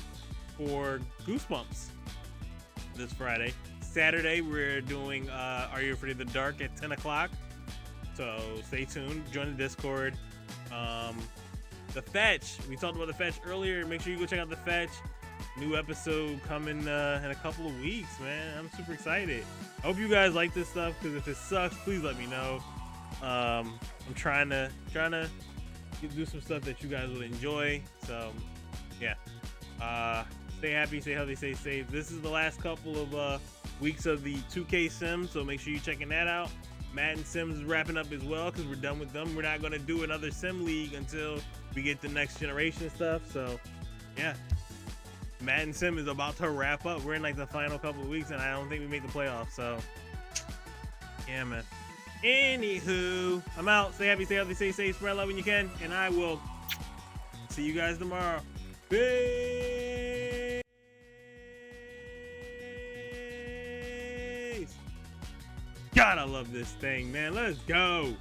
for Goosebumps this Friday. Saturday we're doing Are You Afraid of the Dark at 10 o'clock. So stay tuned. Join the Discord. The Fetch. We talked about the Fetch earlier. Make sure you go check out the Fetch. New episode coming in a couple of weeks, man. I'm super excited. I hope you guys like this stuff, because if it sucks, please let me know. I'm trying to do some stuff that you guys will enjoy. So yeah. Stay happy, stay healthy, stay safe. This is the last couple of weeks of the 2K Sims, so make sure you're checking that out. Madden Sims is wrapping up as well, because we're done with them. We're not going to do another Sim League until we get the next generation stuff. So yeah, Madden Sim is about to wrap up. We're in like the final couple of weeks, and I don't think we make the playoffs. So yeah, man. Anywho, I'm out. Stay happy, stay healthy, stay safe, spread love when you can, and I will see you guys tomorrow. Peace. God, I love this thing, man. Let's go.